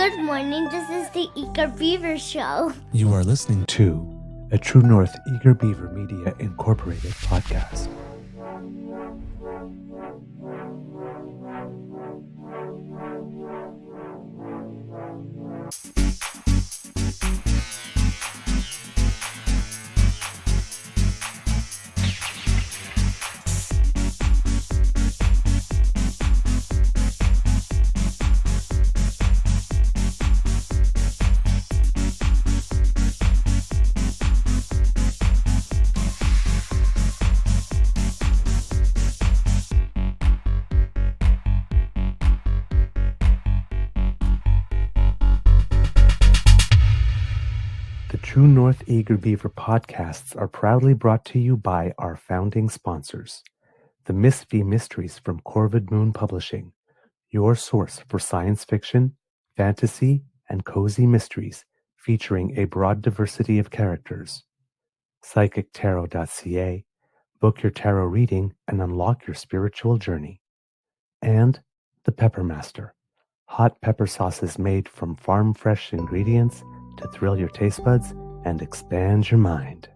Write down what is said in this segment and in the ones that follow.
Good morning. This is the Eager Beaver Show. You are listening to a True North Eager Beaver Media Incorporated podcast. The True North Eager Beaver podcasts are proudly brought to you by our founding sponsors, the Miss V Mysteries from Corvid Moon Publishing, your source for science fiction, fantasy, and cozy mysteries featuring a broad diversity of characters. PsychicTarot.ca, book your tarot reading and unlock your spiritual journey. And the Pepper Master, hot pepper sauces made from farm-fresh ingredients to thrill your taste buds and expand your mind.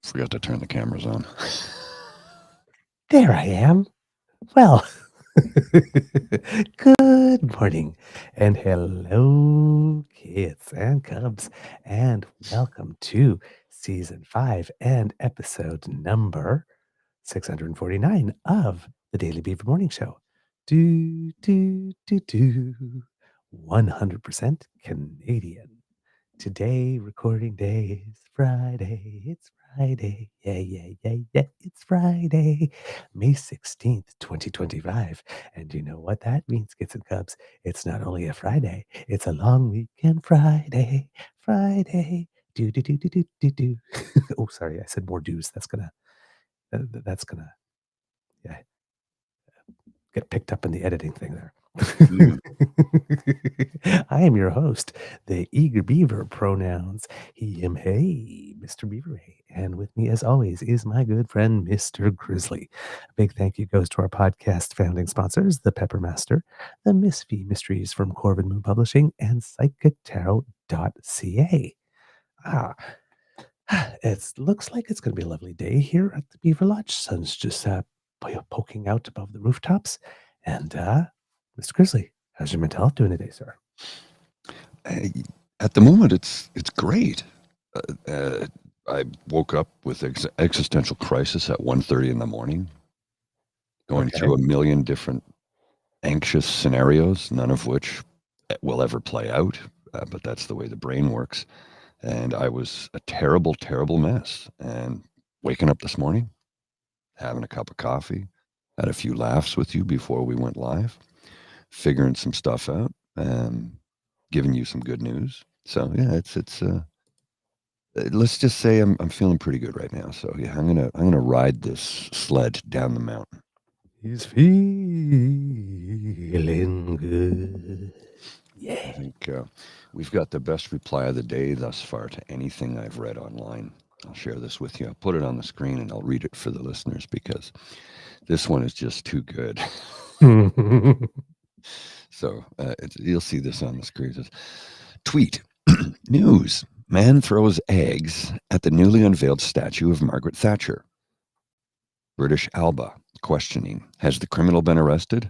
Forgot to turn the cameras on. There I am. Well, good morning and hello, kids and cubs, and welcome to season 5 and episode number 649 of the Daily Beaver Morning Show. 100% Canadian. Today, recording day is Friday. It's Friday. Yeah. It's Friday, May 16th, 2025. And you know what that means, kids and cubs? It's not only a Friday, it's a long weekend Friday. Friday. Do. Oh, sorry, I said more do's. That's gonna, yeah, get picked up in the editing thing there. I am your host, the Eager Beaver, pronouns he, him, hey, Mr. Beaver, hey. And with me, as always, is my good friend, Mr. Grizzly. A big thank you goes to our podcast founding sponsors, the Pepper Master, the Miss V Mysteries from Corvid Moon Publishing, and PsychicTarot.ca. It looks like it's going to be a lovely day here at the Beaver Lodge. Sun's just poking out above the rooftops. And Mr. Grizzly, how's your mental health doing today, sir? At the moment, it's great. I woke up with existential crisis at 1:30 in the morning, going through a million different anxious scenarios, none of which will ever play out, but that's the way the brain works. And I was a terrible, terrible mess. And waking up this morning, having a cup of coffee, had a few laughs with you before we went live, figuring some stuff out, giving you some good news. So yeah, it's let's just say I'm feeling pretty good right now. So yeah, I'm gonna ride this sled down the mountain. He's feeling good. Yeah. I think we've got the best reply of the day thus far to anything I've read online. I'll share this with you. I'll put it on the screen and I'll read it for the listeners because this one is just too good. So you'll see this on the screen. It says, tweet, news, man throws eggs at the newly unveiled statue of Margaret Thatcher. British Alba, questioning, has the criminal been arrested?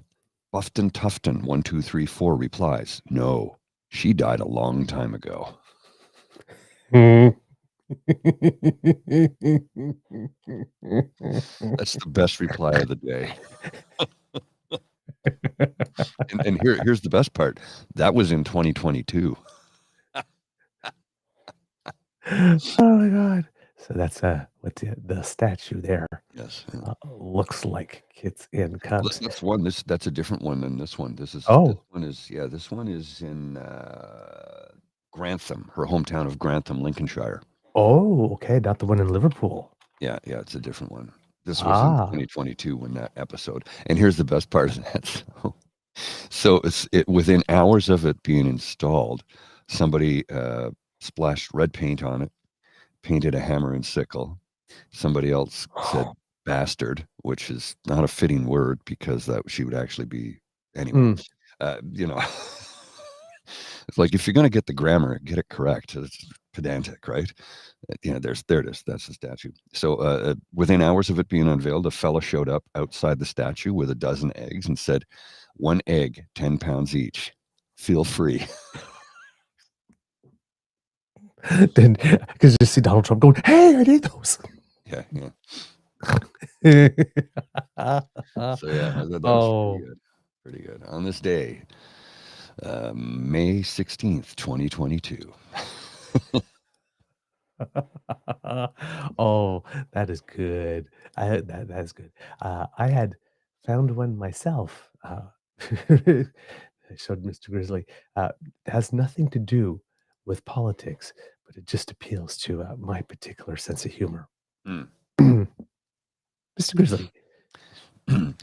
Bufton Tufton 1234 replies, no, she died a long time ago. That's the best reply of the day. and here's the best part. That was in 2022. Oh my God. So that's what's the statue there. Yes. Looks like kids in cubs. That's one. That's a different one than this one. This one is in Grantham, her hometown of Grantham, Lincolnshire. Oh, okay. Not the one in Liverpool. Yeah, it's a different one. This was in 2022 when that episode. And here's the best part of that. So So within hours of it being installed, somebody splashed red paint on it, painted a hammer and sickle. Somebody else said bastard, which is not a fitting word because that she would actually be anyway. You know, it's like if you're going to get the grammar, get it correct. It's pedantic, right? You know, there it is. That's the statue. So within hours of it being unveiled, a fella showed up outside the statue with a dozen eggs and said, "1 egg, 10 pounds each. Feel free." Then, because you see Donald Trump going, "Hey, I need those." Yeah, yeah. So So yeah, that was pretty good. Pretty good. On this day, May 16th, 2022. Oh, that is good. That is good. I had found one myself. I showed Mr. Grizzly. It has nothing to do with politics, but it just appeals to my particular sense of humor. Mm. Mr. Grizzly,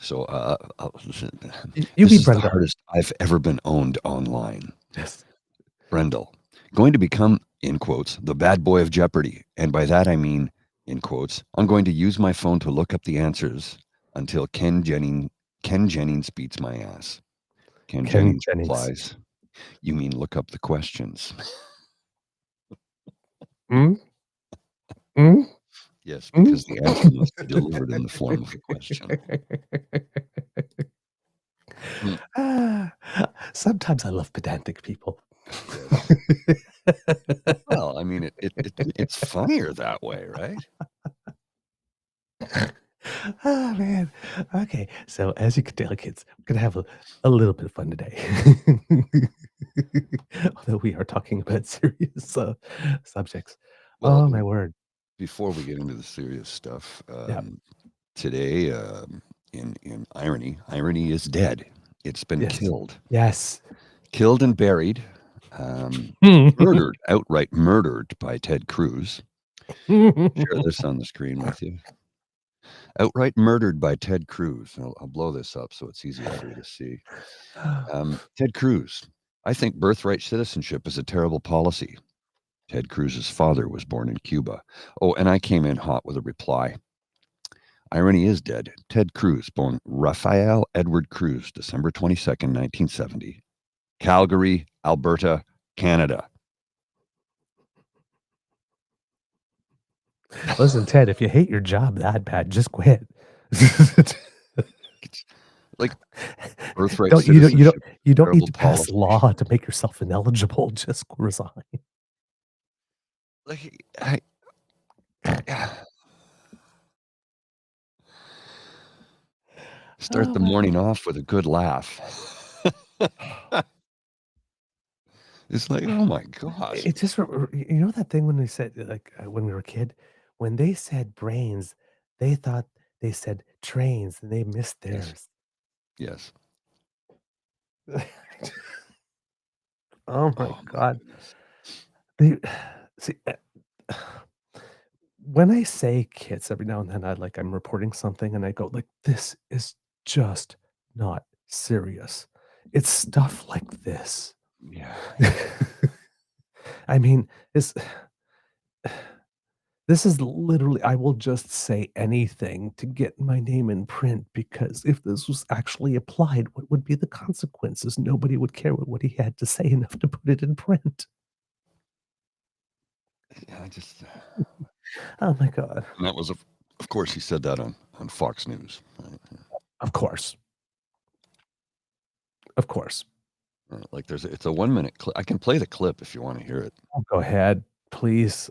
So you this be is the Brenda. hardest I've ever been owned online. Yes. Brendel, going to become, in quotes, the bad boy of Jeopardy. And by that I mean, in quotes, I'm going to use my phone to look up the answers until Ken Jennings beats my ass. Ken Jennings replies, "You mean look up the questions?" Yes, because the answer must be delivered in the form of a question. Sometimes I love pedantic people. Yes. Well, I mean, it's funnier that way, right? Oh, man. Okay, so as you can tell, kids, we're gonna have a little bit of fun today. Although we are talking about serious subjects. Well, Oh, my word. before we get into the serious stuff, Yeah. today, in irony is dead. It's been Yes. killed. Yes. Killed and buried. Outright murdered by Ted Cruz. Share this on the screen with you. Outright murdered by Ted Cruz. I'll blow this up so it's easier for you to see. Ted Cruz. I think birthright citizenship is a terrible policy. Ted Cruz's father was born in Cuba. Oh, and I came in hot with a reply. Irony is dead. Ted Cruz, born Raphael Edward Cruz, December 22nd, 1970. Calgary, Alberta, Canada. Listen, Ted, if you hate your job that bad, just quit. Like birthright you citizenship. don't need to pass policy. law to make yourself ineligible. Just resign. Like start the morning off with a good laugh. It's like, oh my gosh. It just, you know that thing when they said, like, when we were a kid, when they said brains, they thought they said trains and they missed theirs. Yes. Oh my God. Goodness. See, when I say kids, every now and then I'm reporting something and I go like, this is just not serious. It's stuff like this. Yeah. I mean, this is literally, I will just say anything to get my name in print because if this was actually applied, what would be the consequences? Nobody would care what he had to say enough to put it in print. Yeah, Oh my God. and that was of course he said that on Fox News. Right? Of course. Of course. Like it's a 1 minute clip. I can play the clip if you want to hear it. Oh, go ahead, please.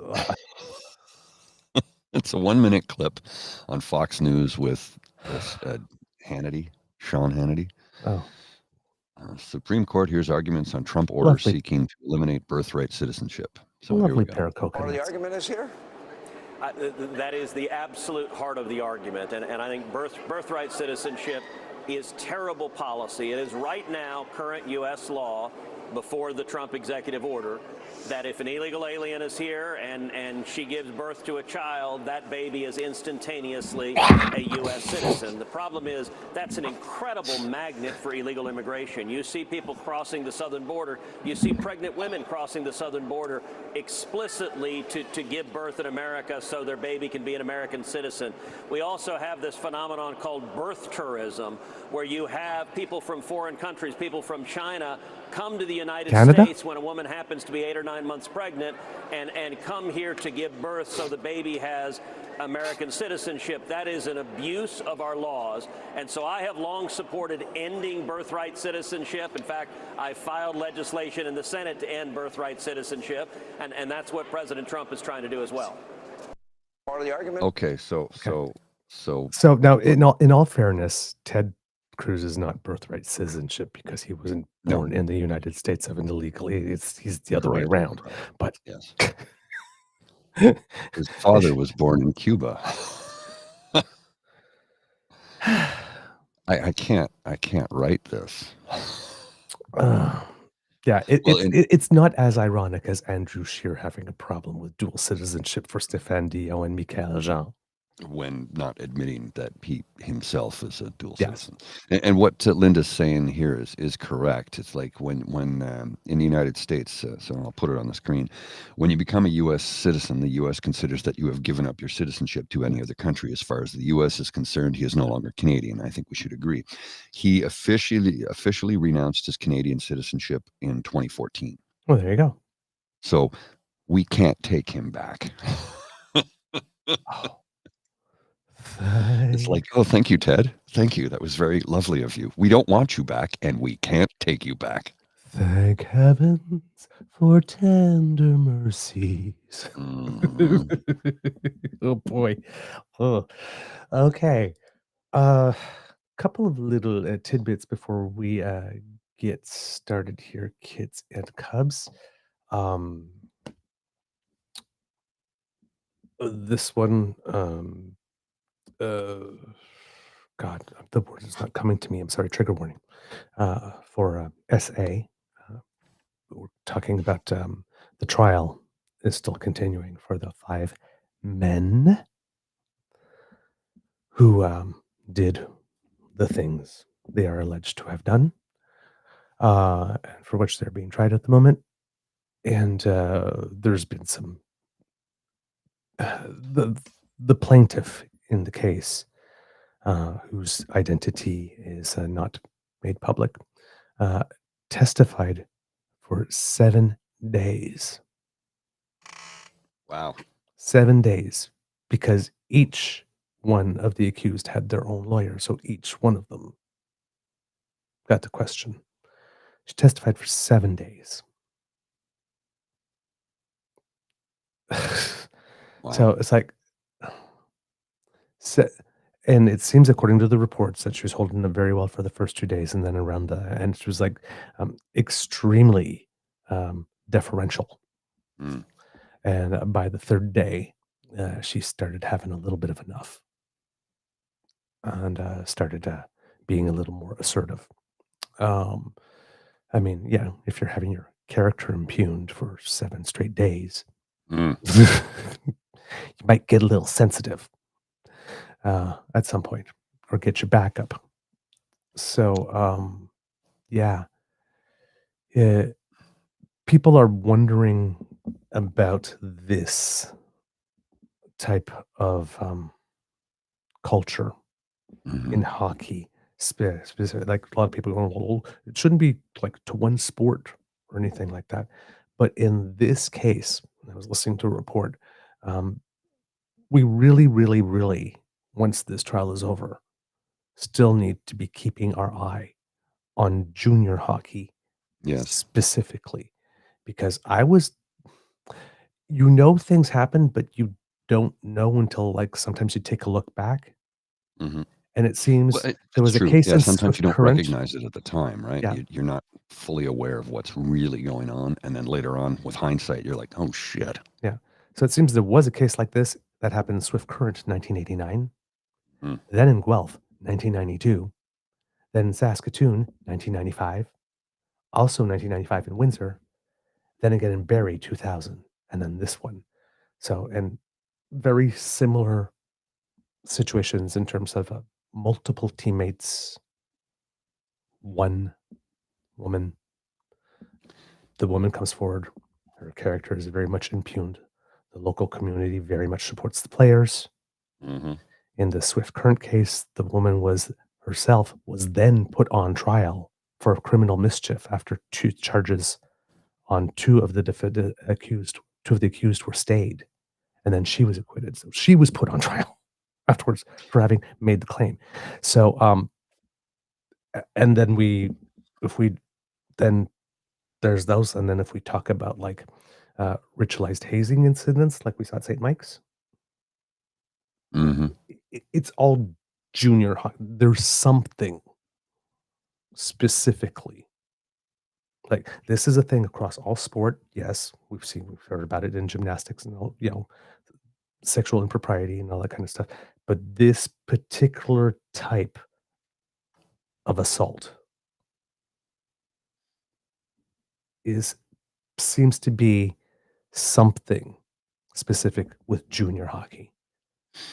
It's a 1 minute clip on Fox News with Hannity, Sean Hannity. Oh. Supreme Court hears arguments on Trump order seeking to eliminate birthright citizenship. So lovely pair of coconuts. Part of the argument is here. That is the absolute heart of the argument, and I think birthright citizenship is terrible policy. It is right now current U.S. law. before the Trump executive order that if an illegal alien is here and she gives birth to a child, that baby is instantaneously a U.S. citizen. The problem is that's an incredible magnet for illegal immigration. You see people crossing the southern border. You see pregnant women crossing the southern border explicitly to give birth in America so their baby can be an American citizen. We also have this phenomenon called birth tourism, where you have people from foreign countries, people from China, come to the United States when a woman happens to be 8 or 9 months pregnant and come here to give birth so the baby has American citizenship. That is an abuse of our laws. And so I have long supported ending birthright citizenship. In fact, I filed legislation in the Senate to end birthright citizenship. And that's what President Trump is trying to do as well. Part of the argument. Okay, so now, in all fairness, Ted Cruz is not birthright citizenship because he wasn't born in the United States illegally. He's the other way around. But yes, his father was born in Cuba. I can't write this. Yeah, it's not as ironic as Andrew Scheer having a problem with dual citizenship for Stéphane Dion and Michael Jean, when not admitting that he himself is a dual citizen. And what Linda's saying here is correct. It's like when in the United States, so I'll put it on the screen, when you become a U.S. citizen, the U.S. considers that you have given up your citizenship to any other country. As far as the U.S. is concerned, he is no longer Canadian. I think we should agree. He officially renounced his Canadian citizenship in 2014. Well, there you go. So we can't take him back. It's like, oh, thank you, Ted. Thank you. That was very lovely of you. We don't want you back, and we can't take you back. Thank heavens for tender mercies. Oh, boy. Oh, okay. Couple of little tidbits before we get started here, kids and cubs. This one, God, the word is not coming to me. I'm sorry, trigger warning. For SA, we're talking about the trial is still continuing for the 5 men who did the things they are alleged to have done, and for which they're being tried at the moment. And there's been some the plaintiff in the case, whose identity is not made public, testified for 7 days. Wow. 7 days, because each one of the accused had their own lawyer, so each one of them got the question. She testified for 7 days. Wow. So it's like, and it seems, according to the reports, that she was holding up very well for the first 2 days, and then around the end, she was like extremely deferential. And by the 3rd day, she started having a little bit of enough, and started being a little more assertive. I mean, yeah, if you're having your character impugned for 7 straight days, you might get a little sensitive at some point, or get your back up. So, yeah, people are wondering about this type of culture in hockey. Specific, like a lot of people going, well, it shouldn't be like to one sport or anything like that. But in this case, I was listening to a report. We really, really, really, once this trial is over, still need to be keeping our eye on junior hockey, specifically, because things happen, but you don't know until, like, sometimes you take a look back. And it seems there was a case in sometimes you don't Current. recognize it at the time, right? Yeah. You're not fully aware of what's really going on, and then later on, with hindsight, you're like, "Oh shit!" Yeah. So it seems there was a case like this that happened in Swift Current, 1989. Then in Guelph, 1992. Then in Saskatoon, 1995. also 1995 in Windsor, then again in Barrie 2000, and then this one. So, and very similar situations in terms of multiple teammates, one woman. The woman comes forward. Her character is very much impugned. The local community very much supports the players. Mm-hmm. In the Swift Current case, the woman was herself was then put on trial for criminal mischief after two charges on two of the accused were stayed, and then she was acquitted. So she was put on trial afterwards for having made the claim. So, and then if we then there's those, and then if we talk about like ritualized hazing incidents, like we saw at St. Mike's, Mm-hmm. it's all junior high. There's something specifically like this is a thing across all sport. Yes, we've heard about it in gymnastics and all, sexual impropriety and all that kind of stuff. But this particular type of assault seems to be something specific with junior hockey.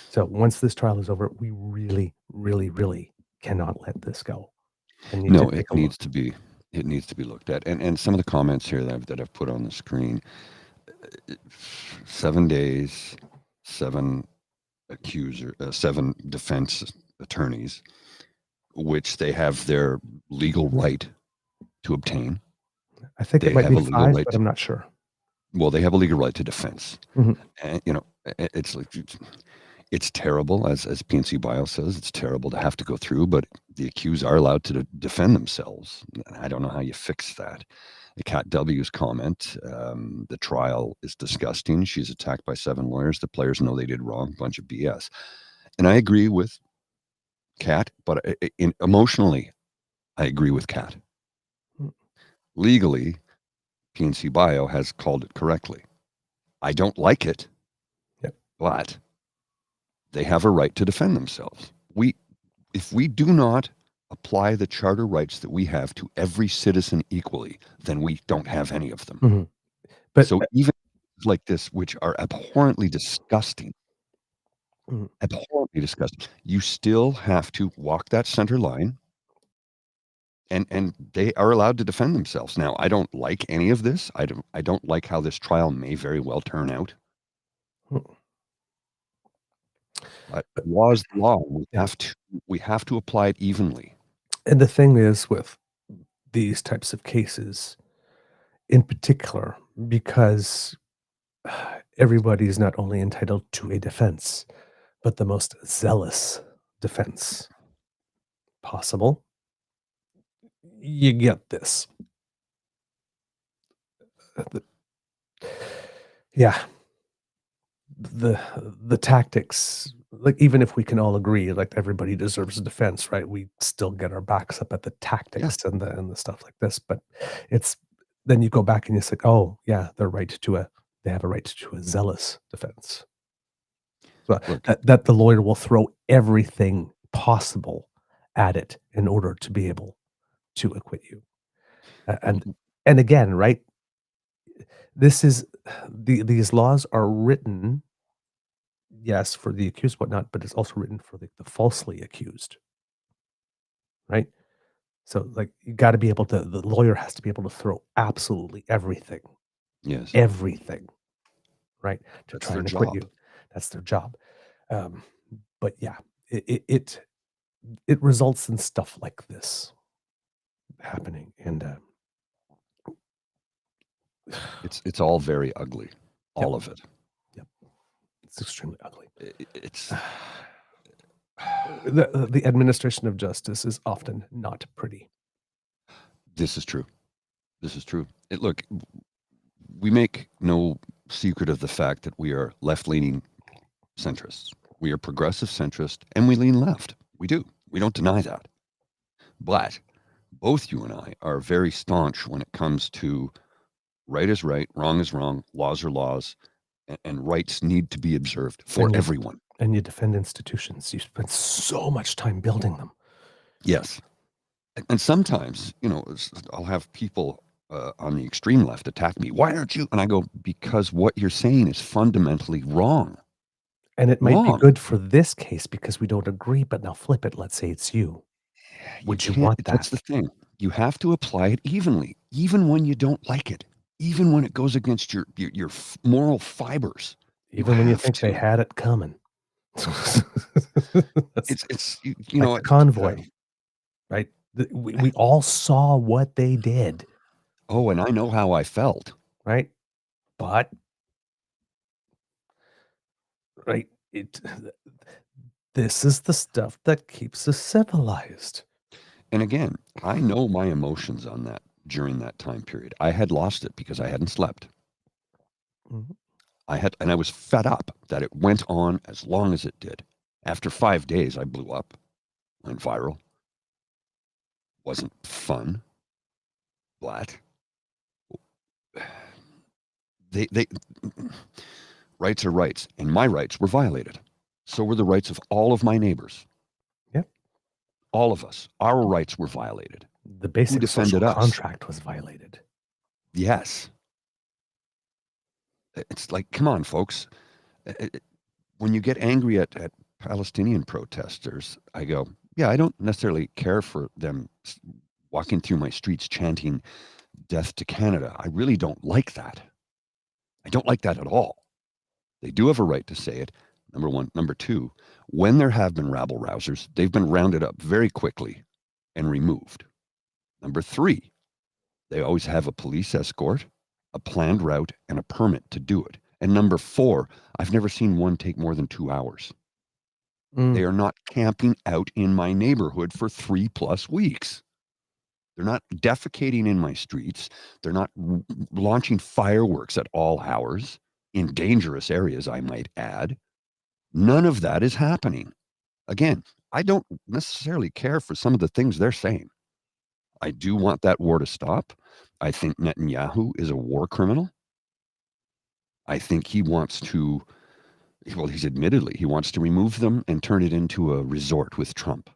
So once this trial is over, we really, really, really cannot let this go. And need No, to it take a needs look. to be looked at. And some of the comments here that I've put on the screen, 7 days, 7 7 defense attorneys, which they have their legal right to obtain. I think They it might have be a legal 5, right but to, I'm not sure. well, they have a legal right to defense. Mhm. And, it's like, it's terrible, as PNC Bio says, it's terrible to have to go through, but the accused are allowed to defend themselves. I don't know how you fix that. Cat W's comment, the trial is disgusting. She's attacked by 7 lawyers. The players know they did wrong. Bunch of BS. And I agree with Cat, but emotionally, I agree with Cat. Mm. Legally, PNC Bio has called it correctly. I don't like it, Yep. but they have a right to defend themselves. If we do not apply the charter rights that we have to every citizen equally, then we don't have any of them. Mhm. But So even like this, which are abhorrently disgusting, Mhm. you still have to walk that center line, and they are allowed to defend themselves. Now, I don't like any of this. I don't like how this trial may very well turn out. Mm. But law is the law. Yeah. We have to apply it evenly. And the thing is with these types of cases in particular, because everybody is not only entitled to a defense, but the most zealous defense possible. You get this. The Yeah. The tactics, like, even if we can all agree, like, everybody deserves a defense, right? We still get our backs up at the tactics and the stuff like this, but it's then you go back and it's like, "Oh, yeah, they have a right to a zealous defense." So, Look, that the lawyer will throw everything possible at it in order to be able to acquit you. And again, right? This is these laws are written, yes, for the accused, whatnot, but it's also written for the falsely accused, right? So, like, you gotta be able to the lawyer has to be able to throw absolutely yes, everything, right, to that's try their and acquit job. you. That's their job. Um, but yeah, it results in stuff like this happening, and, It's all very ugly, yep, all of it. yep, it's extremely ugly. It's The administration of justice is often not pretty. This is true. This is true. Look, we make no secret of the fact that we are left-leaning centrists. We are progressive centrist, and we lean left. We do. We don't deny that. But both you and I are very staunch when it comes to right is right, wrong is wrong, laws are laws, and rights need to be observed for And you everyone. and you defend institutions. You spend so much time building them. Yes. And sometimes, I'll have people on the extreme left attack me. Why aren't you? And I go, because what you're saying is fundamentally wrong. And it might be Wrong. good for this case because we don't agree, but now flip it. Let's say it's you. You Would you can't. want That's that? the thing. You have to apply it evenly, even when you don't like it, even when it goes against your moral fibers. You Even when you have think they to. had it coming. That's It's like the convoy, right? We all saw what they did, oh, and I know how I felt. right? But right, this is the stuff that keeps us civilized. And again, I know my emotions on that during that time period. I had lost it because I hadn't slept. Mhm. And I was fed up that it went on as long as it did. After 5 days, I blew up, went viral. Wasn't fun, but they rights are rights, and my rights were violated. So were the rights of all of my neighbors. Yep. All of us, our rights were violated. The basic social defended us? contract was violated. Yes. It's like, come on, folks. When you get angry at Palestinian protesters, I go, yeah, I don't necessarily care for them walking through my streets chanting death to Canada. I really don't like that. I don't like that at all. They do have a right to say it, number one. Number two, when there have been rabble rousers, they've been rounded up very quickly and removed. Number three, they always have a police escort, a planned route, and a permit to do it. And number four, I've never seen one take more than 2 hours. They are not camping out in my neighborhood for 3+ weeks. They're not defecating in my streets. They're not launching fireworks at all hours in dangerous areas, I might add. None of that is happening. Again, I don't necessarily care for some of the things they're saying. I do want that war to stop. I think Netanyahu is a war criminal. I think he wants to, well, he wants to remove them and turn it into a resort with Trump.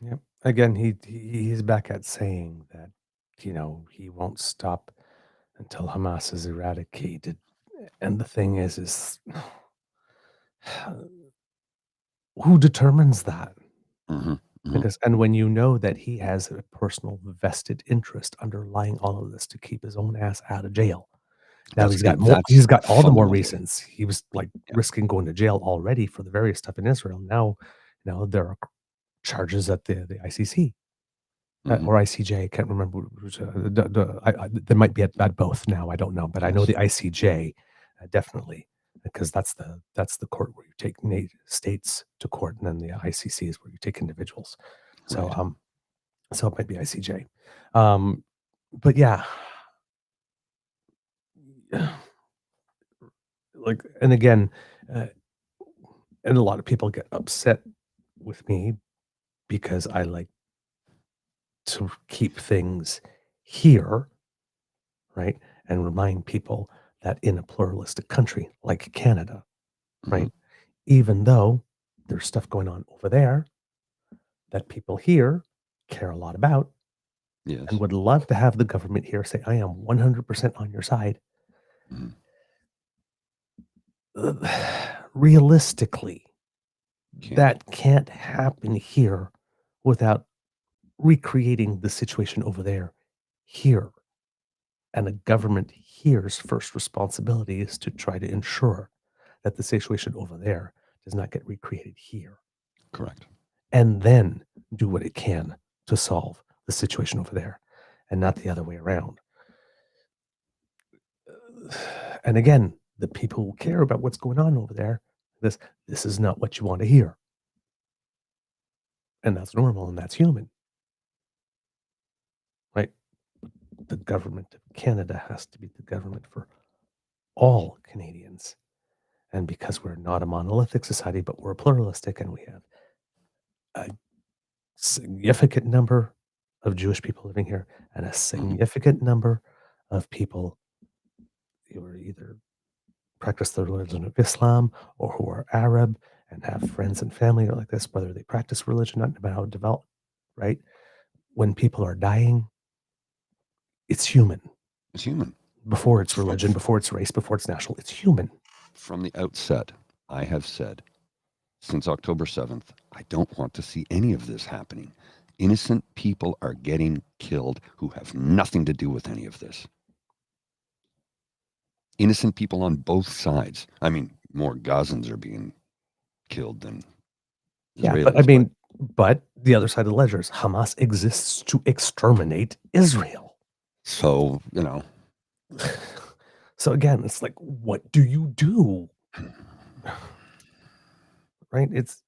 Yep. Again, he's back at saying that, he won't stop until Hamas is eradicated. And the thing is who determines that? Mhm, mhm. Because and when you know that he has a personal vested interest underlying all of this to keep his own ass out of jail. Now he's got all the more fundamentally. reasons. He was like risking going to jail already for the various stuff in Israel. Now, there are charges at the ICC Mhm. or ICJ. I can't remember. There might be at both now. I don't know, but I know the ICJ definitely because that's the court where you take states to court, and then the ICC is where you take individuals. So Right. so it might be ICJ. But yeah. Like, and again, uh, and a lot of people get upset with me because I like to keep things here, right? And remind people that in a pluralistic country like Canada, Mhm. right? Even though there's stuff going on over there that people here care a lot about Yes. and would love to have the government here say, I am 100% on your side. Mhm. Realistically, Can't. that can't happen here without recreating the situation over there here. And the government here's first responsibility is to try to ensure that the situation over there does not get recreated here. Correct. And then do what it can to solve the situation over there and not the other way around. And again, the people who care about what's going on over there, this is not what you want to hear. And that's normal and that's human. Right? The government of Canada has to be the government for all Canadians. And because we're not a monolithic society, but we're pluralistic and we have a significant number of Jewish people living here and a significant number of people who are either practice the religion of Islam or who are Arab and have friends and family like this, whether they practice religion, not about how it developed, right? when people are dying, it's human. It's human. Before it's religion, before it's race, before it's national, it's human. From the outset, I have said, since October 7th, I don't want to see any of this happening. Innocent people are getting killed who have nothing to do with any of this. Innocent people on both sides. I mean, more Gazans are being killed than Israelis. Yeah, but I mean, but the other side of the ledger is Hamas exists to exterminate Israel. So, So again, it's like, what do you do? Right? It's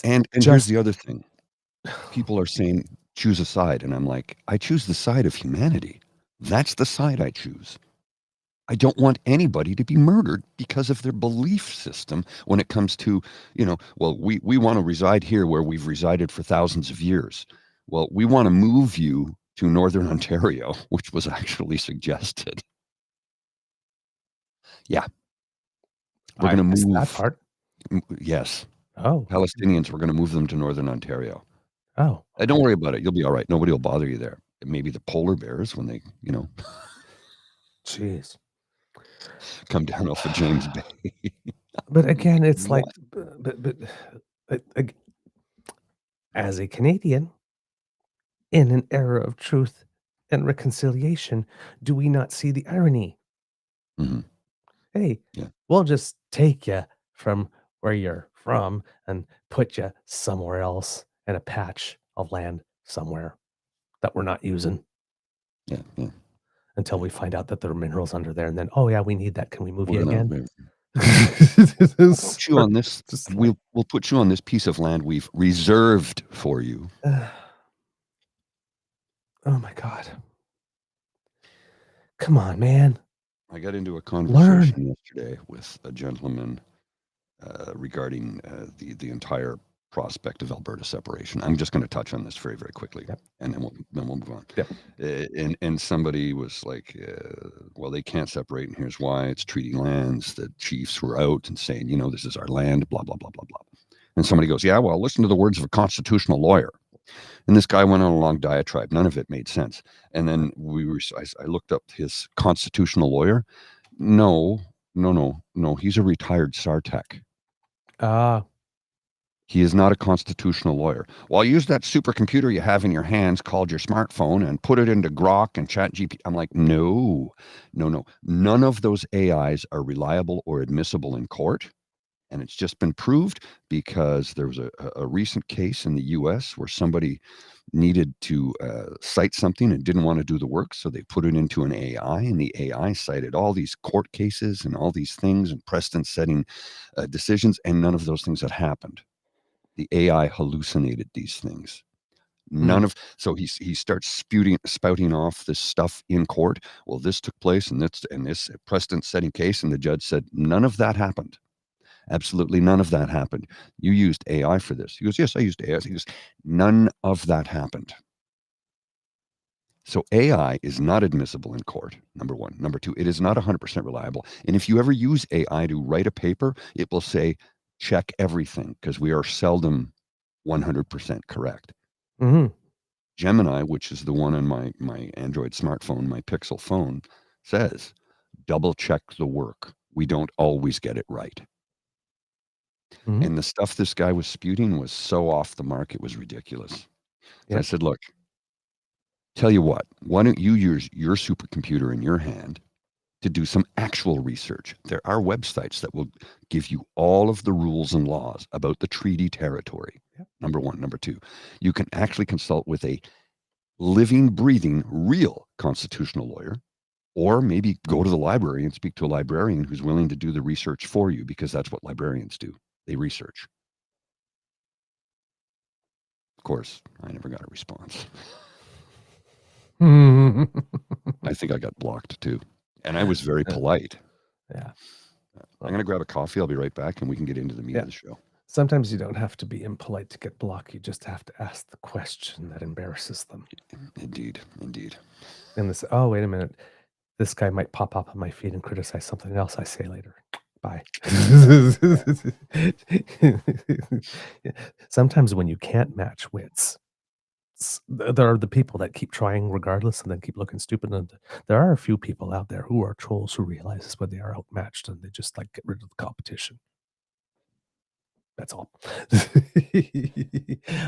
and just, here's the other thing. People are saying choose a side, and I'm like, I choose the side of humanity. That's the side I choose. I don't want anybody to be murdered because of their belief system when it comes to, well, we want to reside here where we've resided for thousands of years. Well, we want to move you to Northern Ontario, which was actually suggested. Yeah. We're going to move that part. Yes. Oh. Palestinians, we're going to move them to Northern Ontario. Oh. Don't worry about it. You'll be all right. Nobody will bother you there. Maybe the polar bears when they, Jeez. come down off of James Bay. But again, it's What? but as a Canadian, in an era of truth and reconciliation, do we not see the irony? Mm-hmm. Hey, Yeah. we'll just take you from where you're from and put you somewhere else in a patch of land somewhere that we're not using. Yeah. Until we find out that there are minerals under there, and then, oh yeah, we need that. Can we move you again? We'll put you on this. We'll put you on this piece of land we've reserved for you. Oh my God! Come on, man. I got into a conversation yesterday with a gentleman regarding the entire prospect of Alberta separation. I'm just going to touch on this very, very quickly, and then we'll move on. Yep. And somebody was like, well, they can't separate, and here's why. It's treaty lands. The chiefs were out and saying, this is our land, blah, blah, blah, blah, blah. And somebody goes, yeah, well, listen to the words of a constitutional lawyer. And this guy went on a long diatribe. None of it made sense. And then I looked up his constitutional lawyer. No. He's a retired SARTEC. He is not a constitutional lawyer. Well, use that supercomputer you have in your hands called your smartphone and put it into Grok and ChatGPT. I'm like, no. None of those AIs are reliable or admissible in court. And it's just been proved because there was a recent case in the US where somebody needed to cite something and didn't want to do the work. So they put it into an AI, and the AI cited all these court cases and all these things and precedent setting decisions. And none of those things had happened. The AI hallucinated these things. So he starts spouting off this stuff in court. Well, this took place and this precedent setting case. And the judge said, none of that happened. Absolutely none of that happened. You used AI for this. He goes, yes, I used AI. He goes, none of that happened. So AI is not admissible in court, number one. Number two, it is not 100% reliable. And if you ever use AI to write a paper, it will say, check everything, because we are seldom 100% correct. Mm-hmm. Gemini, which is the one on my Android smartphone, my Pixel phone, says, double check the work. We don't always get it right. Mm-hmm. And the stuff this guy was spouting was so off the mark, it was ridiculous. So I said, look, tell you what, why don't you use your supercomputer in your hand to do some actual research? There are websites that will give you all of the rules and laws about the treaty territory. Number one. Number two, you can actually consult with a living, breathing, real constitutional lawyer, or maybe go to the library and speak to a librarian who's willing to do the research for you, because that's what librarians do. They research. Of course, I never got a response. I think I got blocked too. And I was very polite. Yeah. I'm going to grab a coffee. I'll be right back, and we can get into the meat of the show. Sometimes you don't have to be impolite to get blocked. You just have to ask the question that embarrasses them. Indeed. And this, oh, wait a minute. This guy might pop up on my feed and criticize something else I say later. Bye. Sometimes when you can't match wits, there are the people that keep trying regardless and then keep looking stupid. And there are a few people out there who are trolls who realize when they are outmatched and they just like get rid of the competition. That's all.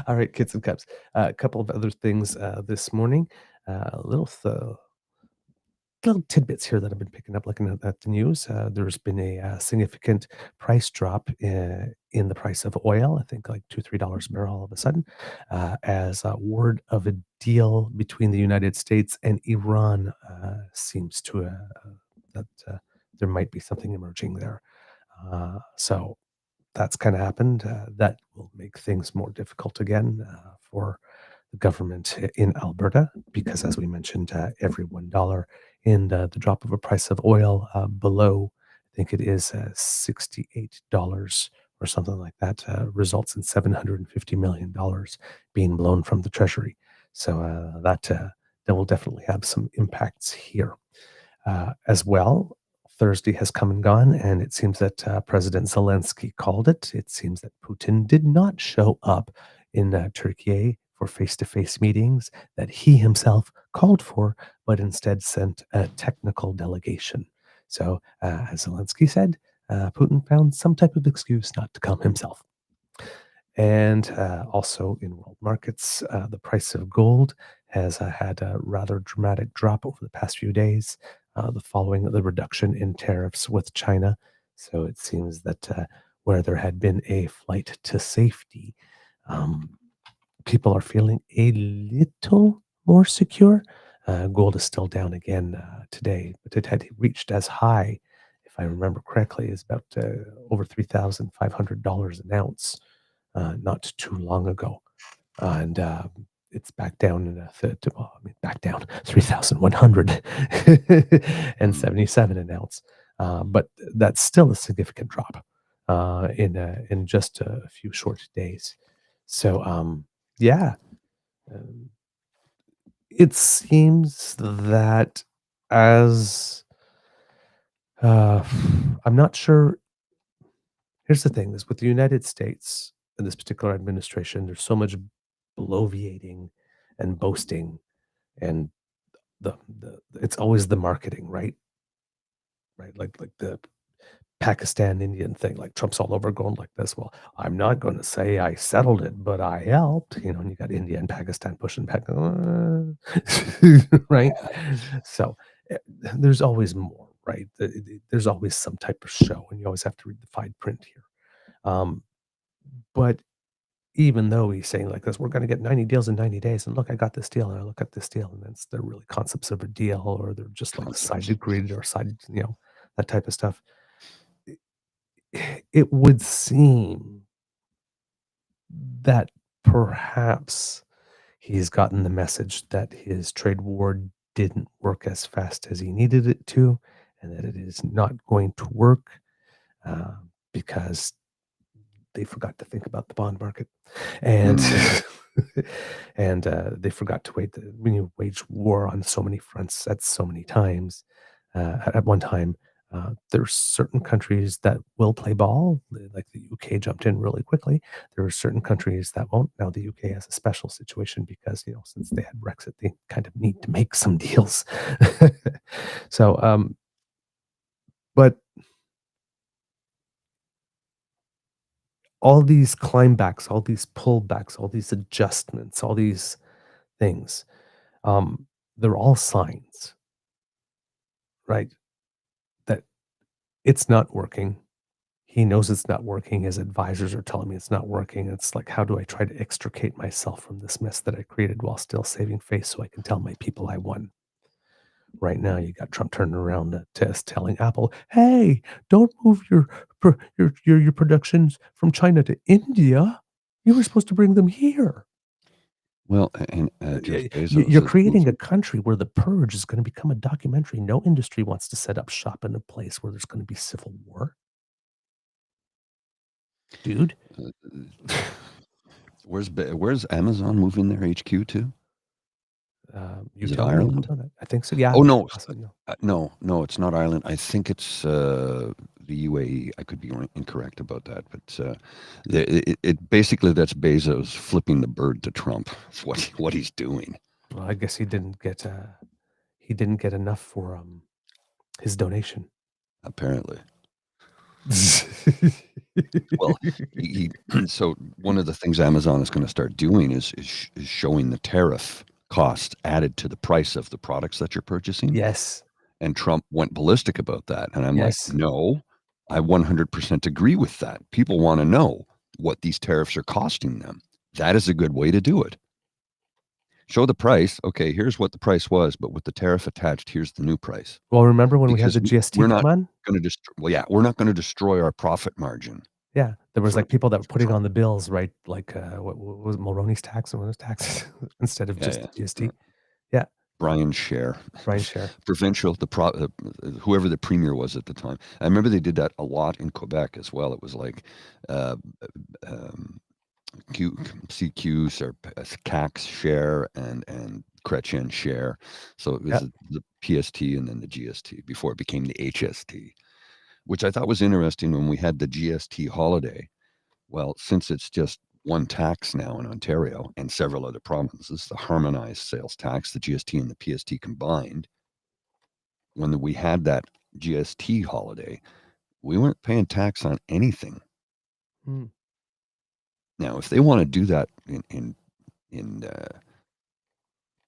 All right, kids and cubs. A couple of other things this morning. Little tidbits here that I've been picking up looking at the news. There's been a significant price drop in the price of oil. I think like $2-3 a barrel all of a sudden, as word of a deal between the United States and Iran seems to that there might be something emerging there. So that's kind of happened. That will make things more difficult again for the government in Alberta, because, as we mentioned, every $1 in the drop of a price of oil below, I think it is $68 or something like that, results in $750 million being blown from the treasury. So that will definitely have some impacts here. As well, Thursday has come and gone, and it seems that President Zelensky called it. It seems that Putin did not show up in Turkey for face-to-face meetings that he himself called for, but instead sent a technical delegation. So, as Zelensky said, Putin found some type of excuse not to come himself. And also in world markets, the price of gold has had a rather dramatic drop over the past few days, following the reduction in tariffs with China. So it seems that where there had been a flight to safety, people are feeling a little more secure. Gold is still down again today, but it had reached as high, if I remember correctly, is about over $3,500 an ounce not too long ago, and it's back down in back down 3,177 an ounce, but that's still a significant drop in just a few short days. So yeah, um, it seems that as I'm not sure. Here's the thing: is with the United States and this particular administration, there's so much bloviating and boasting, and the it's always the marketing, right? Right, like the Pakistan Indian thing, like Trump's all over going like this. Well, I'm not going to say I settled it, but I helped. And you got India and Pakistan pushing back, right? So there's always more, right? There's always some type of show, and you always have to read the fine print here. But even though he's saying like this, we're going to get 90 deals in 90 days, and look, I got this deal, and I look at this deal, and they're really concepts of a deal, or they're just like side agreed or side, that type of stuff. It would seem that perhaps he's gotten the message that his trade war didn't work as fast as he needed it to, and that it is not going to work because they forgot to think about the bond market, and and they forgot to when you wage war on so many fronts at so many times at one time. There's certain countries that will play ball, like the UK jumped in really quickly. There are certain countries that won't. Now the UK has a special situation because since they had Brexit, they kind of need to make some deals. So, but all these climbacks, all these pullbacks, all these adjustments, all these things, they're all signs, right? That it's not working. He knows it's not working. His advisors are telling me it's not working. It's like, how do I try to extricate myself from this mess that I created while still saving face so I can tell my people I won? Right now, you got Trump turning around to us telling Apple, "Hey, don't move your productions from China to India. You were supposed to bring them here." Well, and Jeff Bezos You're is creating a moving. country where the purge is going to become a documentary. No industry wants to set up shop in a place where there's going to be civil war, dude. Where's Amazon moving their HQ to? You Is it tell me. I don't Ireland? know that. I think so. Yeah. Oh no, Also, no. no, it's not Ireland. I think it's the UAE. I could be incorrect about that, but it basically that's Bezos flipping the bird to Trump. That's what he's doing. Well, I guess he didn't get enough for his donation. Apparently. Well, so one of the things Amazon is going to start doing is showing the tariff cost added to the price of the products that you're purchasing. Yes. And Trump went ballistic about that. And I'm Yes. like, no, I 100% agree with that. People want to know what these tariffs are costing them. That is a good way to do it. Show the price. Okay, here's what the price was, but with the tariff attached, here's the new price. Well, remember when Because we had the GST we're not come on? going to destroy. Well, yeah, we're not going to destroy our profit margin. Yeah, there was For- like people that were putting for- on the bills, right? Like what was it, Mulroney's tax and what was tax instead of just GST. Yeah. Brian Scher. Brian Scher. Provincial, whoever the premier was at the time. I remember they did that a lot in Quebec as well. It was like CQs or CACs share and Chrétien share. So it was the PST and then the GST before it became the HST, which I thought was interesting when we had the GST holiday. Well, since it's just one tax now in Ontario and several other provinces, the harmonized sales tax, the GST and the PST combined, when we had that GST holiday, we weren't paying tax on anything. Now, if they want to do that in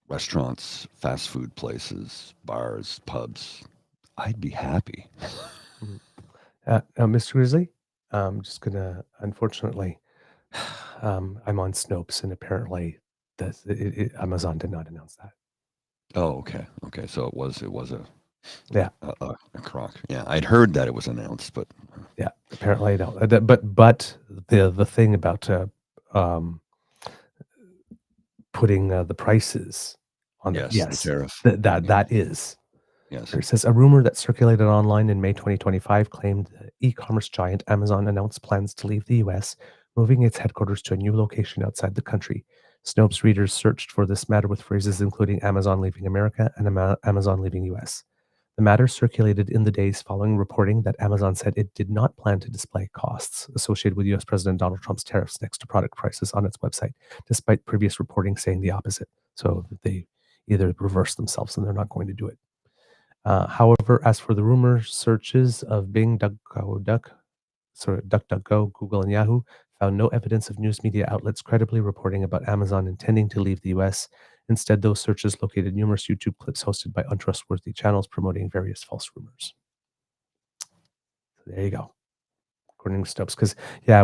restaurants, fast food places, bars, pubs, I'd be happy. Mr. Grizzly, I'm just gonna, unfortunately, I'm on Snopes, and apparently, Amazon did not announce that. Oh, okay. So it was a crock. Yeah, I'd heard that it was announced, but yeah, apparently no. But the thing about putting the prices on the tariff. That is. Yes. It says a rumor that circulated online in May 2025 claimed the e-commerce giant Amazon announced plans to leave the U.S., moving its headquarters to a new location outside the country. Snopes readers searched for this matter with phrases including Amazon leaving America and Amazon leaving U.S. The matter circulated in the days following reporting that Amazon said it did not plan to display costs associated with U.S. President Donald Trump's tariffs next to product prices on its website, despite previous reporting saying the opposite. So they either reversed themselves and they're not going to do it. However, as for the rumor searches of Bing, DuckDuckGo, Google, and Yahoo, found no evidence of news media outlets credibly reporting about Amazon intending to leave the U.S. Instead, those searches located numerous YouTube clips hosted by untrustworthy channels promoting various false rumors. So there you go. According to Snopes, because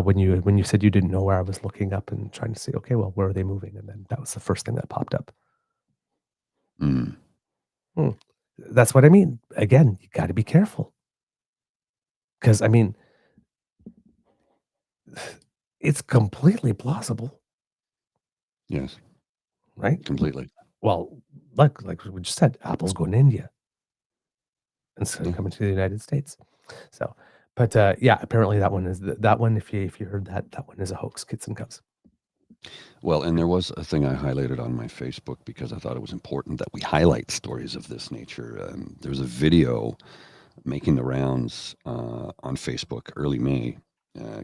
when you said you didn't know where, I was looking up and trying to see, okay, well, where are they moving? And then that was the first thing that popped up. That's what I mean. Again, you got to be careful. Because, I mean, it's completely plausible. Yes. Right? Completely. Well, like we just said, Apple's going to India instead of coming to the United States. So, but apparently that one is that one. If you heard that one is a hoax, kids and cubs. Well, and there was a thing I highlighted on my Facebook because I thought it was important that we highlight stories of this nature. There was a video making the rounds on Facebook early May,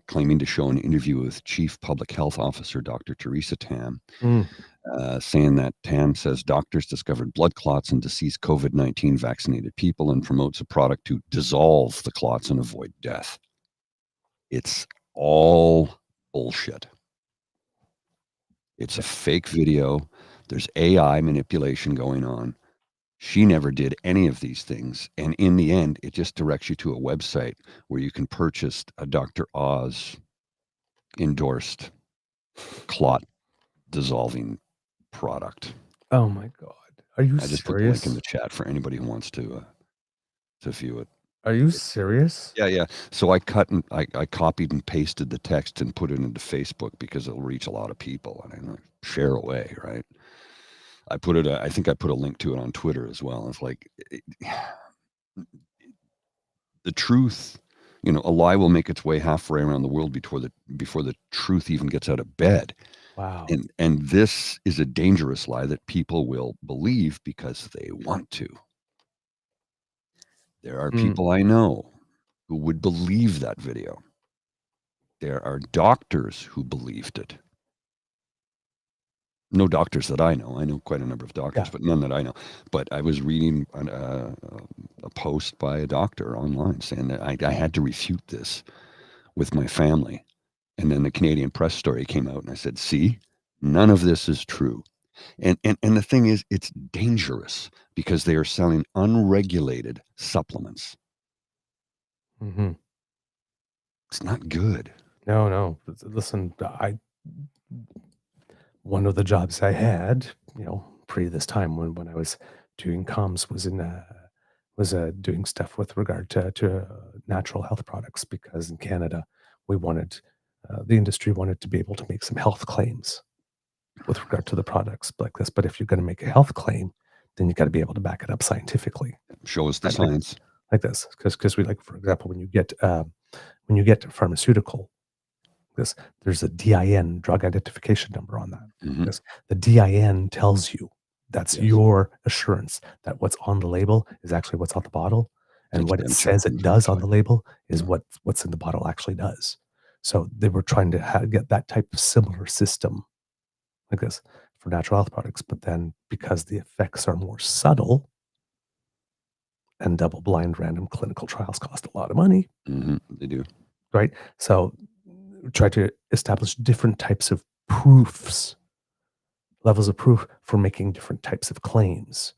claiming to show an interview with Chief Public Health Officer Dr. Teresa Tam, saying that Tam says doctors discovered blood clots in deceased COVID-19 vaccinated people and promotes a product to dissolve the clots and avoid death. It's all bullshit. It's a fake video. There's AI manipulation going on. She never did any of these things. And in the end, it just directs you to a website where you can purchase a Dr. Oz endorsed clot dissolving product. Oh my God. Are you serious? I just put the link in the chat for anybody who wants to view it. Are you serious? Yeah. So I copied and pasted the text and put it into Facebook because it'll reach a lot of people and I share away, right? I think I put a link to it on Twitter as well. It's like the truth, a lie will make its way halfway around the world before the truth even gets out of bed. Wow. And this is a dangerous lie that people will believe because they want to. There are people I know who would believe that video. There are doctors who believed it. No doctors that I know. I know quite a number of doctors, but none that I know. But I was reading a post by a doctor online saying that I had to refute this with my family. And then the Canadian press story came out, and I said, see, none of this is true. And the thing is, it's dangerous because they are selling unregulated supplements. Mm-hmm. It's not good. No. Listen, one of the jobs I had, pre this time when I was doing comms was doing stuff with regard to natural health products, because in Canada we wanted the industry wanted to be able to make some health claims with regard to the products like this. But if you're going to make a health claim, then you got to be able to back it up scientifically. Show us the Right, science. like this, because we, like, for example, when you get pharmaceutical, there's a DIN, drug identification number, on that. Mhm. Because the DIN tells you that's Yes. your assurance that what's on the label is actually what's on the bottle, and Takes what it them says checking it for does on effect. the label is Yeah. what's in the bottle actually does. So they were trying to get that type of similar system like this for natural health products, but then because the effects are more subtle and double-blind random clinical trials cost a lot of money, They do. right? So try to establish different types of proofs, levels of proof for making different types of claims,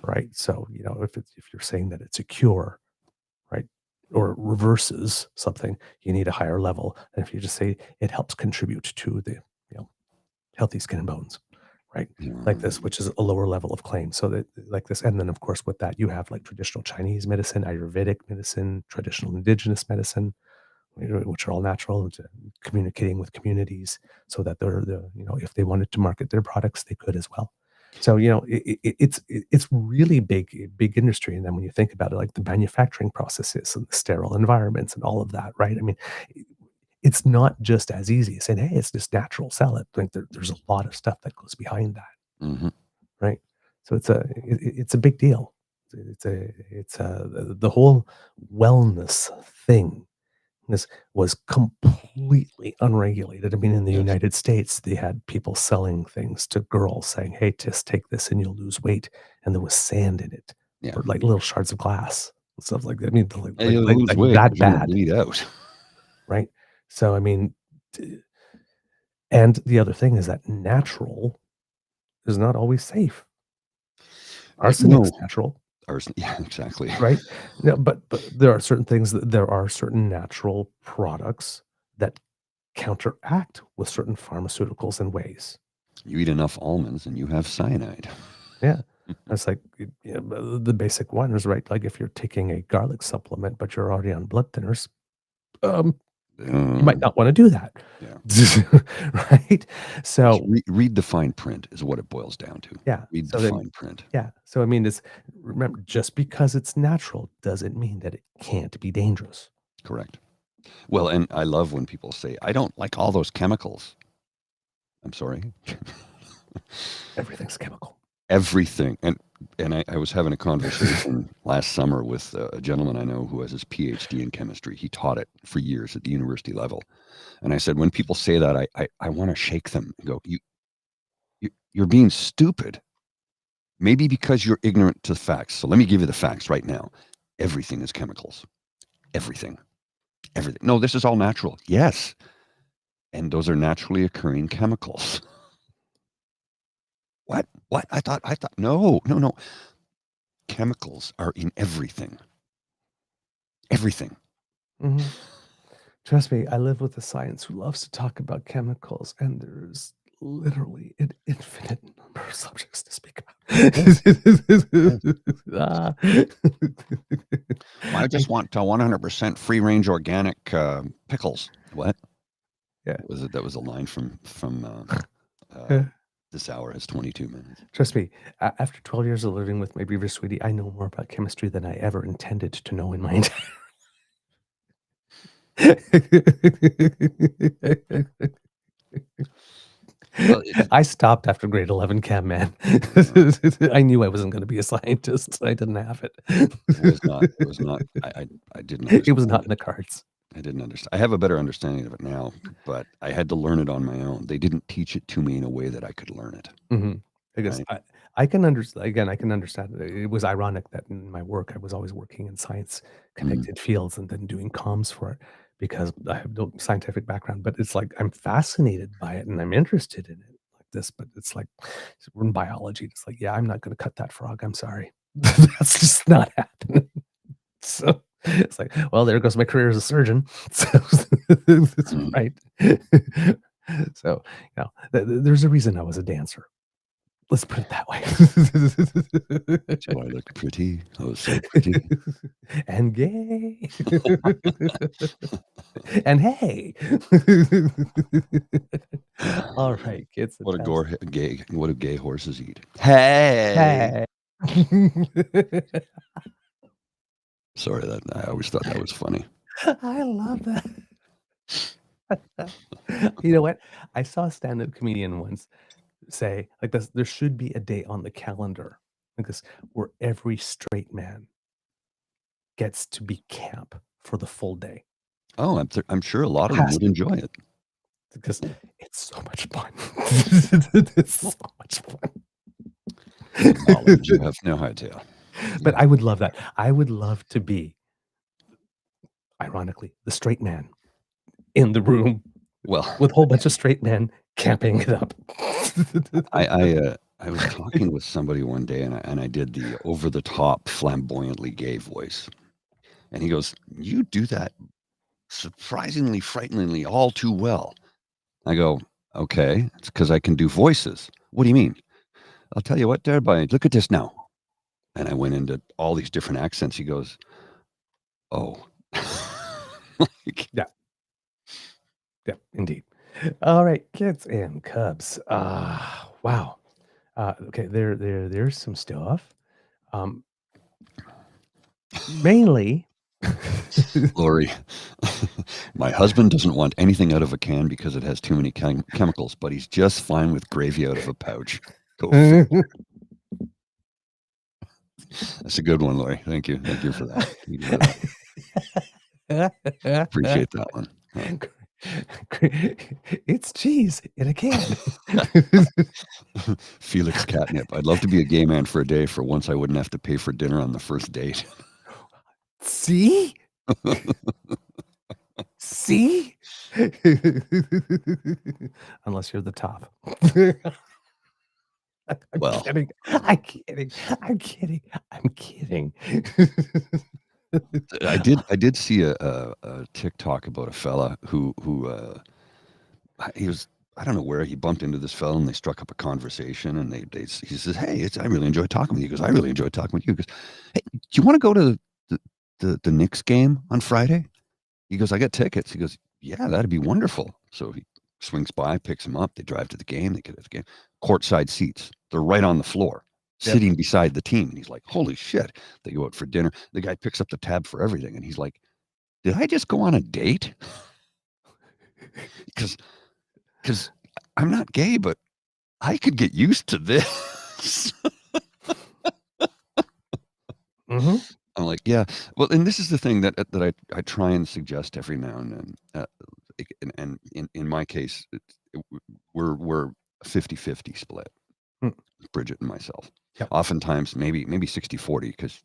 right? So, if you're saying that it's a cure, right, or it reverses something, you need a higher level than if you just say it helps contribute to the, healthy skin and bones, right? Like this, which is a lower level of claim. So that, like this, and then of course with that you have like traditional Chinese medicine, Ayurvedic medicine, traditional indigenous medicine, which are all natural, and communicating with communities so that if they wanted to market their products, they could as well. So it's really big industry. And then when you think about it, like the manufacturing processes and the sterile environments and all of that, right? I mean, it's not just as easy as saying, "Hey, it's just natural, sell it." Like there's a lot of stuff that goes behind that, right? So it's a big deal. The whole wellness thing. This was completely unregulated. I mean, in the Yes. United States, they had people selling things to girls saying, "Hey, just take this and you'll lose weight." And there was sand in it, Yeah. or like little shards of glass and stuff like that. I mean, And you'll lose like weight, that but you're gonna bad, bleed out. right? So, I mean, and the other thing is that natural is not always safe. Arsenic's No. natural, Yeah, exactly. right? No, but there are certain things there are certain natural products that counteract with certain pharmaceuticals in ways. You eat enough almonds and you have cyanide. Yeah. That's like the basic one is, right. Like if you're taking a garlic supplement, but you're already on blood thinners, you might not want to do that. Yeah. Right. Just So, read the fine print is what it boils down to. yeah. Read So the then, fine print. yeah. So, I mean, remember, just because it's natural doesn't mean that it can't be dangerous. Correct. Well, and I love when people say, "I don't like all those chemicals." I'm sorry. Everything's chemical. Everything. And I was having a conversation last summer with a gentleman I know who has his PhD in chemistry. He taught it for years at the university level. And I said, when people say that, I want to shake them and go, you're being stupid. Maybe because you're ignorant to the facts. So let me give you the facts right now. Everything is chemicals. Everything. Everything. No, this is all natural. Yes. And those are naturally occurring chemicals. What? I thought, no. Chemicals are in everything. Everything. Mm-hmm. Trust me, I live with a science who loves to talk about chemicals, and there's literally an infinite number of subjects to speak about. I just want 100% free range organic pickles. What? Yeah. That was a line from This hour has 22 minutes. Trust me, after 12 years of living with my beaver sweetie, I know more about chemistry than I ever intended to know in my entire Well, I stopped after grade 11 chem, man. I knew I wasn't going to be a scientist. I didn't have it. it was not. I didn't It was understand not in it. the cards. I didn't understand. I have a better understanding of it now, but I had to learn it on my own. They didn't teach it to me in a way that I could learn it. I guess Right? I can understand. Again, I can understand. It was ironic that in my work, I was always working in science Mm, connected fields and then doing comms for it because I have no scientific background. But it's like I'm fascinated by it and I'm interested in it like this. But it's like we're in biology. It's like, yeah, I'm not going to cut that frog. I'm sorry. That's just not happening. So it's like, well, there goes my career as a surgeon. So that's mm. right. So, there's a reason I was a dancer. Let's put it that So way. I looked pretty. I was so pretty. And gay. And hey. All right, kids and pets. What do gay horses eat? Hey. Hey. Sorry, that I always thought that was funny. I love that. You know what? I saw a stand-up comedian once say like this, there should be a day on the calendar like this where every straight man gets to be camp for the full day. Oh, I'm sure a lot of them Has would to enjoy it. because it's so much fun. It's so much fun. Knowledge you have no idea. But I would love that. I would love to be, ironically, the straight man in the room Well, with a whole bunch of straight men camping it up. I was talking with somebody one day, and I did the over the top, flamboyantly gay voice, and he goes, "You do that surprisingly, frighteningly, all too well." I go, "Okay, it's because I can do voices." What do you mean? I'll tell you what, there, buddy. Look at this now. And I went into all these different accents. He goes, "Oh." Like, Yeah. Yeah, indeed. All right, kids and cubs. Wow. Okay, there's some stuff. Um, mainly. Lori, my husband doesn't want anything out of a can because it has too many chemicals, but he's just fine with gravy out of a pouch. Go figure. That's a good one, Lori. Thank you. Thank you for that. Thank you for that. Appreciate that one. It's cheese in a can. Felix Catnip. I'd love to be a gay man for a day. For once, I wouldn't have to pay for dinner on the first date. See? See? Unless you're the top. I'm Well, kidding. I'm kidding. I'm kidding. I'm kidding. I did see a TikTok about a fella who he was, I don't know where he bumped into this fella and they struck up a conversation and he says, "Hey, I really enjoy talking with you." He goes, "I really enjoy talking with you." He goes, "Hey, do you want to go to the Knicks game on Friday?" He goes, "I got tickets." He goes, "Yeah, that'd be wonderful." So he swings by, picks him up. They drive to the game. They get to the game. Courtside seats. They're right on the floor, Yep. sitting beside the team. And he's like, "Holy shit." They go out for dinner. The guy picks up the tab for everything. And he's like, "Did I just go on a date?" Because I'm not gay, but I could get used to this. Mm-hmm. I'm like, yeah. Well, and this is the thing that I try and suggest every now and then. And in my case, we're 50-50 split, Mm. Bridget and myself. Yep. Oftentimes, maybe 60-40 because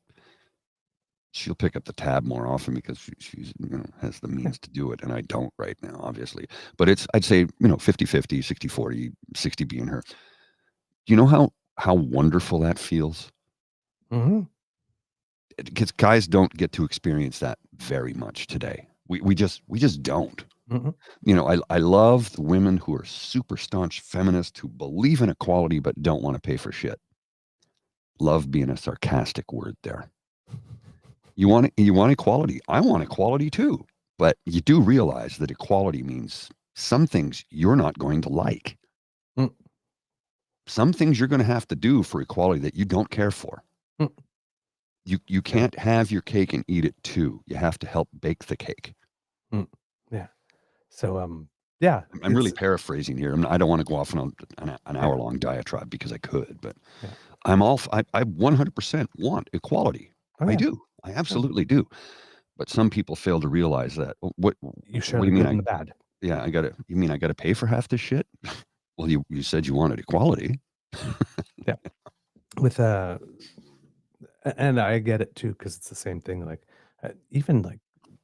she'll pick up the tab more often because she's has the means to do it, and I don't right now, obviously. But I'd say 50-50, 60-40, 60 being her. Do you know how wonderful that feels? Mm-hmm. Because guys don't get to experience that very much today. We just don't. Mm-hmm. I love the women who are super staunch feminists who believe in equality but don't want to pay for shit. Love being a sarcastic word there. You want equality. I want equality too. But you do realize that equality means some things you're not going to like. Mm. Some things you're going to have to do for equality that you don't care for. Mm. You can't have your cake and eat it too. You have to help bake the cake. Yeah. So Yeah, I'm really paraphrasing here. I don't want to go off on an hour-long diatribe because I could, but Yeah. I 100% want equality. Oh, I yeah. do. I absolutely do. But some people fail to realize that. What You share do the you mean? good and the bad. Yeah, you mean I got to pay for half this shit? Well, you said you wanted equality. Yeah. With and I get it too, because it's the same thing. Like even like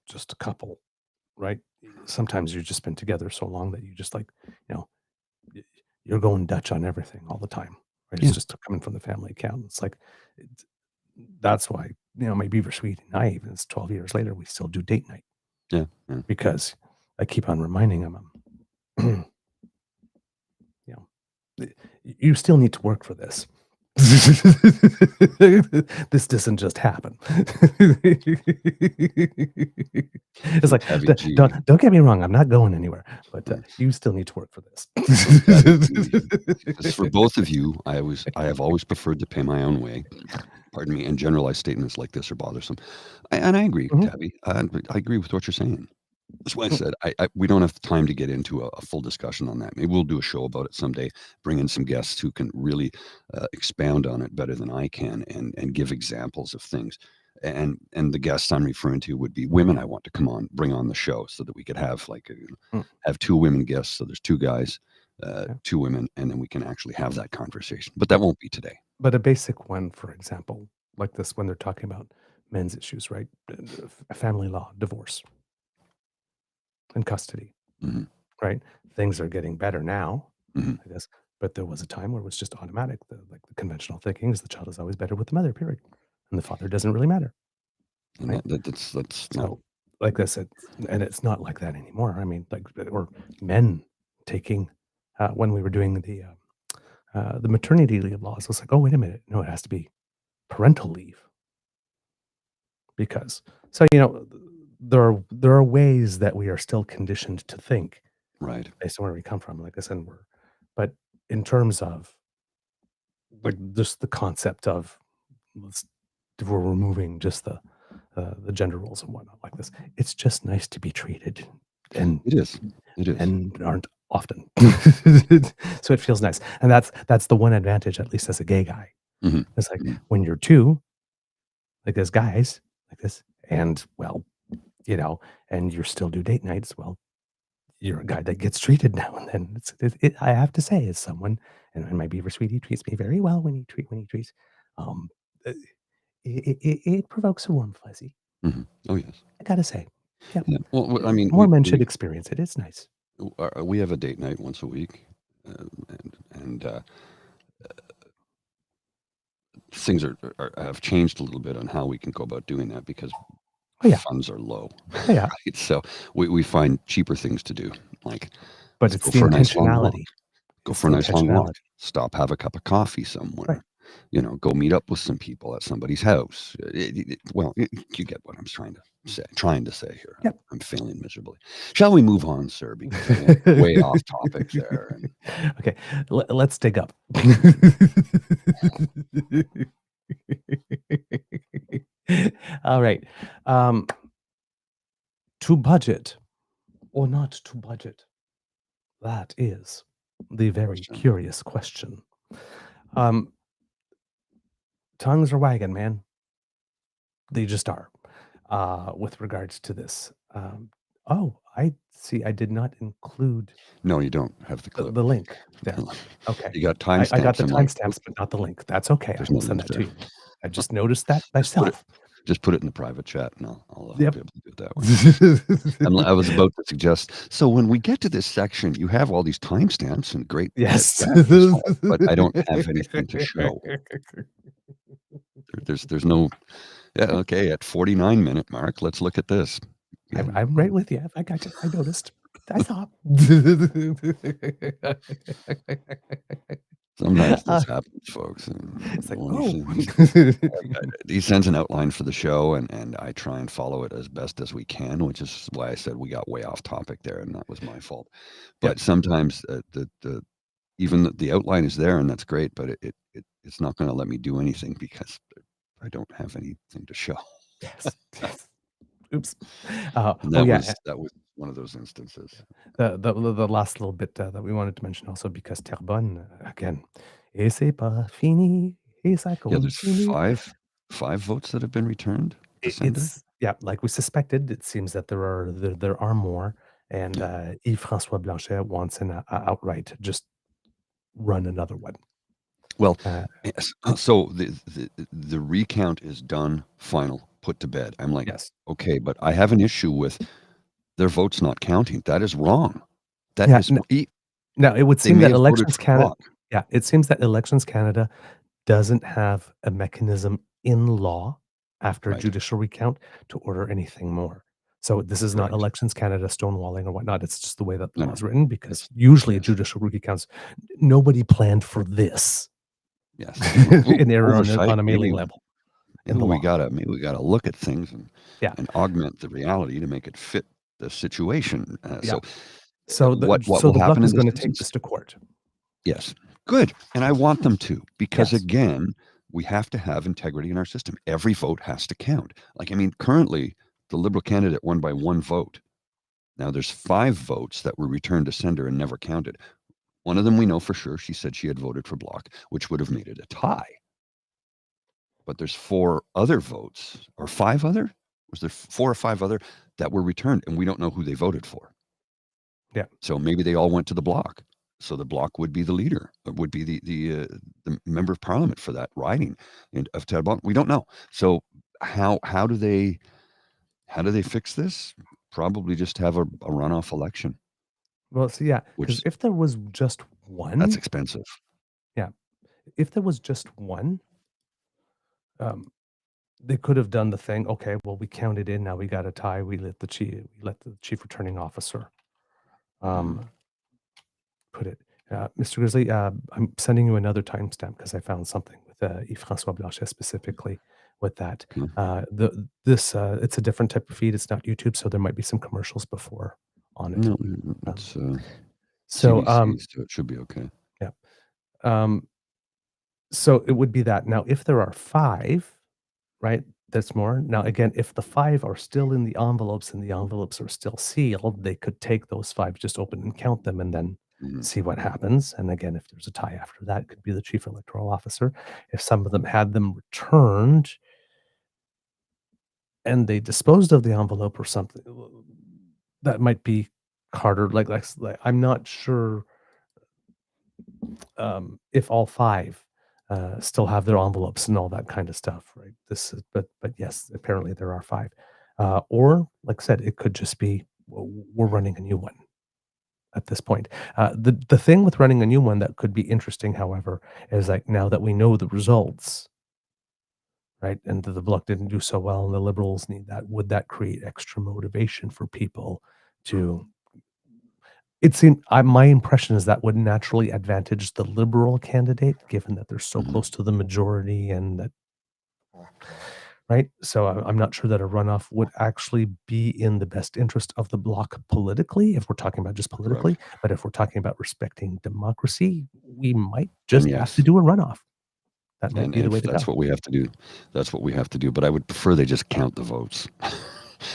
just a couple, right? Sometimes you've just been together so long that you just like, y- you're going Dutch on everything all the time. Right? It's Yeah. just coming from the family account. It's like it's, that's why my beaver sweet and I, even it's 12 years later, we still do date night Yeah. because I keep on reminding him, you still need to work for this. This doesn't just happen. It's like, Heavy G. don't get me wrong, I'm not going anywhere, but you still need to work for this. Because for both of you, I have always preferred to pay my own way. Pardon me. And generalized statements like this are bothersome. And I agree, Tabby. I agree with what you're saying. That's why I said we don't have time to get into a full discussion on that. Maybe we'll do a show about it someday. Bring in some guests who can really expound on it better than I can, and give examples of things. And the guests I'm referring to would be women I want to bring on the show, so that we could have have two women guests. So there's two guys, two women, and then we can actually have that conversation. But that won't be today. But a basic one, for example, like this, when they're talking about men's issues, right? Family law, divorce, and custody, right? Things are getting better now, I guess. But there was a time where it was just automatic. The conventional thinking is the child is always better with the mother, period, and the father doesn't really matter. Right? That's So, like I said, and it's not like that anymore. I mean, like, or men taking when we were doing the maternity leave laws, it's like, oh, wait a minute, no, it has to be parental leave, because so there are ways that we are still conditioned to think, right. based on where we come from. Like I said, but in terms of like just the concept of if we're removing just the gender roles and whatnot like this, it's just nice to be treated, and It is. and aren't often. So it feels nice, and that's the one advantage, at least as a gay guy. It's like when you're two, like as guys, like this, and well, and you still do date nights. Well, you're a guy that gets treated now and then. I have to say, as someone, and my beaver sweetie treats me very well when he treats. Um, uh, it provokes a warm fuzzy. Oh yes. I gotta say, yeah. Well, I mean, More men should experience it. It's nice. We have a date night once a week, and things have changed a little bit on how we can go about doing that, because funds are low. Yeah. Right? So we find cheaper things to do, like but it's the intentionality. Go for a nice long walk. Stop, have a cup of coffee somewhere. Right. Go meet up with some people at somebody's house. Well, you get what I'm trying to say here. Yep. I'm failing miserably. Shall we move on, sir? Because we're way off topic there. Okay, let's dig up. All right. To budget or not to budget? That is the very curious question. Tongues are wagging, man. They just are. With regards to this. I see. I did not include. No, you don't have the clip. The link there. Okay. You got timestamps. I got the timestamps, but not the link. That's okay. I will send that to you. I just noticed that myself. Just put it in the private chat, and I'll be able to do it that way. I was about to suggest. So when we get to this section, you have all these timestamps and great. Yes, but I don't have anything to show. There's no. Yeah. Okay. At 49-minute mark, let's look at this. Yeah. I'm right with you. I got you. I noticed. I saw. Sometimes this happens, folks. It's like, he sends an outline for the show, and I try and follow it as best as we can, which is why I said we got way off topic there, and that was my fault. But sometimes even the outline is there, and that's great, but it's not going to let me do anything because I don't have anything to show. Yes. Oops. That was one of those instances. The last little bit that we wanted to mention also, because Terrebonne, again, et c'est pas fini, et ça Yeah, there's continue. five votes that have been returned to sender. It's, yeah, like we suspected. It seems that there are more, and Yeah. Yves-François Blanchet wants an outright just run another one. Well, Uh, yes. So the recount is done, final, put to bed. I'm like, yes, okay, but I have an issue with their votes not counting. That is wrong. That yeah. is Now it would they seem may that have voted Elections for Canada, block. yeah, it seems that Elections Canada doesn't have a mechanism in law after Right. judicial recount to order anything more. So this is not Correct. Elections Canada stonewalling or whatnot. It's just the way that the No, law no. is written, because usually Yes. judicial recounts, nobody planned for this Yes. in error Oversight. on a mailing level in the Maybe law. we gotta look at things Yeah, and augment the reality to make it fit the situation. yeah. So what So will the happen Bloc in is this going to take instance? this to court. Yes. Good. And I want them to, because Yes. again, we have to have integrity in our system. Every vote has to count. Like, I mean, currently the Liberal candidate won by one vote. Now there's 5 votes that were returned to sender and never counted. One of them we know for sure. She said she had voted for Bloc, which would have made it a tie. But there's 4 other votes, or 5 other? Was there 4 or 5 other that were returned, and we don't know who they voted for. Yeah. So maybe they all went to the Bloc. So the Bloc would be the leader, would be the member of parliament for that riding of Terrebonne. We don't know. So how do they fix this? Probably just have a runoff election, Well, so yeah, because which if there was just that's one, expensive. yeah, if there was just one, they could have done the thing. Okay, well, we counted in. Now we got a tie. We let the chief returning officer put it. Mr. Grizzly, I'm sending you another timestamp because I found something with Yves-François Blanchet specifically with that. It's a different type of feed. It's not YouTube, so there might be some commercials before on it. No, it's So, CBC, so it should be okay. yeah. So it would be that. Now, if there are 5, right, that's more. Now, again, if the 5 are still in the envelopes and the envelopes are still sealed, they could take those 5, just open and count them, and then see what happens. And again, if there's a tie after that, it could be the chief electoral officer. If some of them had them returned and they disposed of the envelope or something, that might be harder. Like I'm not sure if all 5 still have their envelopes and all that kind of stuff, right? But yes, apparently there are 5. Or like I said, it could just be, well, we're running a new one at this point. The thing with running a new one that could be interesting, however, is like now that we know the results, right? And the Bloc didn't do so well, and the Liberals need that. Would that create extra motivation for people to? It seemed my impression is that would naturally advantage the Liberal candidate, given that they're so close to the majority, and that, right? So I'm not sure that a runoff would actually be in the best interest of the Bloc politically, if we're talking about just politically. But if we're talking about respecting democracy, we might just have to do a runoff. That might be the way to go. That's what we have to do. That's what we have to do. But I would prefer they just count the votes.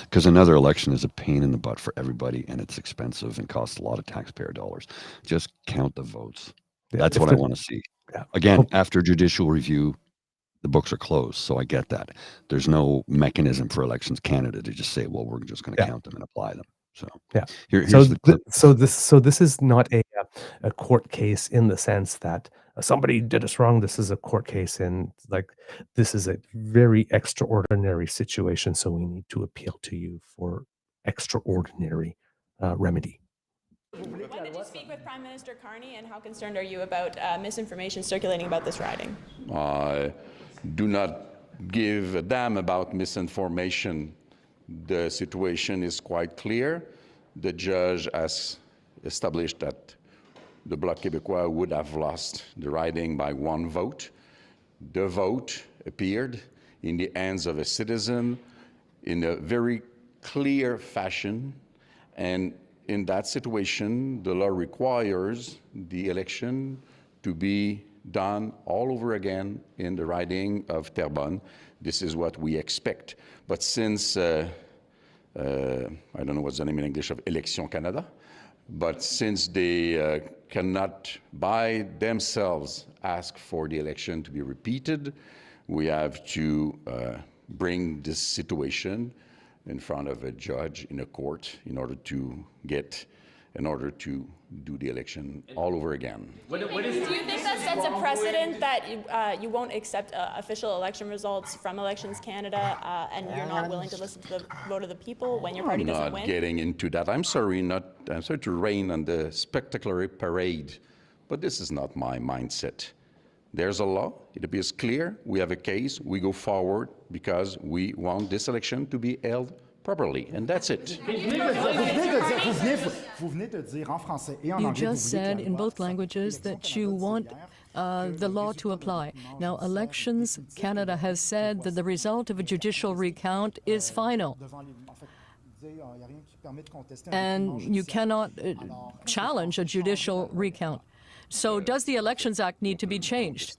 Because another election is a pain in the butt for everybody, and it's expensive and costs a lot of taxpayer dollars. Just count the votes. Yeah, That's what I want to see. Yeah. Again, after judicial review, the books are closed, so I get that. There's no mechanism for Elections Canada to just say, well, we're just going to count them and apply them. So yeah. here's So the clip. so this is not a court case in the sense that somebody did us wrong. This is a court case, and like this is a very extraordinary situation. So we need to appeal to you for extraordinary remedy. When did you speak with Prime Minister Carney, and how concerned are you about misinformation circulating about this riding? I do not give a damn about misinformation. The situation is quite clear. The judge has established that the Bloc Québécois would have lost the riding by 1 vote. The vote appeared in the hands of a citizen in a very clear fashion, and in that situation, the law requires the election to be done all over again in the riding of Terrebonne. This is what we expect. But since I don't know what's the name in English of Election Canada, but since they cannot by themselves ask for the election to be repeated, we have to bring this situation in front of a judge in a court in order to do the election all over again. Do you think that sets a precedent that you won't accept official election results from Elections Canada, and you're not willing to listen to the vote of the people when your party doesn't win? I'm not getting into that. I'm sorry to rain on the spectacular parade, but this is not my mindset. There's a law. It appears clear. We have a case. We go forward because we want this election to be held properly, and that's it. You just said in both languages that you want the law to apply. Now, Elections Canada has said that the result of a judicial recount is final. And you cannot challenge a judicial recount. So does the Elections Act need to be changed?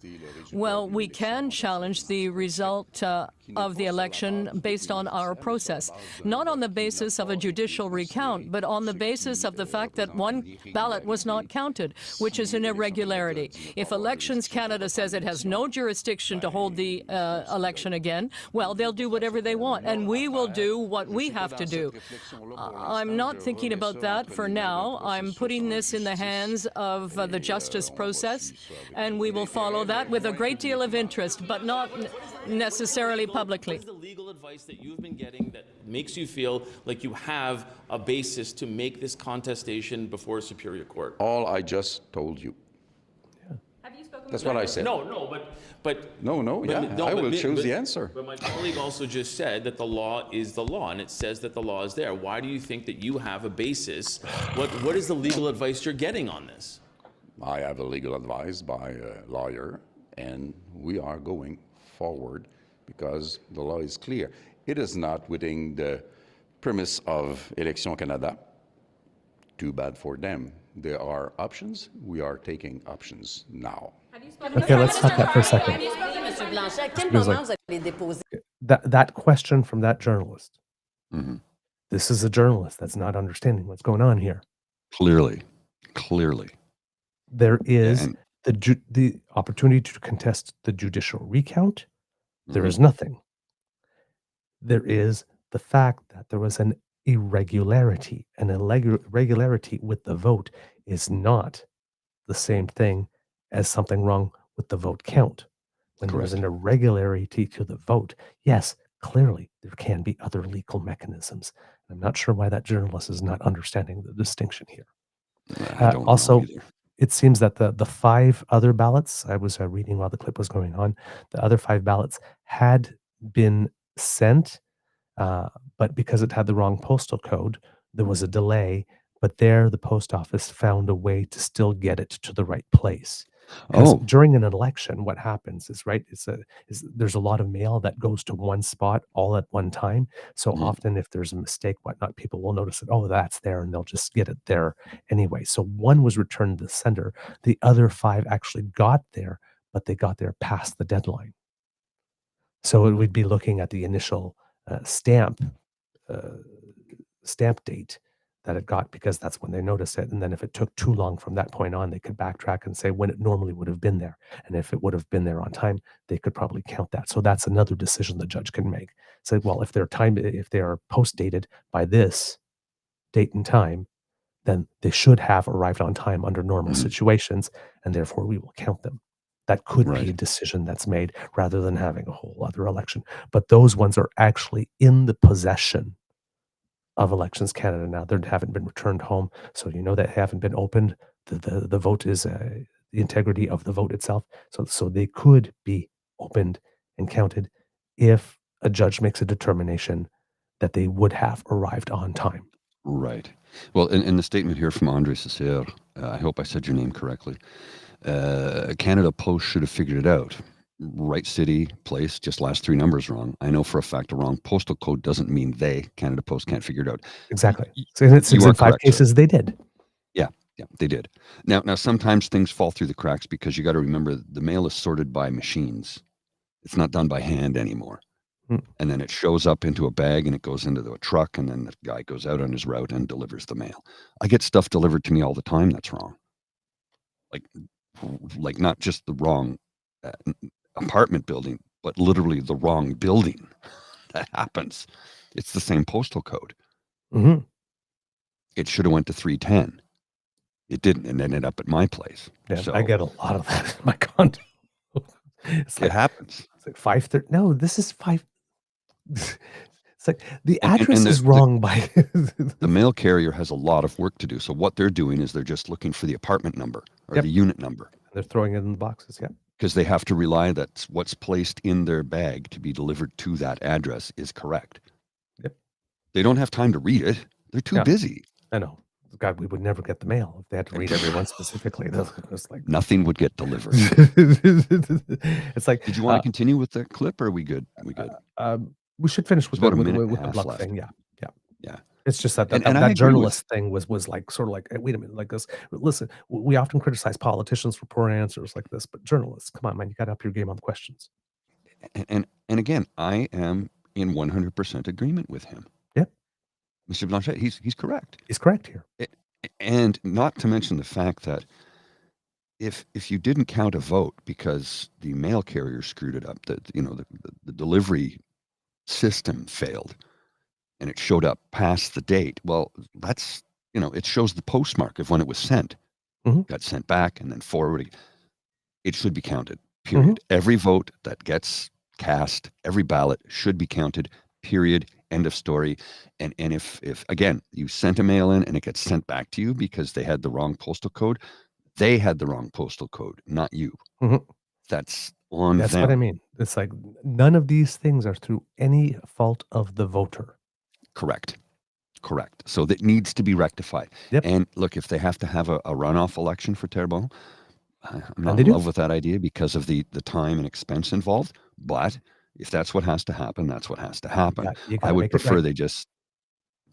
Well, we can challenge the result of the election based on our process, not on the basis of a judicial recount, but on the basis of the fact that one ballot was not counted, which is an irregularity. If Elections Canada says it has no jurisdiction to hold the election again, well, they'll do whatever they want, and we will do what we have to do. I'm not thinking about that for now. I'm putting this in the hands of the justice process, and we will follow that with a great deal of interest, but not necessarily publicly. What is the legal advice that you've been getting that makes you feel like you have a basis to make this contestation before a superior court? All I just told you. Have you spoken That's with what I said. I will choose the answer. But my colleague also just said that the law is the law, and it says that the law is there. Why do you think that you have a basis? What is the legal advice you're getting on this? I have a legal advice by a lawyer, and we are going forward because the law is clear. It is not within the premise of Election Canada. Too bad for them. There are options. We are taking options now. Okay, let's stop that for a second. That question from that journalist. Mm-hmm. This is a journalist that's not understanding what's going on here. Clearly. There is the opportunity to contest the judicial recount. There is nothing. There is the fact that there was an irregularity. An irregularity with the vote is not the same thing as something wrong with the vote count. When there is an irregularity to the vote, yes, clearly there can be other legal mechanisms. I'm not sure why that journalist is not understanding the distinction here. Also, it seems that the 5 other ballots, I was reading while the clip was going on, the other 5 ballots had been sent, but because it had the wrong postal code, there was a delay. But there, the post office found a way to still get it to the right place. Because during an election, what happens is, there's a lot of mail that goes to one spot all at one time. So often if there's a mistake, whatnot, people will notice that, oh, that's there, and they'll just get it there anyway. So one was returned to the sender. The other 5 actually got there, but they got there past the deadline. So it would be looking at the initial stamp date that it got, because that's when they noticed it. And then if it took too long from that point on, they could backtrack and say when it normally would have been there. And if it would have been there on time, they could probably count that. So that's another decision the judge can make. Say, well, if they are post dated by this date and time, then they should have arrived on time under normal situations, and therefore we will count them. That could be a decision that's made rather than having a whole other election. But those ones are actually in the possession of Elections Canada now. They haven't been returned home, so they haven't been opened. The vote is the integrity of the vote itself. So they could be opened and counted if a judge makes a determination that they would have arrived on time. Right. Well, in the statement here from Andre Cesare, I hope I said your name correctly. Canada Post should have figured it out. Right city, place, just last 3 numbers wrong. I know for a fact a wrong postal code doesn't mean Canada Post can't figure it out. Exactly. So in 5 cases, they did. Yeah, they did. Now sometimes things fall through the cracks because you got to remember the mail is sorted by machines. It's not done by hand anymore. And then it shows up into a bag and it goes into a truck, and then the guy goes out on his route and delivers the mail. I get stuff delivered to me all the time that's wrong. Like not just the wrong apartment building, but literally the wrong building. That happens. It's the same postal code. Mm-hmm. It should have went to 310. It didn't, and ended up at my place. Yeah, So I get a lot of that in my condo. it happens. It's like 5:30. No, this is 5. It's like the And address is wrong by the mail carrier has a lot of work to do. So what they're doing is they're just looking for the apartment number or the unit number. They're throwing it in the boxes. Yeah. Because they have to rely that what's placed in their bag to be delivered to that address is correct. Yep. They don't have time to read it. They're too busy. I know. God, we would never get the mail if they had to read everyone specifically. It's like nothing would get delivered. It's like. Did you want to continue with the clip, or are we good? We good? We should finish with about the a minute and a with the half Luck left. thing. Yeah. Yeah. It's just that And I agree journalist thing was like sort of like, wait a minute, like this. Listen, we often criticize politicians for poor answers like this, but journalists, come on, man, you got to up your game on the questions. And again, I am in 100% agreement with him. Yep. Mr. Blanchet, he's correct. He's correct here. And not to mention the fact that if you didn't count a vote because the mail carrier screwed it up, the delivery system failed, and it showed up past the date. Well, that's, it shows the postmark of when it was sent. Mm-hmm. Got sent back and then forwarded. It should be counted, period. Mm-hmm. Every vote that gets cast, every ballot should be counted, period, end of story. And if again, you sent a mail in and it gets sent back to you because they had the wrong postal code, they had the wrong postal code, not you. Mm-hmm. That's on That's them. what I mean. It's like none of these things are through any fault of the voter. Correct. So that needs to be rectified. Yep. And look, if they have to have a runoff election for Terrebonne, I'm not in love with that idea because of the time and expense involved. But if that's what has to happen, that's what has to happen. I would prefer they just,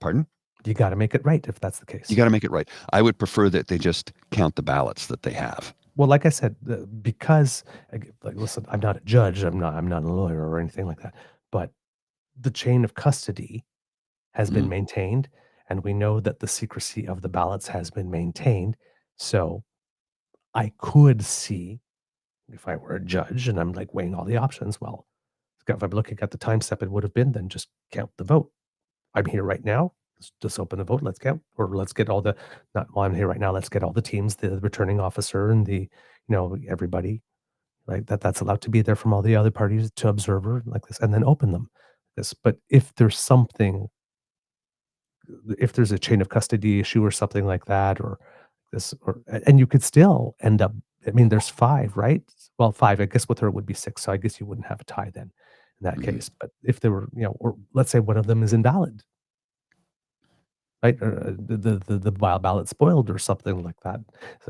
pardon? You got to make it right if that's the case. You got to make it right. I would prefer that they just count the ballots that they have. Well, like I said, because, like, listen, I'm not a judge. I'm not a lawyer or anything like that. But the chain of custody has been maintained, and we know that the secrecy of the ballots has been maintained. So I could see, if I were a judge and I'm like weighing all the options, well, if I'm looking at the time step it would have been, then just count the vote. I'm here right now. Let's just open the vote. Let's count, or let's get all the, not while I'm here right now, let's get all the teams, the returning officer and the, everybody like that's allowed to be there from all the other parties to observer like this, and then open them. But if there's a chain of custody issue or something like that, and you could still end up, I mean, there's 5, right? Well, 5, I guess with her it would be 6. So I guess you wouldn't have a tie then in that case. But if there were, or let's say one of them is invalid, right? Or the ballot spoiled or something like that.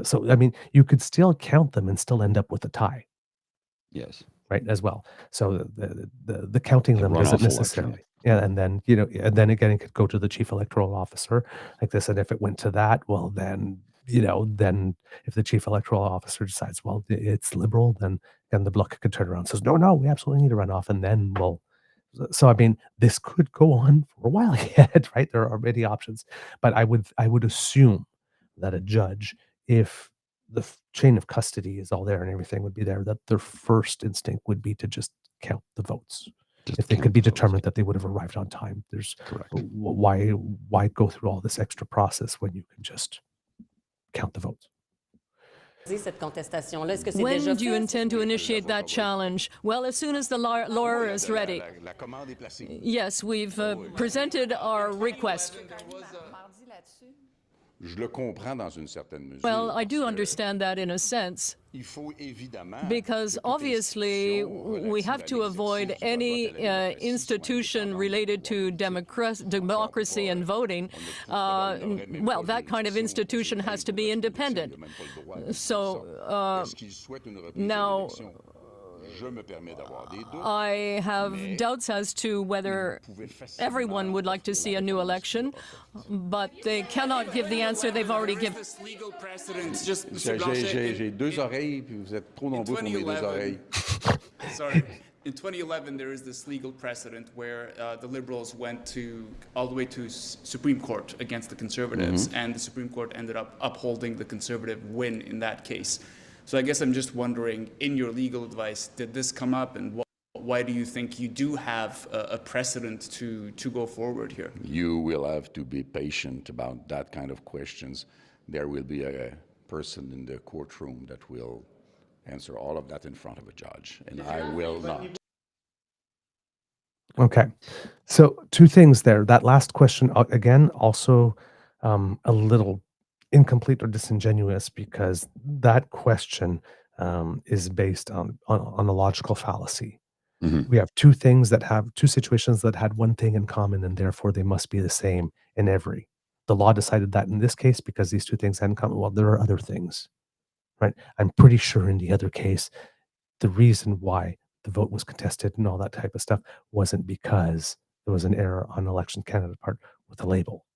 So, I mean, you could still count them and still end up with a tie. Yes. Right. As well. So the counting them doesn't necessarily. Election. Yeah, and then and then again, it could go to the chief electoral officer like this. And if it went to that, well, then then if the chief electoral officer decides, well, it's liberal, then the bloc could turn around and says, no, we absolutely need a runoff, and then so I mean, this could go on for a while yet, right? There are many options, but I would assume that a judge, if the chain of custody is all there and everything would be there, that their first instinct would be to just count the votes. If they could be determined that they would have arrived on time, there's why go through all this extra process when you can just count the votes. When do you intend to initiate that challenge? Well, as soon as the lawyer is ready. Yes, we've presented our request. Well, I do understand that in a sense, because obviously we have to avoid any institution related to democracy and voting. Well, that kind of institution has to be independent. So now I have doubts as to whether everyone would like to see a new election, but they cannot give the answer they've already given. J'ai 2 oreilles, puis vous êtes trop nombreux pour mes 2 oreilles. Sorry. in 2011, there is this legal precedent where the Liberals went all the way to Supreme Court against the Conservatives, and the Supreme Court ended up upholding the Conservative win in that case. So I guess I'm just wondering, in your legal advice, did this come up, and why do you think you do have a precedent to go forward here? You will have to be patient about that kind of questions. There will be a person in the courtroom that will answer all of that in front of a judge, and I will not. Okay. So two things there. That last question, again, also a little incomplete or disingenuous, because that question is based on a logical fallacy. We have two situations that had one thing in common, and therefore they must be the same in every. The law decided that in this case because these two things had in common. Well, there are other things, right? I'm pretty sure in the other case, the reason why the vote was contested and all that type of stuff wasn't because there was an error on Election Canada's part with the label.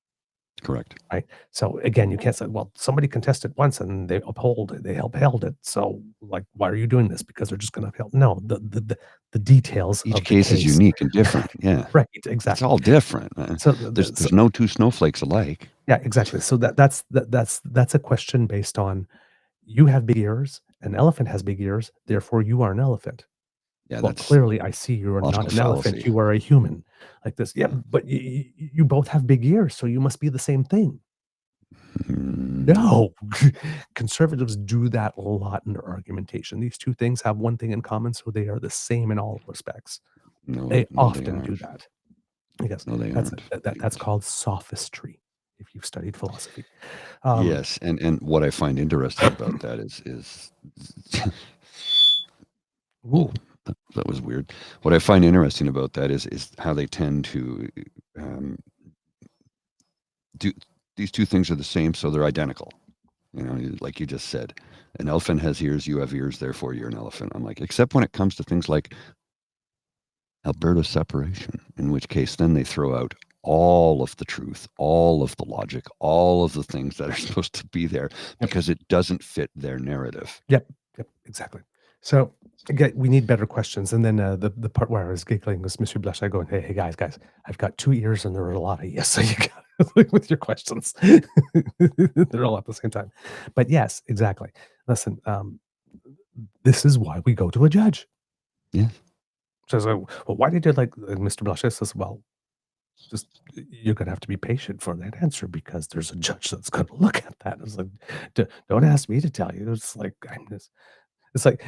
Correct. Right. So again, you can't say, well, somebody contested once and they upheld it. So like, why are you doing this? Because they're just going to uphold. No, the details Each of the case is case. unique and different. Yeah. Right. It's Exactly. all different. So There's no two snowflakes alike. yeah, exactly. So that's a question based on, you have big ears, an elephant has big ears, therefore you are an elephant. Yeah, Well, that's clearly I see you are not logical an elephant, fallacy. you are a human. Like this. Yeah, but you both have big ears, so you must be the same thing. No. Conservatives do that a lot in their argumentation. These two things have one thing in common, so they are the same in all respects. No, They no, they often do aren't. that. I guess No, they that's aren't. that's called sophistry, if you've studied philosophy. Yes, and what I find interesting about that is Ooh. that was weird. What I find interesting about that is how they tend to do. These two things are the same, so they're identical. You know, like you just said, an elephant has ears, you have ears, therefore you're an elephant. I'm like, except when it comes to things like Alberta separation, in which case then they throw out all of the truth, all of the logic, all of the things that are supposed to be there because it doesn't fit their narrative. Yep, exactly. So again, we need better questions. And then the part where I was giggling was Monsieur Blanchet going, hey guys, I've got 2 ears and there are a lot of you, so you got with your questions. They're all at the same time. But yes, exactly. Listen, this is why we go to a judge. Yeah. So, well, why did you like Mr. Blanchet says, well, just you're gonna have to be patient for that answer because there's a judge that's gonna look at that. It's like, don't ask me to tell you. It's like it's like,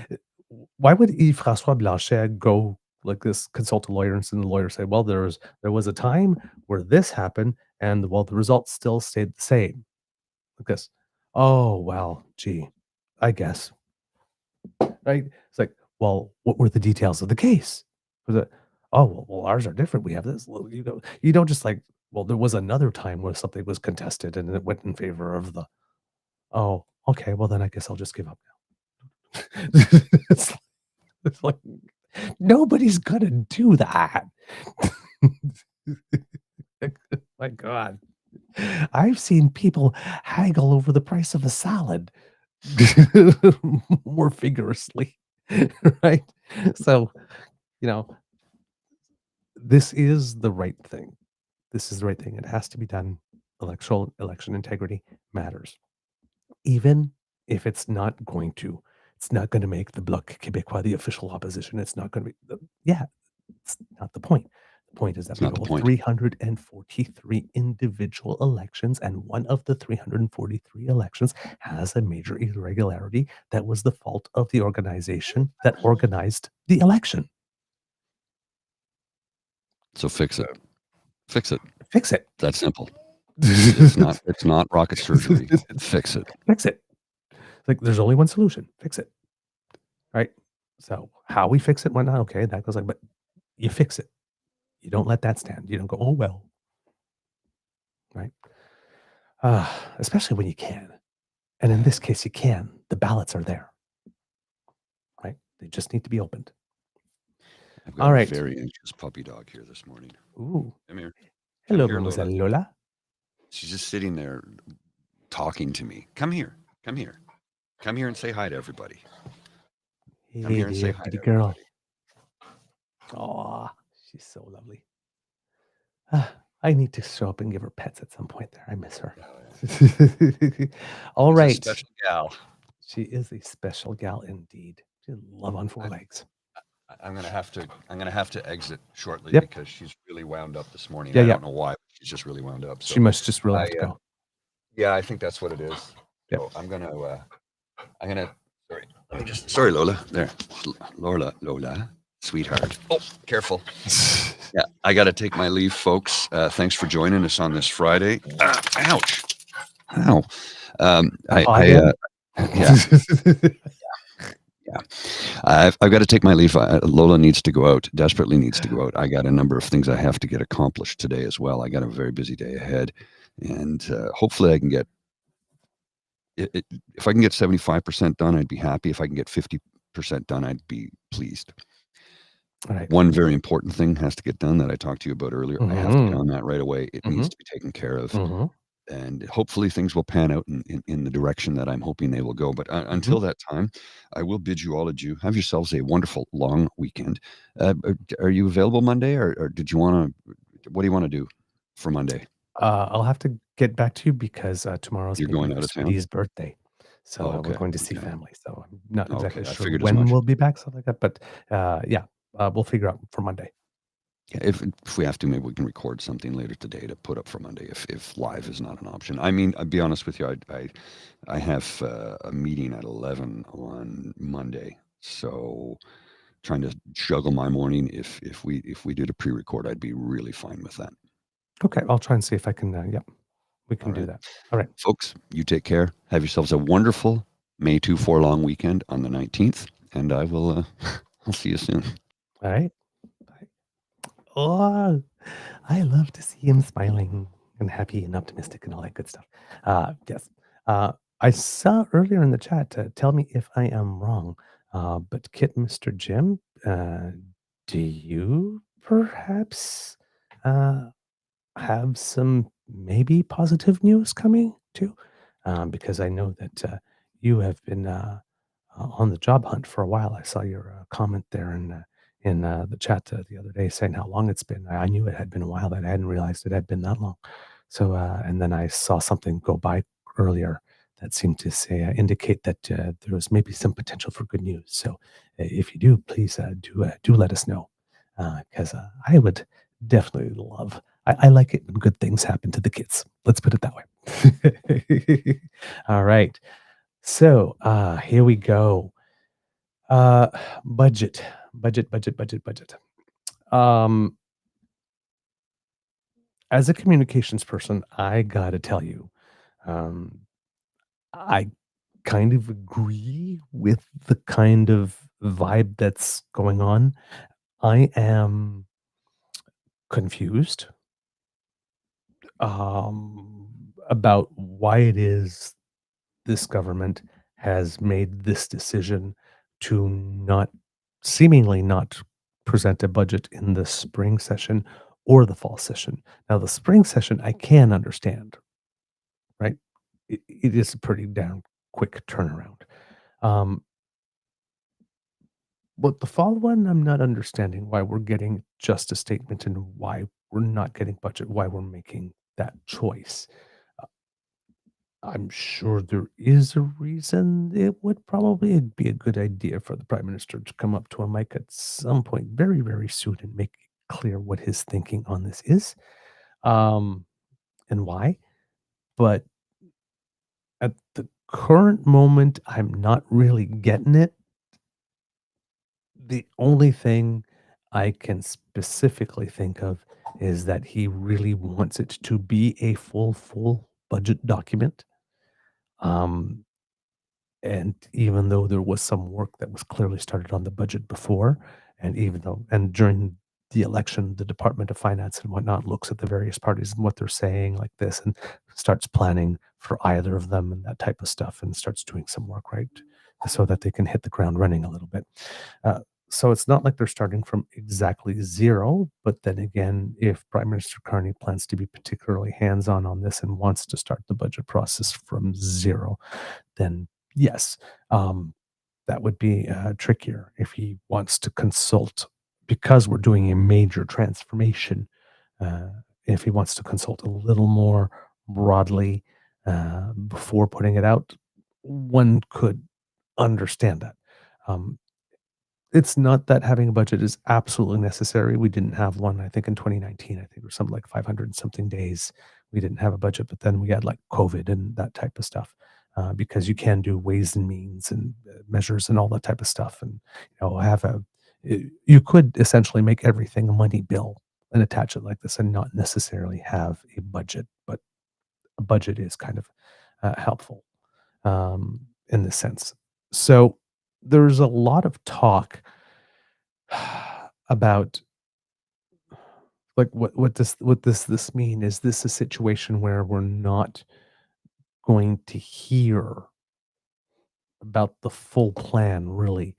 why would Yves-François Blanchet go like this, consult a lawyer, and the lawyer say, well, there was a time where this happened, and well, the results still stayed the same. Like this. Oh well, gee, I guess. Right? It's like, well, what were the details of the case? Was it, oh well, ours are different. We have this. You don't just like, well, there was another time where something was contested and it went in favor of the. Oh, okay. Well, then I guess I'll just give up now. it's like nobody's gonna do that. My God, I've seen people haggle over the price of a salad more vigorously, right? So, this is the right thing. This is the right thing. It has to be done. Election integrity matters, even if it's not going to make the Bloc Québécois the official opposition. It's not going to be. Yeah, it's not the point. The point is that It's we not the hold point. 343 individual elections, and one of the 343 elections has a major irregularity that was the fault of the organization that organized the election. So fix it. Fix it. Fix it. That's simple. It's not rocket surgery. Fix it. Fix it. Like, there's only one solution. Fix it. Right? So how we fix it, why not? Okay, that goes like, but you fix it. You don't let that stand. You don't go, oh well. Right? Especially when you can. And in this case, you can. The ballots are there. Right? They just need to be opened. I've got All a right. very anxious puppy dog here this morning. Ooh. Come here. Hello, Come here, Mademoiselle Lola. Lola. She's just sitting there talking to me. Come here. Come here. Come here and say hi to everybody. Come Hey here and say there, hi kitty to girl. everybody. Aw, she's so lovely. I need to show up and give her pets at some point there. I miss her. All She's a right. special gal. She is a special gal indeed. She love on four legs. I'm gonna have to exit shortly Yep. because she's really wound up this morning. Yeah, I yeah. don't know why, but she's just really wound up. So She must just really have to go. yeah, I think that's what it is. Yep. So I'm gonna sorry, Lola. There. Lola, sweetheart. Oh, careful. Yeah, I gotta take my leave, folks. Thanks for joining us on this Friday. Ouch. Ow. Yeah. Yeah, I've got to take my leave. Lola needs to go out, desperately needs to go out. I got a number of things I have to get accomplished today as well. I got a very busy day ahead, and hopefully I can get it. If I can get 75% done, I'd be happy. If I can get 50% done, I'd be pleased. All right. One very important thing has to get done that I talked to you about earlier. I have to get on that right away. It needs to be taken care of. And hopefully things will pan out in the direction that I'm hoping they will go. But until that time, I will bid you all adieu. Have yourselves a wonderful long weekend. Are you available Monday, or did you want to? What do you want to do for Monday? I'll have to get back to you because tomorrow's You're maybe going out of town? Sweetie's birthday. So Oh, we're okay, going to see okay. family. So I'm not exactly Okay, I sure figured as when much. we'll be back, something like that. But yeah, we'll figure out for Monday. Yeah, if we have to, maybe we can record something later today to put up for Monday if live is not an option. I mean, I'll be honest with you, I have a meeting at 11 on Monday, so trying to juggle my morning. If we did a pre-record, I'd be really fine with that. Okay, I'll try and see if I can. Yeah, we can do that. All right, folks, you take care. Have yourselves a wonderful May 2-4 long weekend on the 19th, and I will I'll see you soon. All right. Bye. Oh, I love to see him smiling and happy and optimistic and all that good stuff. Yes. I saw earlier in the chat, tell me if I am wrong, but Kit Mr. Jim, do you perhaps have some maybe positive news coming too? Because I know that you have been on the job hunt for a while. I saw your comment there in the chat the other day saying how long it's been. I knew it had been a while, but I hadn't realized it had been that long. So, and then I saw something go by earlier that seemed to say indicate that there was maybe some potential for good news. So, if you do, please do let us know because I would definitely love. I like it when good things happen to the kids. Let's put it that way. All right. So here we go. Budget. As a communications person, I gotta tell you, I kind of agree with the kind of vibe that's going on. I am confused about why it is this government has made this decision to seemingly not present a budget in the spring session or the fall session. Now, the spring session, I can understand, right? It is a pretty damn quick turnaround. But the fall one, I'm not understanding why we're getting just a statement and why we're not getting budget, why we're making that choice. I'm sure there is a reason. It would probably be a good idea for the prime minister to come up to a mic at some point very, very soon and make clear what his thinking on this is, and why. But at the current moment, I'm not really getting it. The only thing I can specifically think of is that he really wants it to be a full budget document. And even though there was some work that was clearly started on the budget before, and even though and during the election, the Department of Finance and whatnot looks at the various parties and what they're saying like this and starts planning for either of them and that type of stuff and starts doing some work, right? So that they can hit the ground running a little bit. So it's not like they're starting from exactly zero, but then again, if Prime Minister Carney plans to be particularly hands-on on this and wants to start the budget process from zero, then yes, that would be trickier if he wants to consult because we're doing a major transformation, if he wants to consult a little more broadly before putting it out, one could understand that. Um, it's not that having a budget is absolutely necessary. We didn't have one, I think, in 2019. I think it was something like 500 and something days. We didn't have a budget, but then we had like COVID and that type of stuff. Because you can do ways and means and measures and all that type of stuff, and you could essentially make everything a money bill and attach it like this, and not necessarily have a budget. But a budget is kind of helpful in this sense. So there's a lot of talk about like what this mean. Is this a situation where we're not going to hear about the full plan really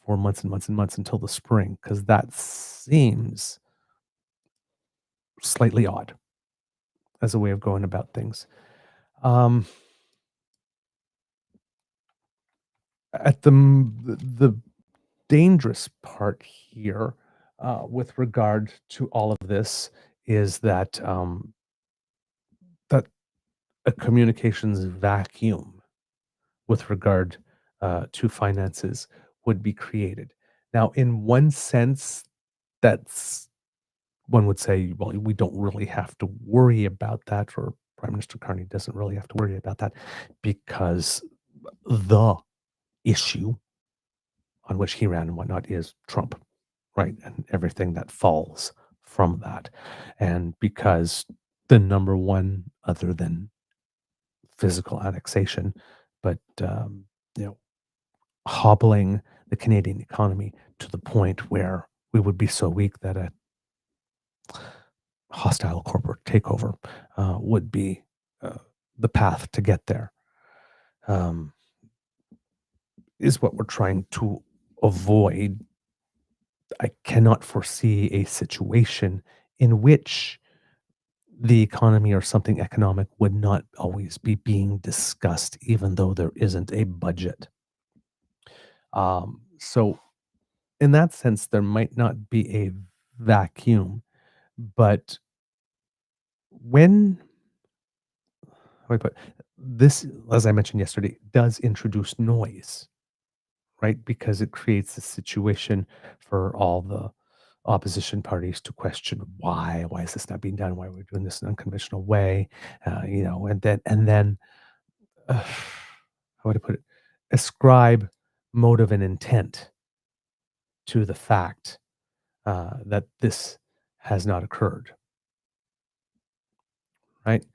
for months and months and months until the spring? Because that seems slightly odd as a way of going about things. Um, at the dangerous part here with regard to all of this is that that a communications vacuum with regard to finances would be created. Now, in one sense, that's one would say, well, we don't really have to worry about that, or Prime Minister Carney doesn't really have to worry about that, because the issue on which he ran and whatnot is Trump, right? And everything that falls from that. And because the number one, other than physical annexation, but hobbling the Canadian economy to the point where we would be so weak that a hostile corporate takeover would be the path to get there, is what we're trying to avoid. I cannot foresee a situation in which the economy or something economic would not always be being discussed, even though there isn't a budget. So, in that sense, there might not be a vacuum, but when how do I put this, as I mentioned yesterday, does introduce noise, right? Because it creates a situation for all the opposition parties to question why is this not being done? Why are we doing this in an unconventional way? And then how would I put it? Ascribe motive and intent to the fact that this has not occurred, right?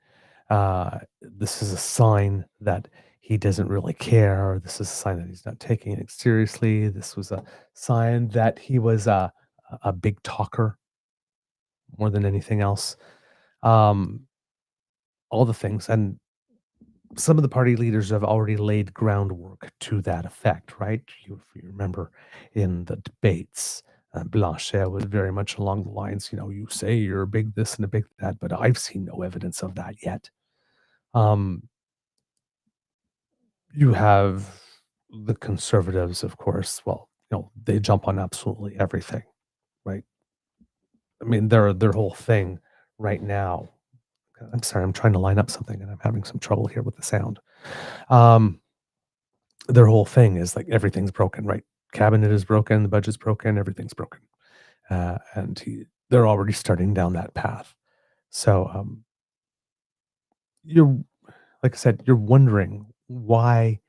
This is a sign that he doesn't really care. Or this is a sign that he's not taking it seriously. This was a sign that he was a big talker more than anything else. Um, all the things. And some of the party leaders have already laid groundwork to that effect, right? If you remember in the debates, Blanchet was very much along the lines, you say you're a big this and a big that, but I've seen no evidence of that yet. Um, you have the conservatives, of course. Well, they jump on absolutely everything, right? I mean, their whole thing right now. I'm sorry, I'm trying to line up something and I'm having some trouble here with the sound. Um, their whole thing is like everything's broken, right? Cabinet is broken, the budget's broken, everything's broken, they're already starting down that path. So you're, like I said, you're wondering why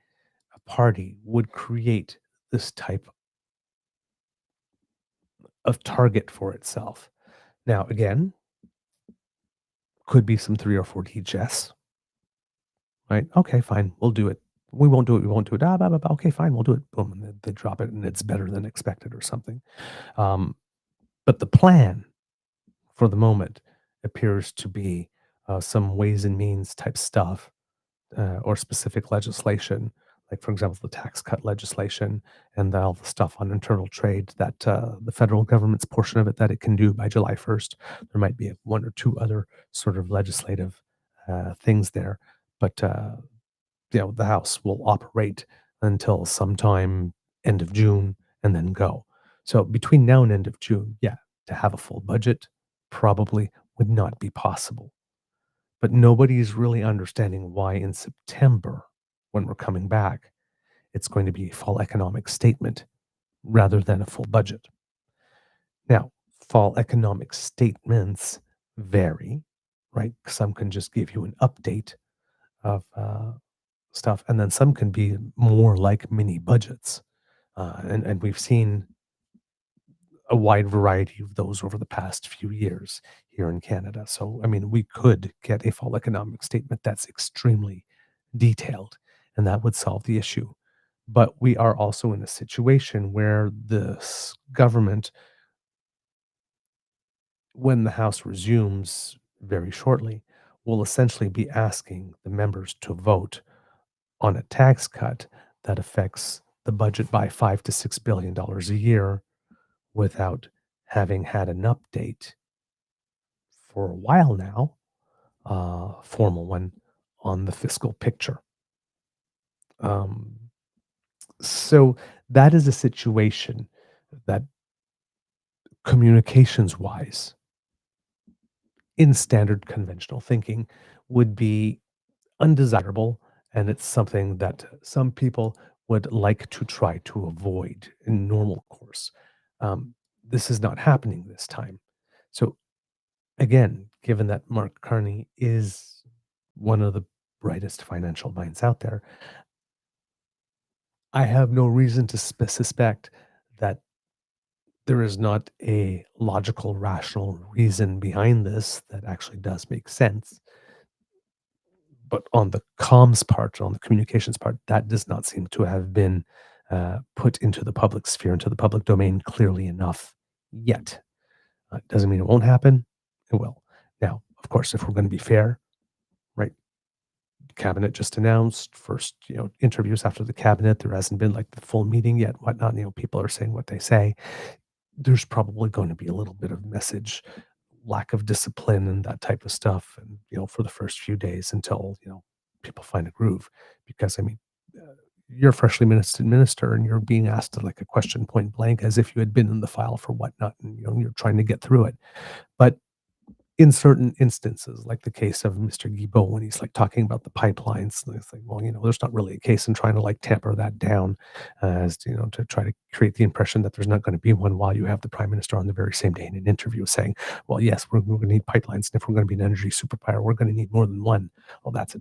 a party would create this type of target for itself. Now, again, could be some 3 or 4 chess, right? Okay, fine, we'll do it. We won't do it. We won't do it. Blah, blah, blah. Okay, fine, we'll do it. Boom, and they drop it, and it's better than expected or something. But the plan for the moment appears to be some ways and means type stuff or specific legislation, like, for example, the tax cut legislation and all the stuff on internal trade that the federal government's portion of it that it can do by July 1st. There might be 1 or 2 other sort of legislative things there, but the House will operate until sometime end of June and then go. So between now and end of June, yeah, to have a full budget probably would not be possible. But nobody is really understanding why in September, when we're coming back, it's going to be a fall economic statement rather than a full budget. Now, fall economic statements vary, right? Some can just give you an update of stuff, and then some can be more like mini budgets. And we've seen a wide variety of those over the past few years here in Canada. So, I mean, we could get a fall economic statement that's extremely detailed, and that would solve the issue. But we are also in a situation where this government, when the House resumes very shortly, will essentially be asking the members to vote on a tax cut that affects the budget by $5 to $6 billion a year without having had an update for a while now, formal one, on the fiscal picture. So that is a situation that communications wise, in standard conventional thinking, would be undesirable. And it's something that some people would like to try to avoid in normal course. This is not happening this time. So again, given that Mark Carney is one of the brightest financial minds out there, I have no reason to suspect that there is not a logical, rational reason behind this that actually does make sense. But on the comms part, on the communications part, that does not seem to have been put into the public sphere, into the public domain clearly enough yet. Doesn't mean it won't happen. It will. Now, of course, if we're going to be fair, right? Cabinet just announced first, interviews after the cabinet. There hasn't been like the full meeting yet, whatnot. People are saying what they say. There's probably going to be a little bit of message, lack of discipline and that type of stuff. And, for the first few days until, people find a groove, because you're a freshly ministered minister and you're being asked like a question point blank as if you had been in the file for whatnot. And, you're trying to get through it. But in certain instances, like the case of Mr. Guilbeault, when he's like talking about the pipelines, and it's like, well, there's not really a case in trying to like tamper that down, as to try to create the impression that there's not going to be one, while you have the prime minister on the very same day in an interview saying, well, yes, we're going to need pipelines, and if we're going to be an energy superpower, we're going to need more than one. Well, that's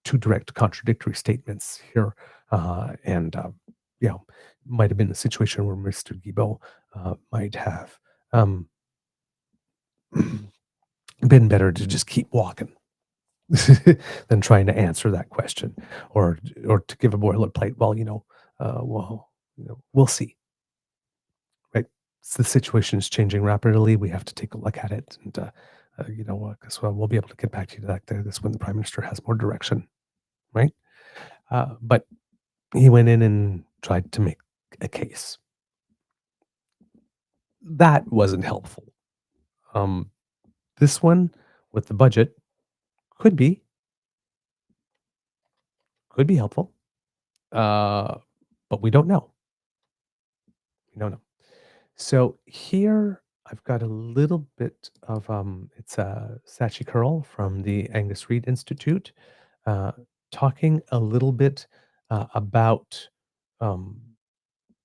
two direct contradictory statements here, and might have been a situation where Mr. Guilbeault might have been better to just keep walking than trying to answer that question, or to give a boilerplate. Well, we'll see. Right? So the situation is changing rapidly. We have to take a look at it, and because we'll be able to get back to you to that. That's when the prime minister has more direction, right? But he went in and tried to make a case. That wasn't helpful. This one with the budget could be helpful, but we don't know. So here I've got a little bit of it's Sachi Curl from the Angus Reid Institute, talking a little bit about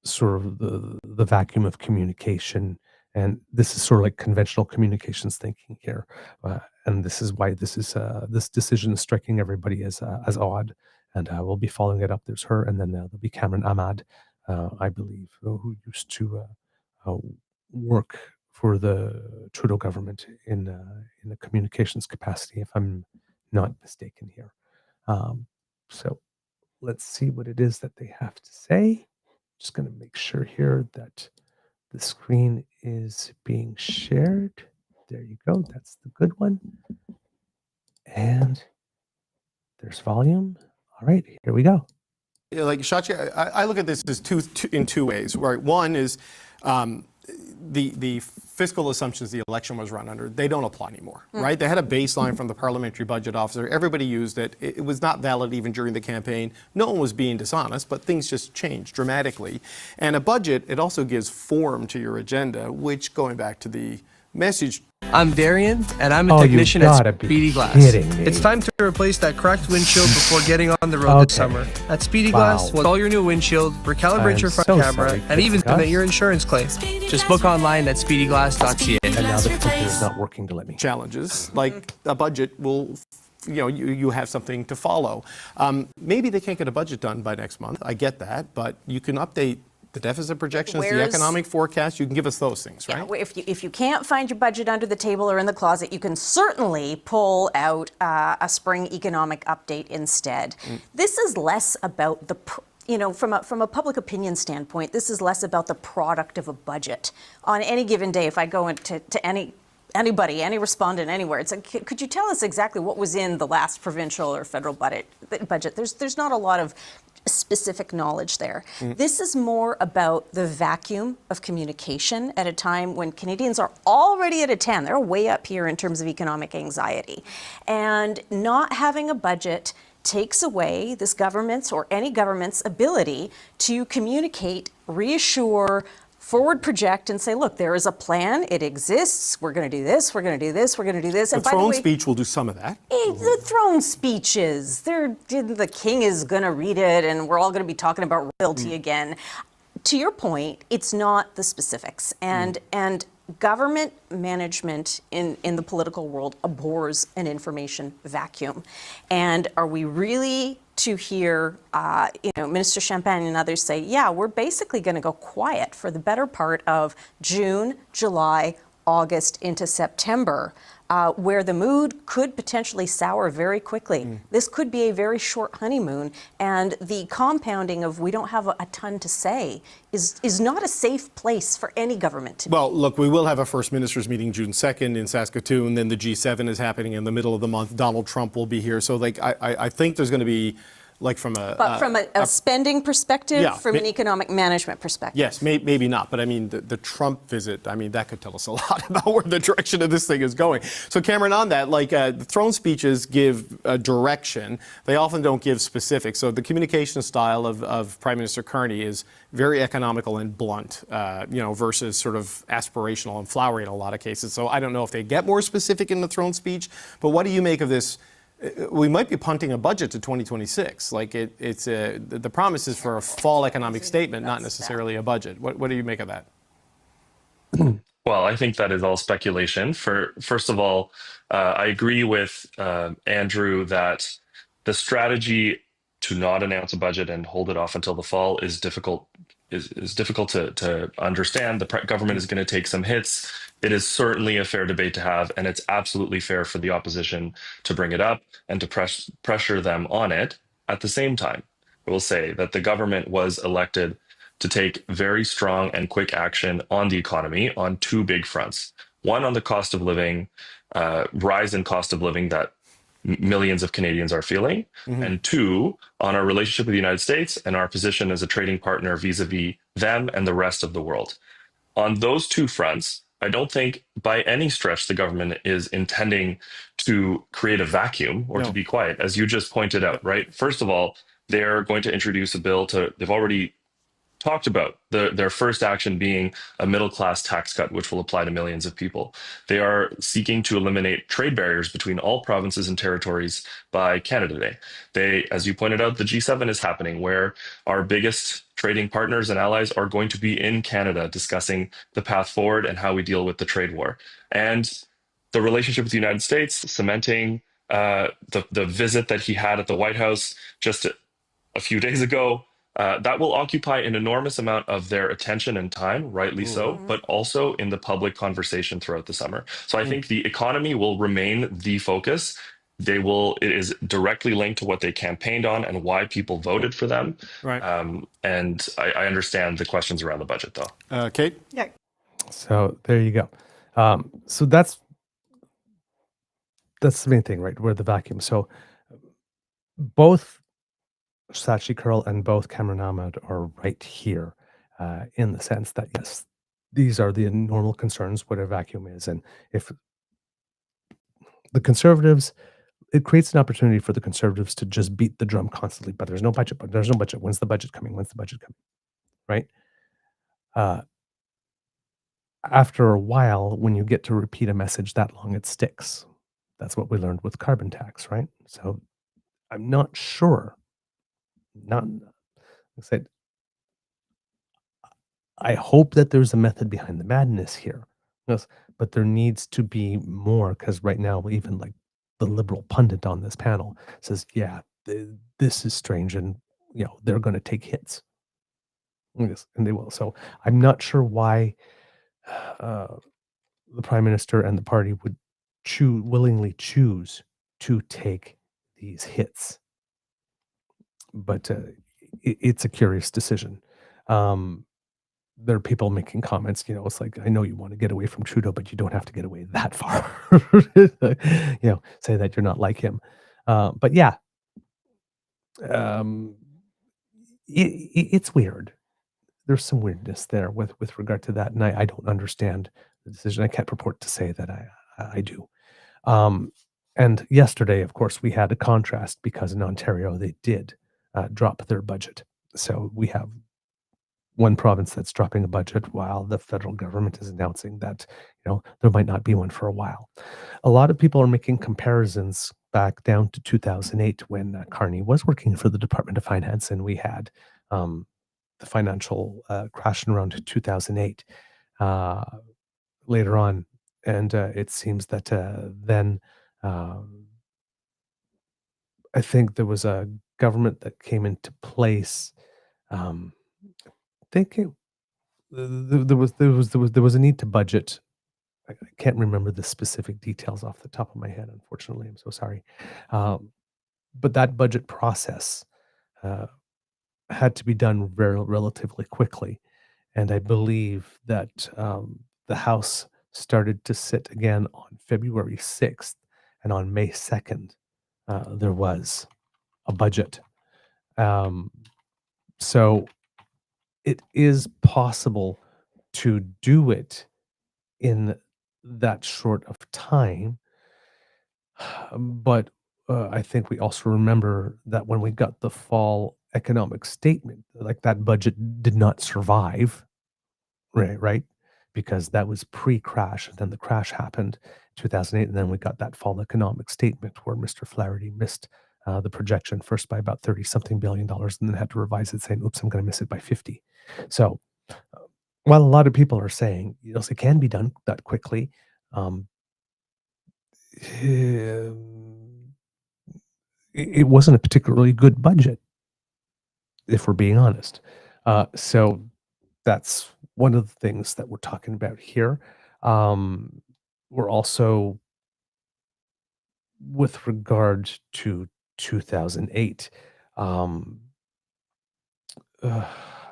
sort of the vacuum of communication. And this is sort of like conventional communications thinking here. And this is why this decision is striking everybody as odd. And we'll be following it up. There's her, and then there'll be Cameron Ahmad, I believe, who used to work for the Trudeau government in a communications capacity, if I'm not mistaken here. So let's see what it is that they have to say. Just going to make sure here that the screen is being shared. There you go. That's the good one. And there's volume. All right, here we go. Like Shachi, I look at this as in two ways. Right, one is the fiscal assumptions the election was run under, they don't apply anymore, right? They had a baseline from the parliamentary budget officer. Everybody used it. It was not valid even during the campaign. No one was being dishonest, but things just changed dramatically. And a budget, it also gives form to your agenda, which, going back to the message. I'm Darian, and I'm a technician at Speedy Glass. It's time to replace that cracked windshield before getting on the road this summer. At Speedy Glass, we'll install your new windshield, recalibrate your front camera, and even submit your insurance claim. Just book online at speedyglass.ca. And now the computer is not working to let me. Challenges, like a budget will, you have something to follow. Maybe they can't get a budget done by next month. I get that, but you can update the deficit projections, the economic forecast. You can give us those things, right? Yeah, if you can't find your budget under the table or in the closet, you can certainly pull out a spring economic update instead. This is less about the, from a public opinion standpoint, this is less about the product of a budget. On any given day, if I go into anybody, any respondent anywhere, it's like, could you tell us exactly what was in the last provincial or federal budget? There's not a lot of specific knowledge there. This is more about the vacuum of communication at a time when Canadians are already at a 10. They're way up here in terms of economic anxiety. And not having a budget takes away this government's or any government's ability to communicate, reassure, forward project and say, look, there is a plan, it exists, we're going to do this, we're going to do this, we're going to do this. The throne speech will do some of that. The throne speeches, the king is going to read it and we're all going to be talking about royalty again. To your point, it's not the specifics. And government management in the political world abhors an information vacuum. And are we really to hear Minister Champagne and others say, yeah, we're basically going to go quiet for the better part of June, July, August into September, where the mood could potentially sour very quickly. This could be a very short honeymoon, and the compounding of we don't have a ton to say is not a safe place for any government to be. Well, look, we will have a First Ministers meeting June 2nd in Saskatoon, then the G7 is happening in the middle of the month. Donald Trump will be here. So, I think there's going to be, from a spending perspective, from an economic management perspective. Yes, maybe not. But I mean, the Trump visit, that could tell us a lot about where the direction of this thing is going. So Cameron, on that, the throne speeches give direction. They often don't give specifics. So the communication style of Prime Minister Carney is very economical and blunt, versus sort of aspirational and flowery in a lot of cases. So I don't know if they get more specific in the throne speech, but what do you make of this? We might be punting a budget to 2026. The promise is for a fall economic statement, not necessarily a budget. What do you make of that? Well, I think that is all speculation. First of all, I agree with Andrew that the strategy to not announce a budget and hold it off until the fall is difficult. Is difficult to understand. The government is going to take some hits. It is certainly a fair debate to have, and it's absolutely fair for the opposition to bring it up and to pressure them on it. At the same time, I will say that the government was elected to take very strong and quick action on the economy on two big fronts. One, on the cost of living, rise in cost of living that millions of Canadians are feeling, and two, on our relationship with the United States and our position as a trading partner vis-a-vis them and the rest of the world. On those two fronts, I don't think by any stretch the government is intending to create a vacuum or to be quiet, as you just pointed out, right? First of all, they're going to introduce a bill they've already talked about their first action being a middle-class tax cut, which will apply to millions of people. They are seeking to eliminate trade barriers between all provinces and territories by Canada Day. They, as you pointed out, the G7 is happening, where our biggest trading partners and allies are going to be in Canada discussing the path forward and how we deal with the trade war. And the relationship with the United States, cementing the visit that he had at the White House just a few days ago, that will occupy an enormous amount of their attention and time, rightly so, but also in the public conversation throughout the summer. So I think the economy will remain the focus. It is directly linked to what they campaigned on and why people voted for them. Right. And I understand the questions around the budget, though. Kate? Yeah. So there you go. So that's the main thing, right? Where the vacuum. So both Sachi Curl and both Cameron Ahmed are right here, in the sense that, yes, these are the normal concerns, what a vacuum is. And if the Conservatives, it creates an opportunity for the Conservatives to just beat the drum constantly, but there's no budget, but there's no budget. When's the budget coming? When's the budget coming? Right? Uh, After a while, when you get to repeat a message that long, it sticks. That's what we learned with carbon tax, right? So I'm not sure. Not, I said, I hope that there's a method behind the madness here. Yes, but there needs to be more because right now, even like the liberal pundit on this panel says, yeah, this is strange and, they're going to take hits. Yes, and they will. So I'm not sure why uh, the prime minister and the party would willingly choose to take these hits. But it's a curious decision. There are people making comments, it's like, I know you want to get away from Trudeau, but you don't have to get away that far. Say that you're not like him. But yeah, it's weird. There's some weirdness there with regard to that, and I don't understand the decision. I can't purport to say that I do. And yesterday, of course, we had a contrast because in Ontario they did drop their budget. So we have one province that's dropping a budget while the federal government is announcing that there might not be one for a while. A lot of people are making comparisons back down to 2008 when Carney was working for the Department of Finance, and we had the financial crash in around 2008 later on. And it seems that then I think there was a government that came into place. I think there was a need to budget. I can't remember the specific details off the top of my head. Unfortunately, I'm so sorry. But that budget process had to be done relatively quickly, and I believe that the House started to sit again on February 6th, and on May 2nd, there was a budget. So it is possible to do it in that short of time. But I think we also remember that when we got the fall economic statement, like that budget did not survive, right? Because that was pre-crash, and then the crash happened in 2008, and then we got that fall economic statement where Mr. Flaherty missed the projection first by about 30-something billion dollars, and then had to revise it saying, oops, I'm going to miss it by 50. So while a lot of people are saying, it can be done that quickly, it wasn't a particularly good budget, if we're being honest. So that's one of the things that we're talking about here. We're also, with regard to 2008, how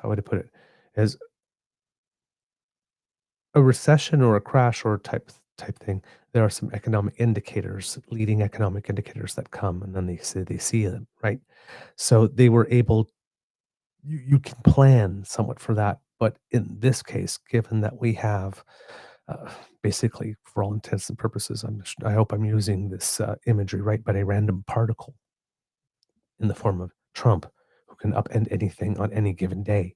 would I put it? As a recession or a crash or type thing, there are some economic indicators, leading economic indicators that come, and then they see them, right? So they were able. You can plan somewhat for that, but in this case, given that we have basically, for all intents and purposes, I hope I'm using this imagery right, but a random particle in the form of Trump who can upend anything on any given day.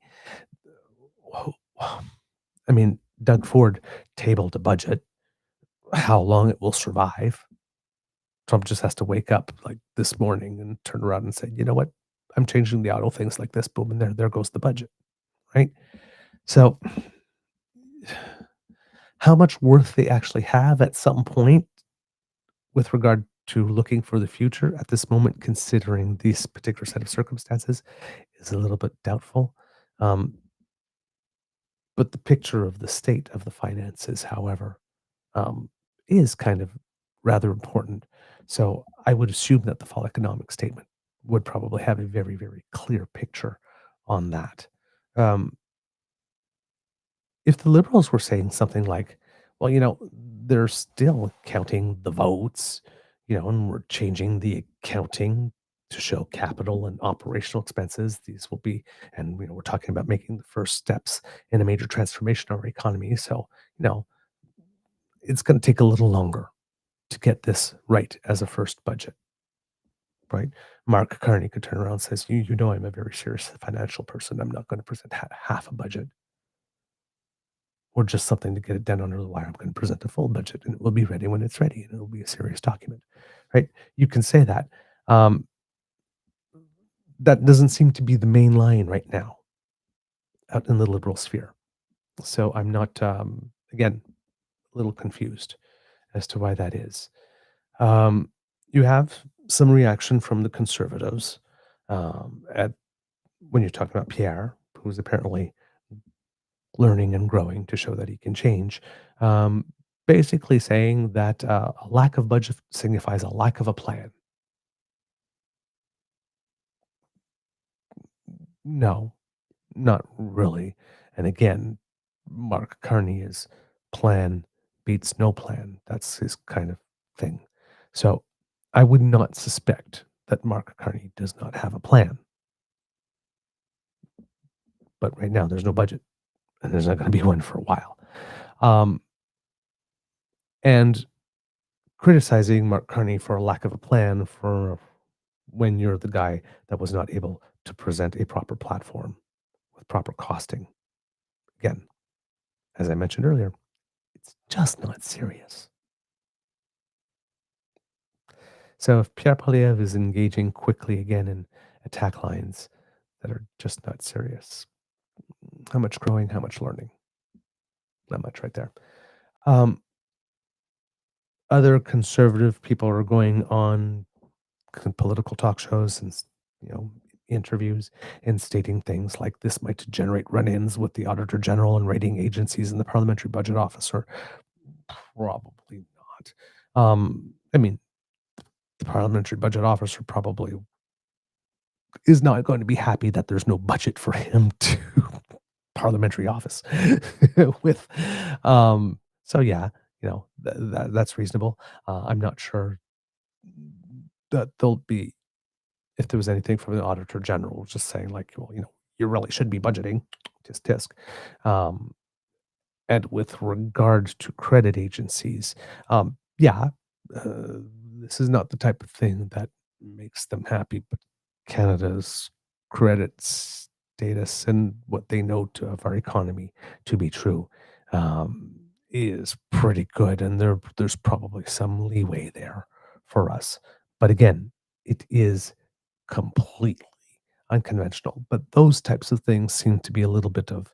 I mean, Doug Ford tabled a budget. How long it will survive? Trump just has to wake up like this morning and turn around and say, you know what? I'm changing the auto things like this. Boom, and there goes the budget, right? So how much worth they actually have at some point with regard to looking for the future at this moment, considering this particular set of circumstances, is a little bit doubtful. But the picture of the state of the finances, however, is kind of rather important. So I would assume that the fall economic statement would probably have a very, very clear picture on that. If the Liberals were saying something like, well, they're still counting the votes, and we're changing the accounting to show capital and operational expenses. These will be, and we're talking about making the first steps in a major transformation of our economy. So, it's going to take a little longer to get this right as a first budget, right? Mark Carney could turn around and says, you know, I'm a very serious financial person. I'm not going to present half a budget or just something to get it done under the wire. I'm going to present a full budget, and it will be ready when it's ready, and it'll be a serious document, right? You can say that. That doesn't seem to be the main line right now out in the liberal sphere. So I'm not, again, a little confused as to why that is. You have some reaction from the conservatives when you're talking about Pierre, who's apparently learning and growing to show that he can change, basically saying that a lack of budget signifies a lack of a plan. No, not really. And again, Mark Carney is plan beats no plan. That's his kind of thing. So I would not suspect that Mark Carney does not have a plan. But right now, there's no budget, and there's not going to be one for a while. And criticizing Mark Carney for a lack of a plan for when you're the guy that was not able to present a proper platform with proper costing. Again, as I mentioned earlier, it's just not serious. So if Pierre Poilievre is engaging quickly again in attack lines that are just not serious, how much growing, how much learning? Not much right there. Other conservative people are going on political talk shows and interviews and stating things like this might generate run-ins with the Auditor General and rating agencies and the Parliamentary Budget Office. Probably not. I mean, the Parliamentary Budget Officer probably is not going to be happy that there's no budget for him to parliamentary office with. So yeah, that's reasonable. I'm not sure that there'll be, if there was anything from the Auditor General just saying like, well, you really should be budgeting, tisk. And with regard to credit agencies, this is not the type of thing that makes them happy, but Canada's credit status and what they know of our economy to be true is pretty good, and there's probably some leeway there for us. But again, it is completely unconventional. But those types of things seem to be a little bit of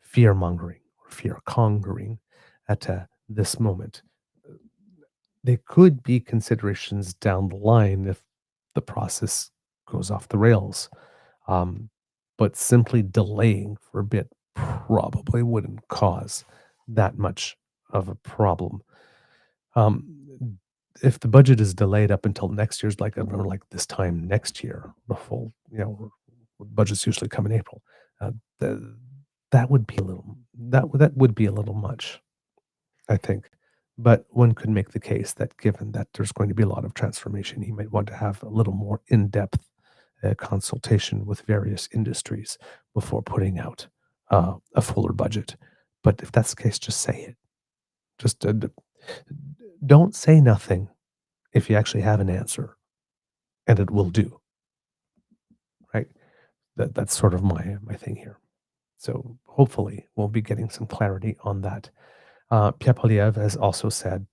fear mongering or fear conquering at this moment. They could be considerations down the line if the process goes off the rails. But simply delaying for a bit probably wouldn't cause that much of a problem. If the budget is delayed up until next year's, like this time next year, the full, budgets usually come in April. That would be a little that would be a little much, I think. But one could make the case that given that there's going to be a lot of transformation, he might want to have a little more in-depth consultation with various industries before putting out a fuller budget. But if that's the case, just say it. Just don't say nothing if you actually have an answer, and it will do. Right? That's sort of my thing here. So hopefully we'll be getting some clarity on that. Pierre Poilievre has also said,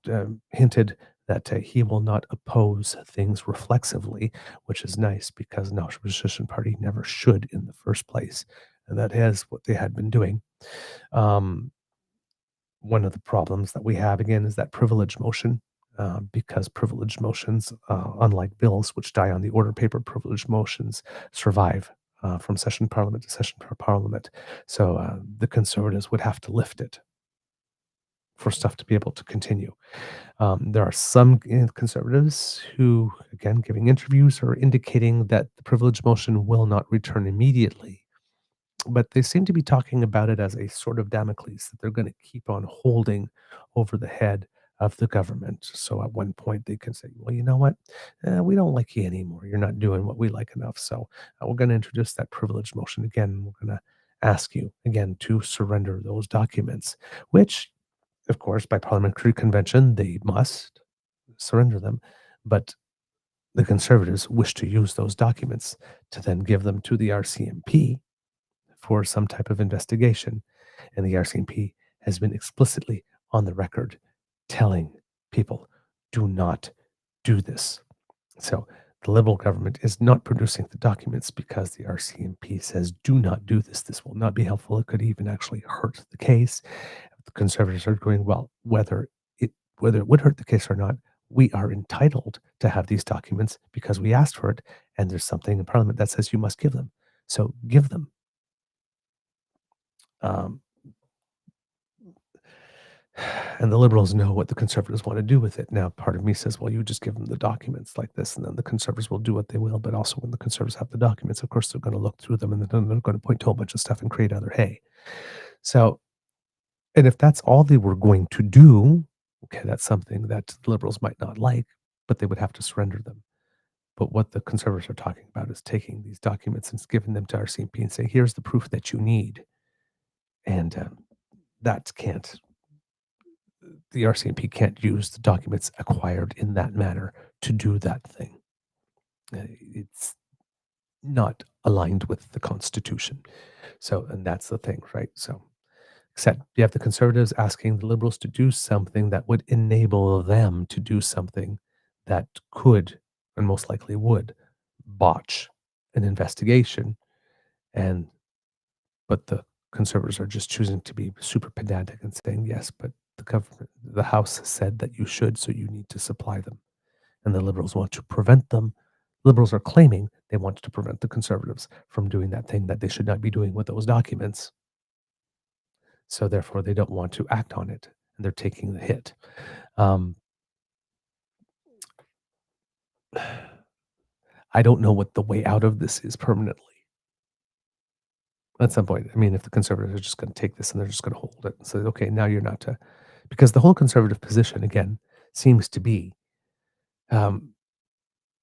hinted that he will not oppose things reflexively, which is nice because the opposition party never should in the first place. And that is what they had been doing. One of the problems that we have, again, is that privilege motion, because privilege motions, unlike bills, which die on the order paper, privilege motions survive from session parliament to session parliament. So the Conservatives would have to lift it for stuff to be able to continue. There are some Conservatives who, again, giving interviews are indicating that the privilege motion will not return immediately. But they seem to be talking about it as a sort of Damocles that they're going to keep on holding over the head of the government. So at one point they can say, well, you know what? We don't like you anymore. You're not doing what we like enough. So we're going to introduce that privilege motion again. We're going to ask you again to surrender those documents, which, of course, by parliamentary convention, they must surrender them. But the Conservatives wish to use those documents to then give them to the RCMP for some type of investigation. And the RCMP has been explicitly on the record telling people, do not do this. So the Liberal government is not producing the documents because the RCMP says, do not do this. This will not be helpful. It could even actually hurt the case. The Conservatives are going, well, whether it would hurt the case or not, we are entitled to have these documents because we asked for it, and there's something in Parliament that says you must give them. So give them. And the Liberals know what the Conservatives want to do with it. Now, part of me says, well, you just give them the documents like this, and then the Conservatives will do what they will. But also when the Conservatives have the documents, of course, they're going to look through them, and then they're going to point to a whole bunch of stuff and create other hay. So, and if that's all they were going to do, okay, that's something that the Liberals might not like, but they would have to surrender them. But what the Conservatives are talking about is taking these documents and giving them to RCMP and saying, here's the proof that you need. And that can't, the RCMP can't use the documents acquired in that manner to do that thing. It's not aligned with the Constitution. So, and that's the thing, right? So, except you have the Conservatives asking the Liberals to do something that would enable them to do something that could, and most likely would, botch an investigation. But the Conservatives are just choosing to be super pedantic and saying, yes, but the government, the House said that you should, so you need to supply them. And the Liberals want to prevent them. Liberals are claiming they want to prevent the Conservatives from doing that thing that they should not be doing with those documents. So therefore, they don't want to act on it, and they're taking the hit. I don't know what the way out of this is permanently. At some point, I mean, if the Conservatives are just going to take this and they're just going to hold it and say, okay, now you're not because the whole Conservative position, again, seems to be,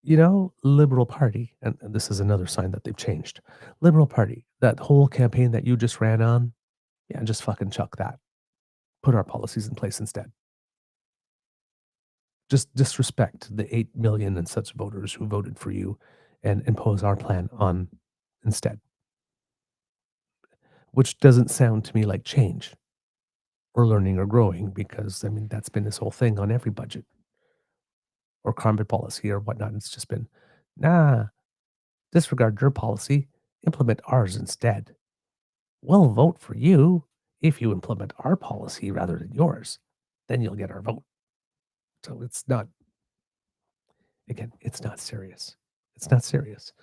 Liberal Party, and this is another sign that they've changed. Liberal Party, that whole campaign that you just ran on, yeah, just fucking chuck that. Put our policies in place instead. Just disrespect the 8 million and such voters who voted for you and impose our plan on instead. Which doesn't sound to me like change or learning or growing because, I mean, that's been this whole thing on every budget or climate policy or whatnot. It's just been, disregard your policy, implement ours instead. We'll vote for you if you implement our policy rather than yours. Then you'll get our vote. So it's not, again, it's not serious. It's not serious.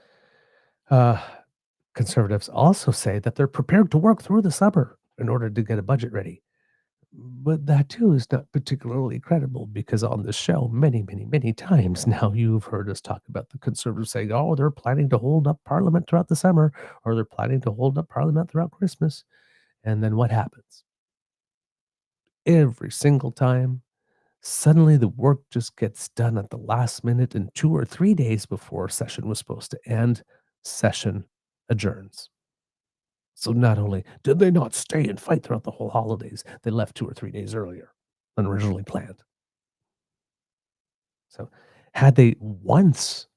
Conservatives also say that they're prepared to work through the summer in order to get a budget ready. But that too is not particularly credible because on the show many, many, many times now you've heard us talk about the Conservatives saying, oh, they're planning to hold up Parliament throughout the summer or they're planning to hold up Parliament throughout Christmas. And then what happens? Every single time, suddenly the work just gets done at the last minute and 2 or 3 days before session was supposed to end, session adjourns. So not only did they not stay and fight throughout the whole holidays, they left 2 or 3 days earlier than originally planned. So had they once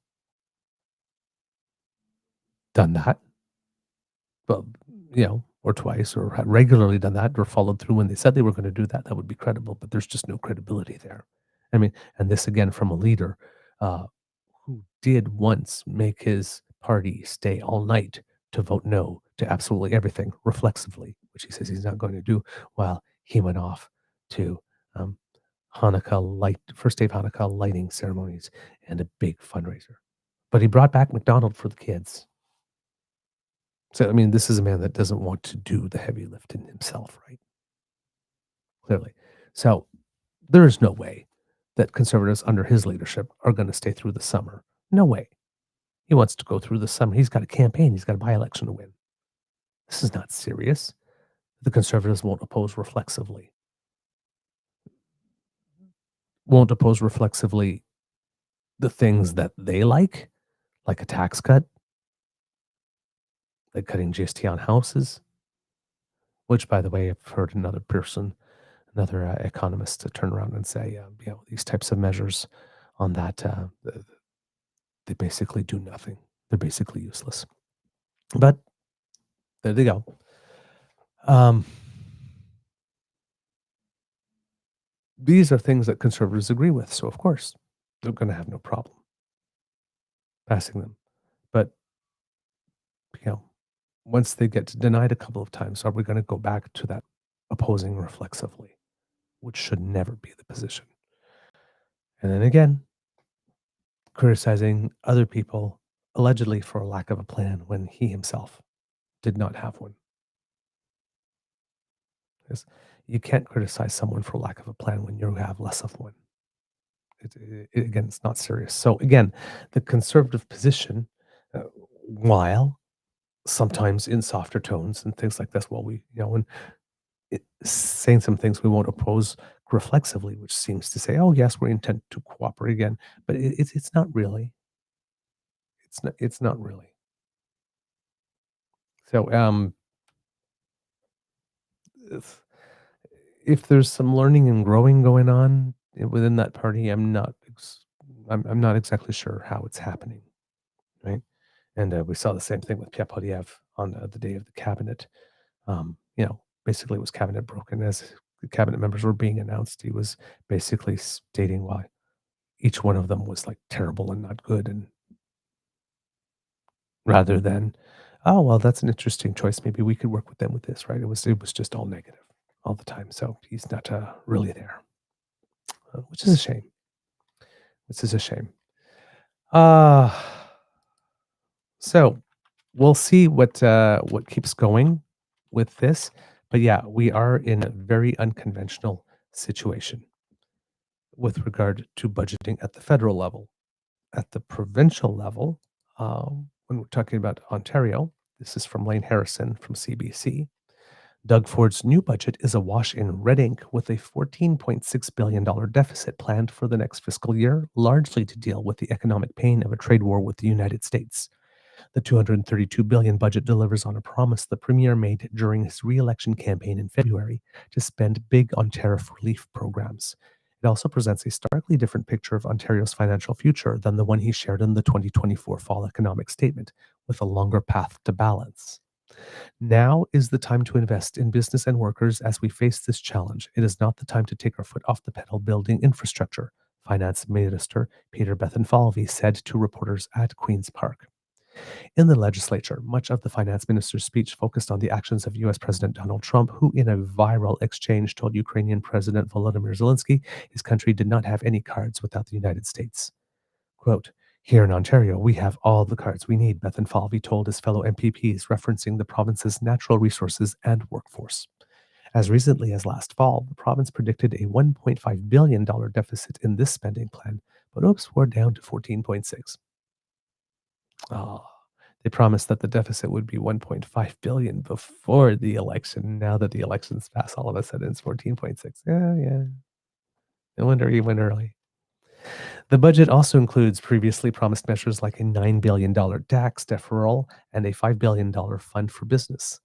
done that, well, or twice, or had regularly done that, or followed through when they said they were going to do that, that would be credible. But there's just no credibility there. I mean, and this again from a leader who did once make his party stay all night to vote no to absolutely everything reflexively, which he says he's not going to do, while he went off to first day of Hanukkah lighting ceremonies and a big fundraiser. But he brought back McDonald's for the kids. So, I mean, this is a man that doesn't want to do the heavy lifting himself, right? Clearly. So there is no way that Conservatives under his leadership are going to stay through the summer. No way. He wants to go through the summer. He's got a campaign. He's got a by-election to win. This is not serious. The Conservatives won't oppose reflexively. won't oppose reflexively the things that they like a tax cut, like cutting GST on houses, which, by the way, I've heard another economist to turn around and say, these types of measures on that, they basically do nothing. They're basically useless. But there they go. These are things that conservatives agree with, so of course they're going to have no problem passing them. But once they get denied a couple of times, are we going to go back to that opposing reflexively, which should never be the position? And then again, criticizing other people allegedly for a lack of a plan when he himself did not have one. Because you can't criticize someone for lack of a plan when you have less of one. Again, it's not serious. So again, the conservative position, while sometimes in softer tones and things like this, when saying some things we won't oppose reflexively, which seems to say, oh yes, we intend to cooperate again, but it's not really. It's not really. So if there's some learning and growing going on within that party, I'm not exactly sure how it's happening, right? And we saw the same thing with Pierre Poilievre on the day of the cabinet. Basically it was cabinet broken. As the cabinet members were being announced, he was basically stating why each one of them was like terrible and not good, and rather than, oh well, that's an interesting choice, maybe we could work with them with this, right? It was just all negative all the time. So he's not really there, which is a shame. So we'll see what keeps going with this. But yeah, we are in a very unconventional situation with regard to budgeting at the federal level. At the provincial level, when we're talking about Ontario, this is from Lane Harrison from CBC. Doug Ford's new budget is awash in red ink with a $14.6 billion deficit planned for the next fiscal year, largely to deal with the economic pain of a trade war with the United States. The $232 billion budget delivers on a promise the Premier made during his re-election campaign in February to spend big on tariff relief programs. It also presents a starkly different picture of Ontario's financial future than the one he shared in the 2024 Fall Economic Statement, with a longer path to balance. Now is the time to invest in business and workers as we face this challenge. It is not the time to take our foot off the pedal building infrastructure, Finance Minister Peter Bethlenfalvy said to reporters at Queen's Park. In the legislature, much of the finance minister's speech focused on the actions of U.S. President Donald Trump, who in a viral exchange told Ukrainian President Volodymyr Zelensky his country did not have any cards without the United States. Quote, "Here in Ontario, we have all the cards we need," Bethlenfalvy told his fellow MPPs, referencing the province's natural resources and workforce. As recently as last fall, the province predicted a $1.5 billion deficit in this spending plan, but oops, we're down to 14.6. They promised that the deficit would be 1.5 billion before the election. Now that the election's passed, all of a sudden it's 14.6. Yeah. No wonder he went early. The budget also includes previously promised measures like a $9 billion tax deferral and a $5 billion fund for business.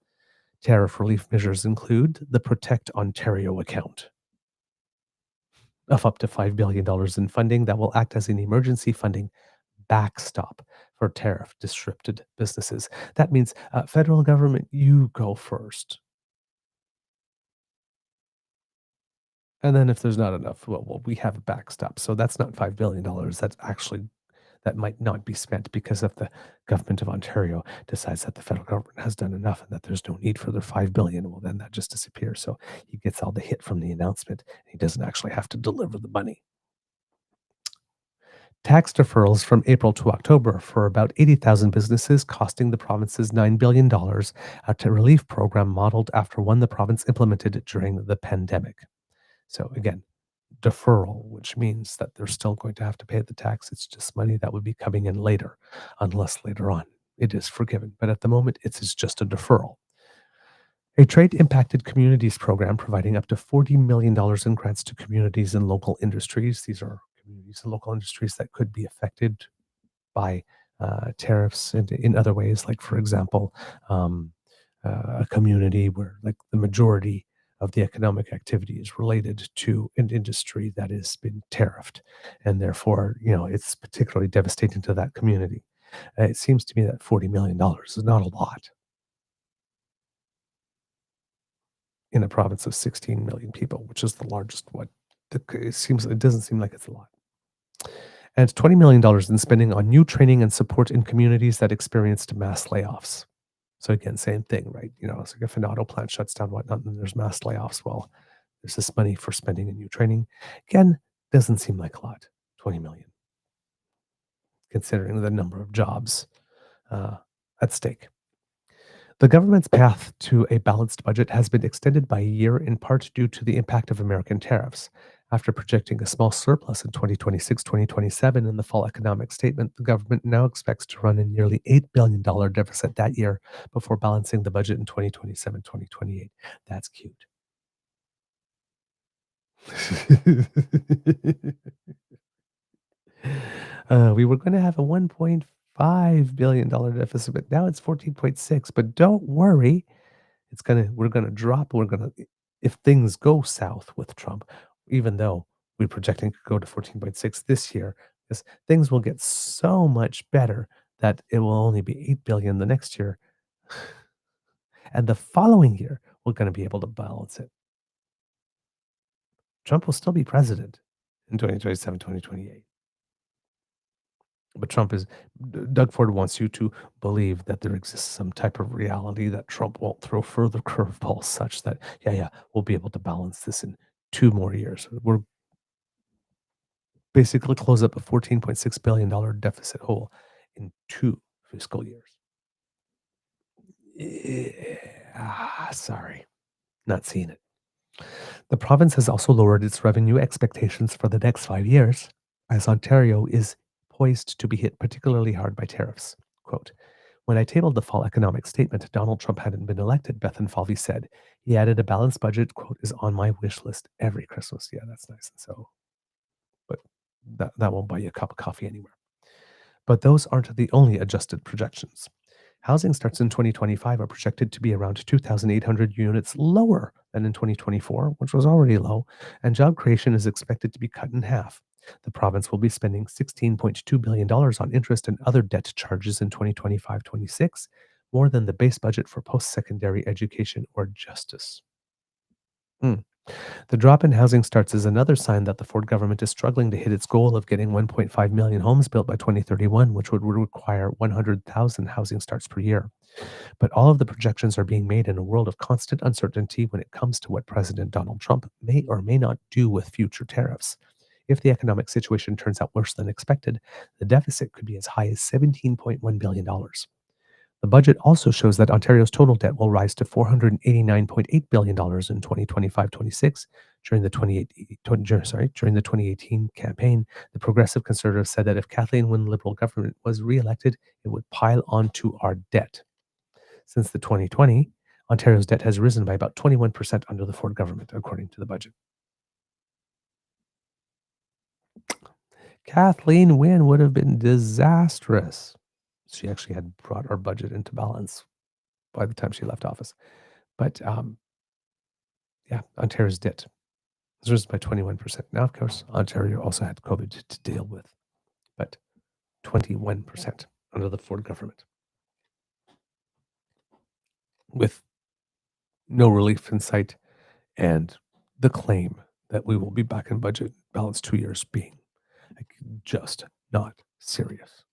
Tariff relief measures include the Protect Ontario account of up to $5 billion in funding that will act as an emergency funding backstop for tariff-disrupted businesses. That means, federal government, you go first. And then if there's not enough, well, we have a backstop. So that's not $5 billion. That might not be spent because if the government of Ontario decides that the federal government has done enough and that there's no need for their $5 billion, well, then that just disappears. So he gets all the hit from the announcement. He doesn't actually have to deliver the money. Tax deferrals from April to October for about 80,000 businesses, costing the province's $9 billion, a relief program modeled after one the province implemented during the pandemic. So again, deferral, which means that they're still going to have to pay the tax. It's just money that would be coming in later, unless later on it is forgiven. But at the moment, it's just a deferral. A trade-impacted communities program providing up to $40 million in grants to communities and local industries. These are communities and local industries that could be affected by tariffs in other ways, like, for example, a community where, like, the majority of the economic activity is related to an industry that has been tariffed, and therefore, it's particularly devastating to that community. It seems to me that $40 million is not a lot in a province of 16 million people, which is the largest one. It doesn't seem like it's a lot. And $20 million in spending on new training and support in communities that experienced mass layoffs. So again, same thing, right? It's like if an auto plant shuts down, whatnot, and there's mass layoffs. Well, there's this money for spending in new training. Again, doesn't seem like a lot. 20 million, considering the number of jobs at stake. The government's path to a balanced budget has been extended by a year, in part due to the impact of American tariffs. After projecting a small surplus in 2026-2027 in the fall economic statement, the government now expects to run a nearly $8 billion deficit that year before balancing the budget in 2027-2028. That's cute. We were going to have a $1.5 billion deficit, but now it's 14.6. But don't worry, we're gonna drop. If things go south with Trump, even though we're projecting to go to 14.6 this year, because things will get so much better that it will only be 8 billion the next year, and the following year we're going to be able to balance it. Trump will still be president in 2027, 2028. But Doug Ford wants you to believe that there exists some type of reality that Trump won't throw further curveballs such that, we'll be able to balance this in 2 more years. We're basically close up a $14.6 billion deficit hole in 2 fiscal years. Sorry, not seeing it. The province has also lowered its revenue expectations for the next 5 years, as Ontario is poised to be hit particularly hard by tariffs. Quote, "When I tabled the fall economic statement, Donald Trump hadn't been elected," Bethan Falvey said. He added, "A balanced budget, quote, is on my wish list every Christmas." Yeah, that's nice. But that won't buy you a cup of coffee anywhere. But those aren't the only adjusted projections. Housing starts in 2025 are projected to be around 2,800 units lower than in 2024, which was already low, and job creation is expected to be cut in half. The province will be spending $16.2 billion on interest and other debt charges in 2025-26, more than the base budget for post-secondary education or justice. The drop in housing starts is another sign that the Ford government is struggling to hit its goal of getting 1.5 million homes built by 2031, which would require 100,000 housing starts per year. But all of the projections are being made in a world of constant uncertainty when it comes to what President Donald Trump may or may not do with future tariffs. If the economic situation turns out worse than expected, the deficit could be as high as $17.1 billion. The budget also shows that Ontario's total debt will rise to $489.8 billion in 2025-26. During the 2018 campaign, the Progressive Conservatives said that if Kathleen Wynne Liberal government was re-elected, it would pile onto our debt. Since the 2020, Ontario's debt has risen by about 21% under the Ford government, according to the budget. Kathleen Wynne would have been disastrous. She actually had brought our budget into balance by the time she left office. But Ontario's debt has risen by 21%. Now, of course, Ontario also had COVID to deal with, but 21% under the Ford government, with no relief in sight, and the claim that we will be back in budget balance 2 years being just not serious.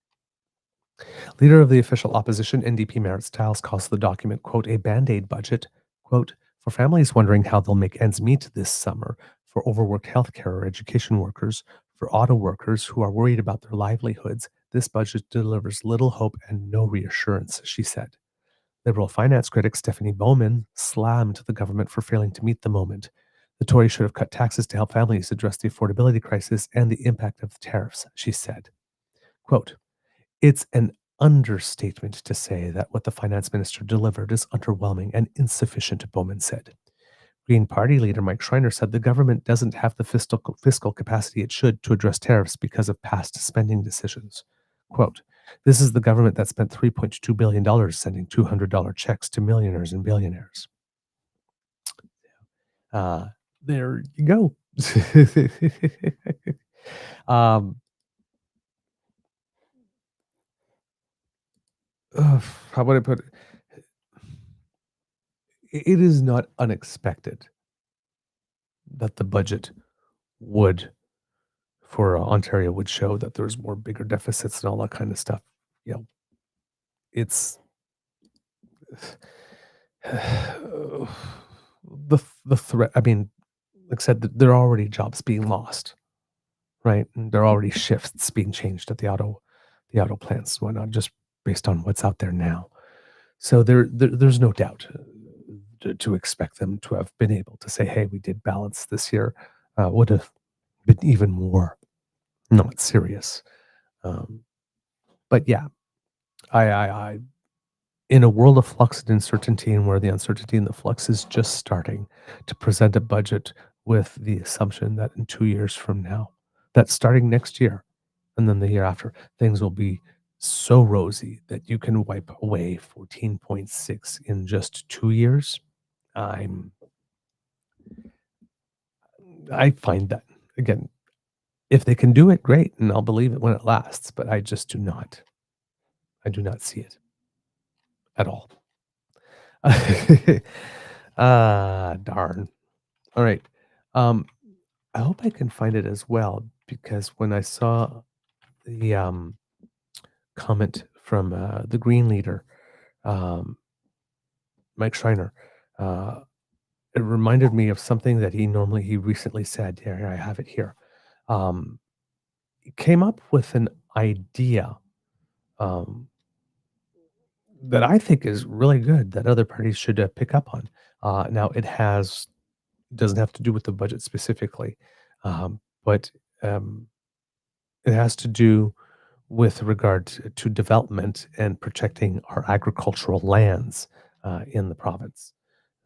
Leader of the official opposition, NDP Marit Stiles, calls the document, quote, a Band-Aid budget, quote, for families wondering how they'll make ends meet this summer, for overworked healthcare or education workers, for auto workers who are worried about their livelihoods. This budget delivers little hope and no reassurance, she said. Liberal finance critic Stephanie Bowman slammed the government for failing to meet the moment. The Tories should have cut taxes to help families address the affordability crisis and the impact of the tariffs, she said. Quote, it's an understatement to say that what the finance minister delivered is underwhelming and insufficient, Bowman said. Green Party leader Mike Schreiner said the government doesn't have the fiscal capacity it should to address tariffs because of past spending decisions. Quote, "This is the government that spent $3.2 billion sending $200 checks to millionaires and billionaires." There you go. How would I put it? It is not unexpected that the budget for Ontario would show that there's more bigger deficits and all that kind of stuff. It's the threat. I mean, like I said, there are already jobs being lost, right? And there are already shifts being changed at the auto plants, whatnot, just based on what's out there now. So there's no doubt to expect them to have been able to say, "Hey, we did balance this year," would have been even more not serious. But yeah, I in a world of flux and uncertainty, and where the uncertainty and the flux is just starting, to present a budget with the assumption that in 2 years from now, that starting next year and then the year after, things will be so rosy that you can wipe away 14.6 in just 2 years. I find that, again, if they can do it, great, and I'll believe it when it lasts, but I just do not. I do not see it at all. Darn. All right. I hope I can find it as well, because when I saw the comment from the Green leader, Mike Schreiner, it reminded me of something that he recently said. Here, I have it here. He came up with an idea that I think is really good, that other parties should pick up on. Now, it doesn't have to do with the budget specifically, but it has to do with regard to development and protecting our agricultural lands in the province.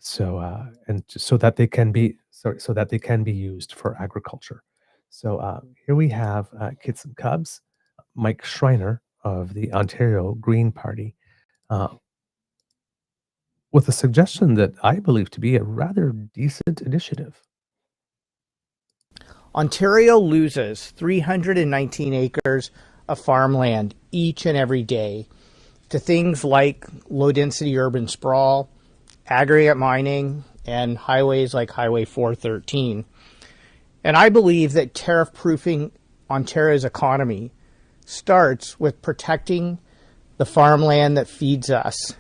So so that they can be used for agriculture. So here we have Kits and Cubs, Mike Schreiner of the Ontario Green Party, with a suggestion that I believe to be a rather decent initiative. Ontario loses 319 acres of farmland each and every day to things like low-density urban sprawl, aggregate mining, and highways like Highway 413. And I believe that tariff-proofing Ontario's economy starts with protecting the farmland that feeds us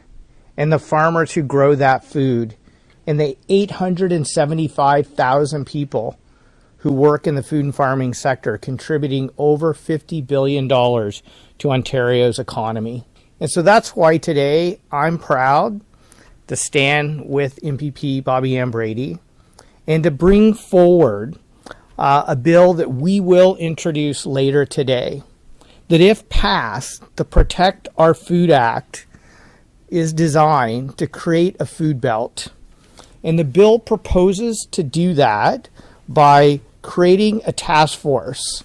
and the farmers who grow that food and the 875,000 people who work in the food and farming sector, contributing over $50 billion to Ontario's economy. And so that's why today I'm proud to stand with MPP Bobby Ann Brady and to bring forward a bill that we will introduce later today, that if passed, the Protect Our Food Act is designed to create a food belt. And the bill proposes to do that by creating a task force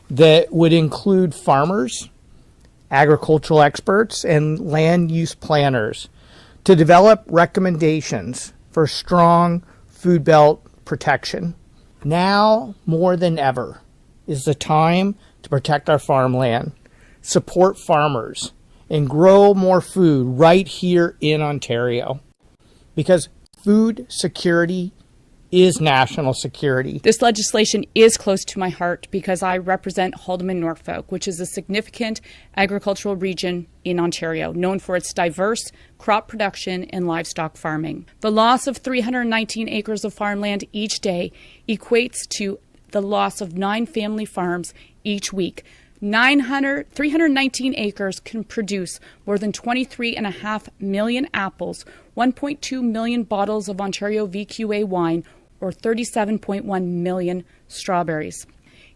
that would include farmers, agricultural experts, and land use planners to develop recommendations for strong food belt protection. Now more than ever is the time to protect our farmland, support farmers, and grow more food right here in Ontario, because food security is national security. This legislation is close to my heart because I represent Haldimand Norfolk, which is a significant agricultural region in Ontario, known for its diverse crop production and livestock farming. The loss of 319 acres of farmland each day equates to the loss of 9 family farms each week. 319 acres can produce more than 23.5 million apples, 1.2 million bottles of Ontario VQA wine, or 37.1 million strawberries.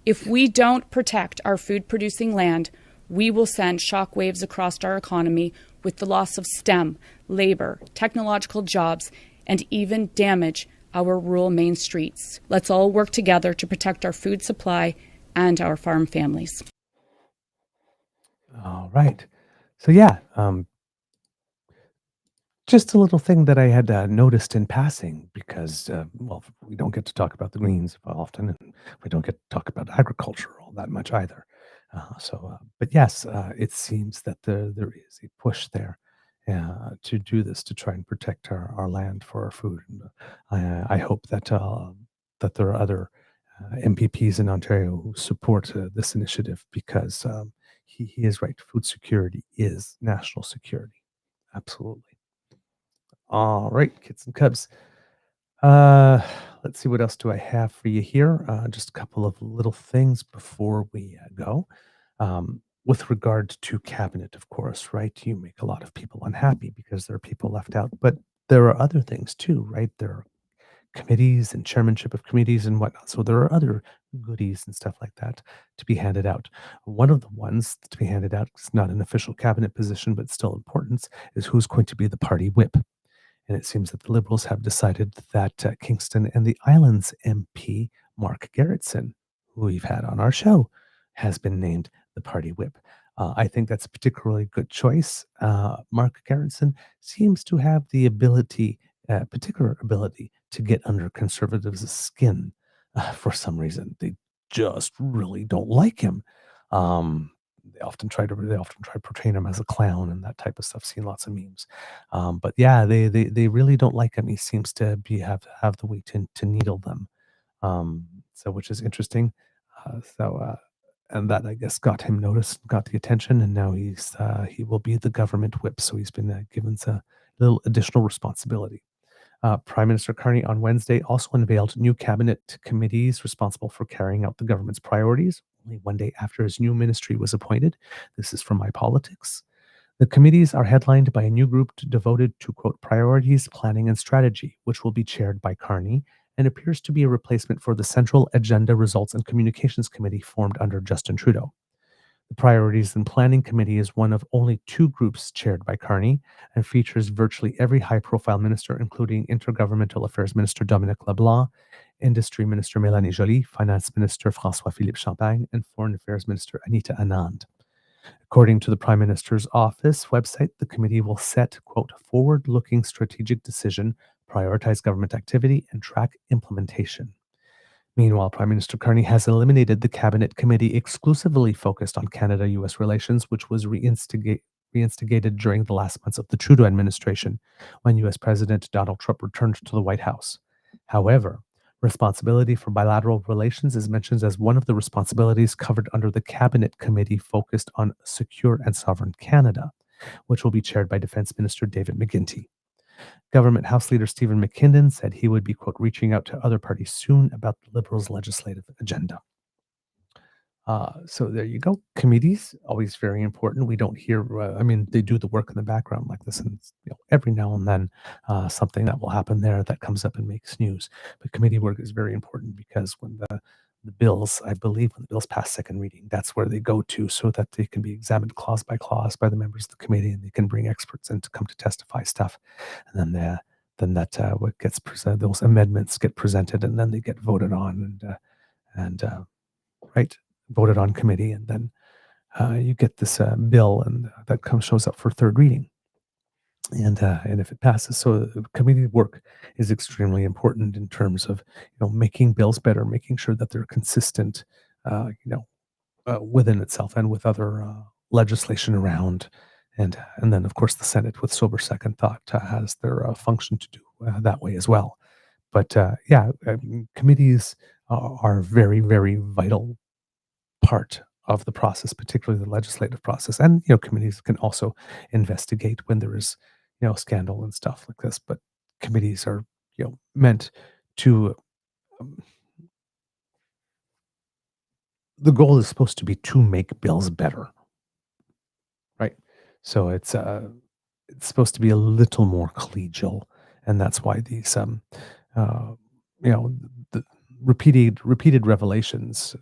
If we don't protect our food-producing land, we will send shockwaves across our economy with the loss of STEM, labor, technological jobs, and even damage our rural main streets. Let's all work together to protect our food supply and our farm families. All right. So yeah, just a little thing that I had noticed in passing because, well, we don't get to talk about the Greens often, and we don't get to talk about agriculture all that much either. But yes, it seems that there is a push there to do this to try and protect our land for our food. And I hope that that there are other MPPs in Ontario who support this initiative because he is right. Food security is national security. Absolutely. All right, kids and cubs. Let's see, what else do I have for you here? Just a couple of little things before we go. With regard to cabinet, of course, right? You make a lot of people unhappy because there are people left out, but there are other things too, right? There are committees and chairmanship of committees and whatnot. So there are other goodies and stuff like that to be handed out. One of the ones to be handed out, it's not an official cabinet position, but still important, is who's going to be the party whip. And it seems that the Liberals have decided that Kingston and the Islands MP, Mark Garrettson, who we've had on our show, has been named the party whip. I think that's a particularly good choice. Mark Garrettson seems to have the ability, particular ability, to get under Conservatives' skin for some reason. They just really don't like him. They often try portraying him as a clown and that type of stuff. Seen lots of memes, but yeah, they really don't like him. He seems to have the way to needle them, so which is interesting. And that, I guess, got him noticed, got the attention, and now he will be the government whip. So he's been given a little additional responsibility. Prime Minister Carney on Wednesday also unveiled new cabinet committees responsible for carrying out the government's priorities, only one day after his new ministry was appointed. This is from My Politics. The committees are headlined by a new group devoted to, quote, priorities, planning, and strategy, which will be chaired by Carney and appears to be a replacement for the Central Agenda, Results, and Communications Committee formed under Justin Trudeau. The Priorities and Planning Committee is one of only two groups chaired by Carney and features virtually every high-profile minister, including Intergovernmental Affairs Minister Dominic LeBlanc, Industry Minister Mélanie Joly, Finance Minister François-Philippe Champagne, and Foreign Affairs Minister Anita Anand. According to the Prime Minister's office website, the committee will set, quote, forward-looking strategic decision, prioritize government activity, and track implementation. Meanwhile, Prime Minister Carney has eliminated the cabinet committee exclusively focused on Canada-US relations, which was reinstigated during the last months of the Trudeau administration, when US President Donald Trump returned to the White House. However, responsibility for bilateral relations is mentioned as one of the responsibilities covered under the cabinet committee focused on secure and sovereign Canada, which will be chaired by Defense Minister David McGuinty. Government House Leader Stephen McKinnon said he would be, quote, reaching out to other parties soon about the Liberals' legislative agenda. So there you go. Committees, always very important. We don't hear, they do the work in the background like this, and every now and then something that will happen there that comes up and makes news. But committee work is very important because when the bills, I believe, when the bills pass second reading, that's where they go to so that they can be examined clause by clause by the members of the committee, and they can bring experts in to come to testify stuff. And then what gets presented, those amendments get presented, and then they get voted on voted on committee, and then you get this bill, and that shows up for third reading. And if it passes, so committee work is extremely important in terms of making bills better, making sure that they're consistent, within itself and with other legislation around, and then of course the Senate, with sober second thought, has their function to do that way as well. But committees are very, very vital part of the process, particularly the legislative process. And committees can also investigate when there is scandal and stuff like this. But committees are meant to. The goal is supposed to be to make bills better, right? So it's supposed to be a little more collegial, and that's why these the repeated revelations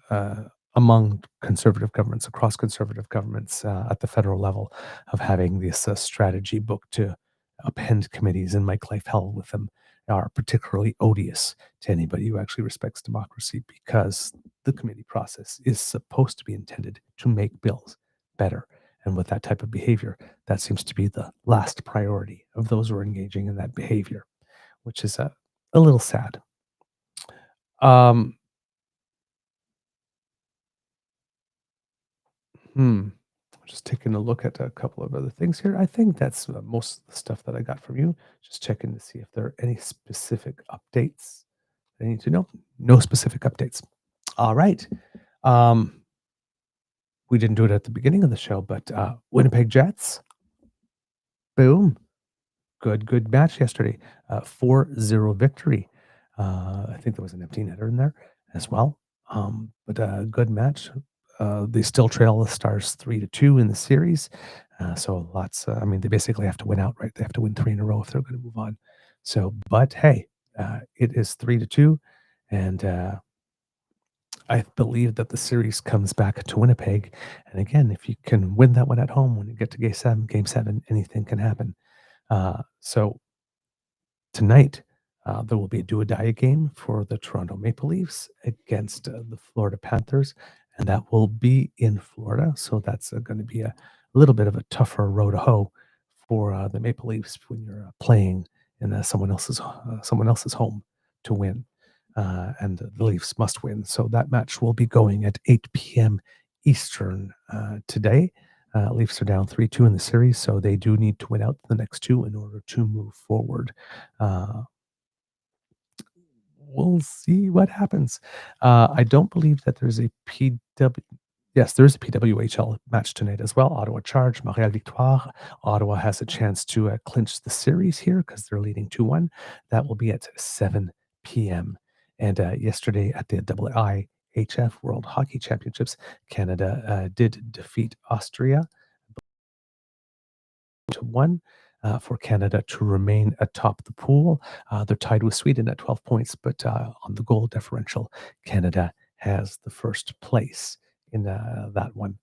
among conservative governments, across conservative governments at the federal level, of having this strategy book to append committees and make life hell with them are particularly odious to anybody who actually respects democracy, because the committee process is supposed to be intended to make bills better. And with that type of behavior, that seems to be the last priority of those who are engaging in that behavior, which is a little sad. Just taking a look at a couple of other things here. I think that's most of the stuff that I got from you. Just checking to see if there are any specific updates I need to know. No specific updates. All right. We didn't do it at the beginning of the show, but Winnipeg Jets. Boom. Good match yesterday. 4-0 victory. I think there was an empty netter in there as well. But a good match. They still trail the Stars 3-2 in the series. So lots, I mean, they basically have to win outright. They have to win 3 in a row if they're going to move on. So, but hey, it is 3-2. And I believe that the series comes back to Winnipeg. And again, if you can win that one at home, when you get to game seven, anything can happen. So tonight, there will be a do-or-die game for the Toronto Maple Leafs against the Florida Panthers, and that will be in Florida. So that's going to be a little bit of a tougher row to hoe for the Maple Leafs when you're playing in someone else's home to win. And the Leafs must win. So that match will be going at 8 p.m. Eastern today. Leafs are down 3-2 in the series, so they do need to win out the next two in order to move forward. We'll see what happens. I don't believe that there's a PW. Yes, there's a PWHL match tonight as well. Ottawa Charge, Montréal Victoire. Ottawa has a chance to clinch the series here because they're leading 2-1. That will be at 7 p.m. And yesterday at the IHF World Hockey Championships, Canada did defeat Austria 2-1 for Canada to remain atop the pool. They're tied with Sweden at 12 points, but on the goal differential, Canada has the first place in that one.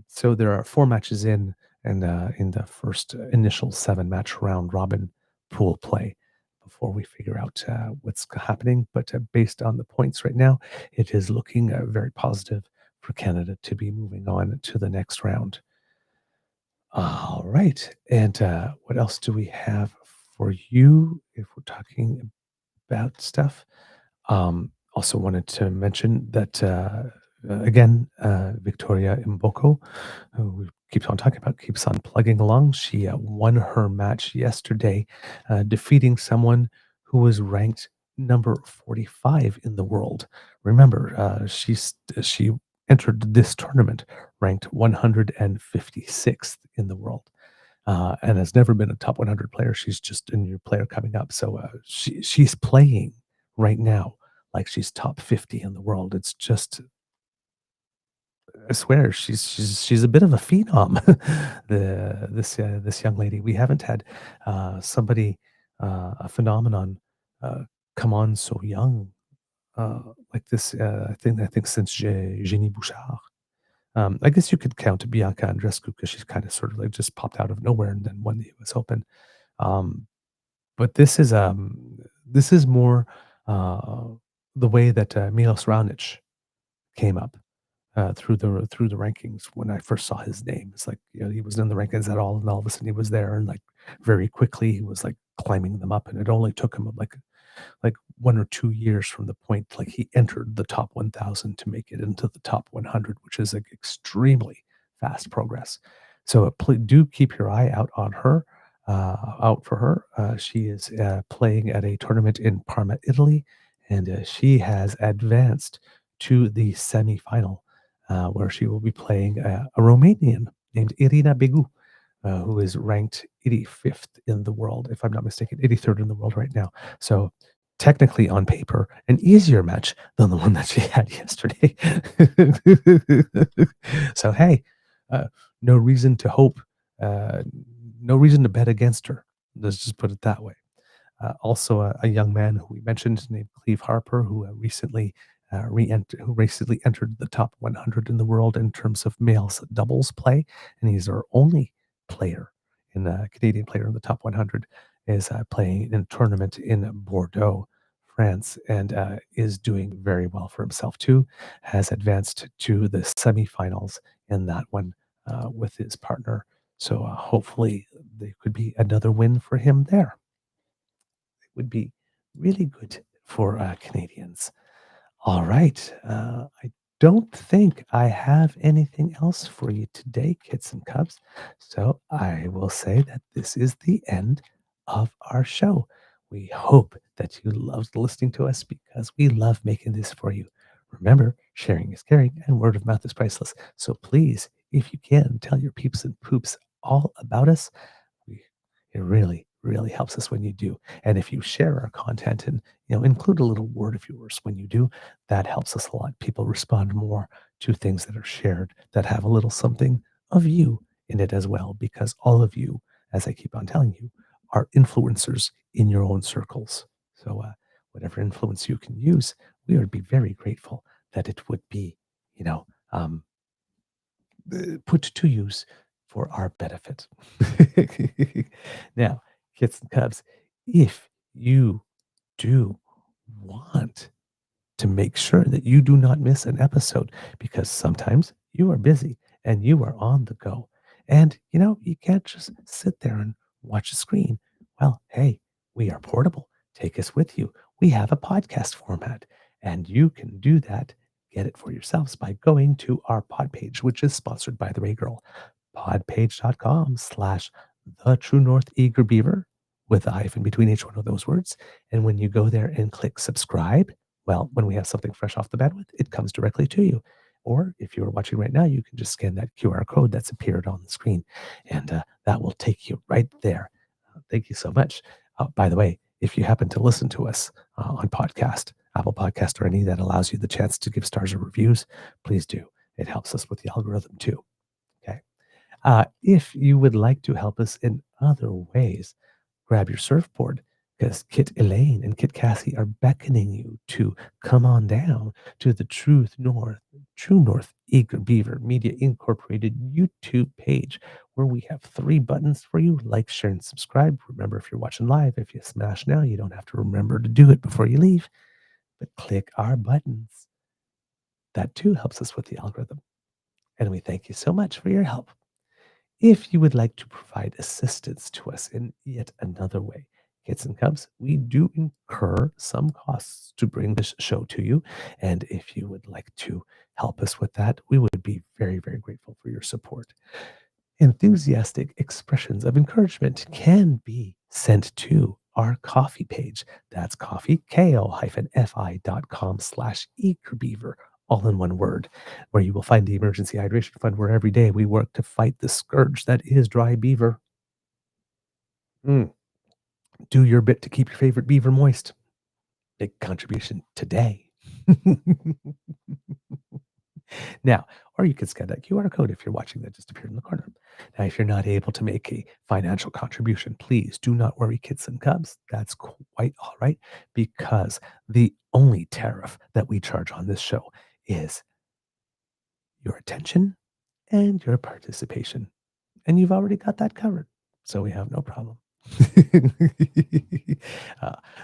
So there are 4 matches in the first initial 7-match round robin pool play before we figure out what's happening. But based on the points right now, it is looking very positive for Canada to be moving on to the next round. All right. And what else do we have for you if we're talking about stuff? Also wanted to mention that, again, Victoria Mboko, who we keeps on talking about, keeps on plugging along. She won her match yesterday, defeating someone who was ranked number 45 in the world. Remember, she entered this tournament ranked 156th in the world, and has never been a top 100 player. She's just a new player coming up. So she's playing right now like she's top 50 in the world. It's just, I swear, she's a bit of a phenom. This young lady. We haven't had somebody, a phenomenon, come on so young like this. I think since Jenny Bouchard. I guess you could count Bianca Andreescu because she's kind of sort of like just popped out of nowhere and then won the US Open. But this is more the way that Milos Raonic came up through the rankings. When I first saw his name, it's like, you know, he wasn't in the rankings at all, and all of a sudden he was there, and like very quickly he was like climbing them up, and it only took him like 1 or 2 years from the point like he entered the top 1,000 to make it into the top 100, which is like extremely fast progress. So do keep your eye out on her, out for her. She is playing at a tournament in Parma, Italy, and she has advanced to the semifinal, where she will be playing a Romanian named Irina Begu, who is ranked 85th in the world, if I'm not mistaken, 83rd in the world right now. So technically on paper, an easier match than the one that she had yesterday. So, hey, no reason to hope, no reason to bet against her. Let's just put it that way. Also, a young man who we mentioned named Cleve Harper, who recently who recently entered the top 100 in the world in terms of males doubles play, and he's our only player Canadian player in the top 100, is playing in a tournament in Bordeaux, France, and is doing very well for himself too. Has advanced to the semifinals in that one with his partner. So hopefully there could be another win for him there. It would be really good for Canadians. All right. I don't think I have anything else for you today, kids and cubs. So I will say that this is the end of our show. We hope that you loved listening to us because we love making this for you. Remember, sharing is caring and word of mouth is priceless. So please, if you can, tell your peeps and poops all about us. It really, really helps us when you do. And if you share our content and include a little word of yours when you do, that helps us a lot. People respond more to things that are shared that have a little something of you in it as well, because all of you, as I keep on telling you, are influencers in your own circles. So whatever influence you can use, we would be very grateful that it would be, put to use for our benefit. Now, kids and cubs, if you do want to make sure that you do not miss an episode, because sometimes you are busy and you are on the go, and you can't just sit there and watch a screen. Well, hey, we are portable. Take us with you. We have a podcast format, and you can do that. Get it for yourselves by going to our pod page, which is sponsored by the Ray Girl. Podpage.com/the True North Eager Beaver, with a hyphen between each one of those words. And when you go there and click subscribe, well, when we have something fresh off the bandwidth, it comes directly to you. Or if you're watching right now, you can just scan that QR code that's appeared on the screen, and that will take you right there. Thank you so much. By the way, if you happen to listen to us on podcast, Apple Podcast, or any that allows you the chance to give stars or reviews, please do. It helps us with the algorithm too. Okay. If you would like to help us in other ways, grab your surfboard, because Kit Elaine and Kit Cassie are beckoning you to come on down to the True North Eager Beaver Media Incorporated YouTube page, where we have 3 buttons for you: like, share, and subscribe. Remember, if you're watching live, if you smash now, you don't have to remember to do it before you leave, but click our buttons. That too helps us with the algorithm. And we thank you so much for your help. If you would like to provide assistance to us in yet another way, kids and cubs, we do incur some costs to bring this show to you. And if you would like to help us with that, we would be very, very grateful for your support. Enthusiastic expressions of encouragement can be sent to our coffee page. That's coffee, ko-fi.com/eagerbeaver, all in one word, where you will find the emergency hydration fund, where every day we work to fight the scourge that is dry beaver. Do your bit to keep your favorite beaver moist. Big contribution today. Now, or you can scan that QR code if you're watching that just appeared in the corner. Now, if you're not able to make a financial contribution, please do not worry, kids and cubs. That's quite all right, because the only tariff that we charge on this show is your attention and your participation. And you've already got that covered, so we have no problem.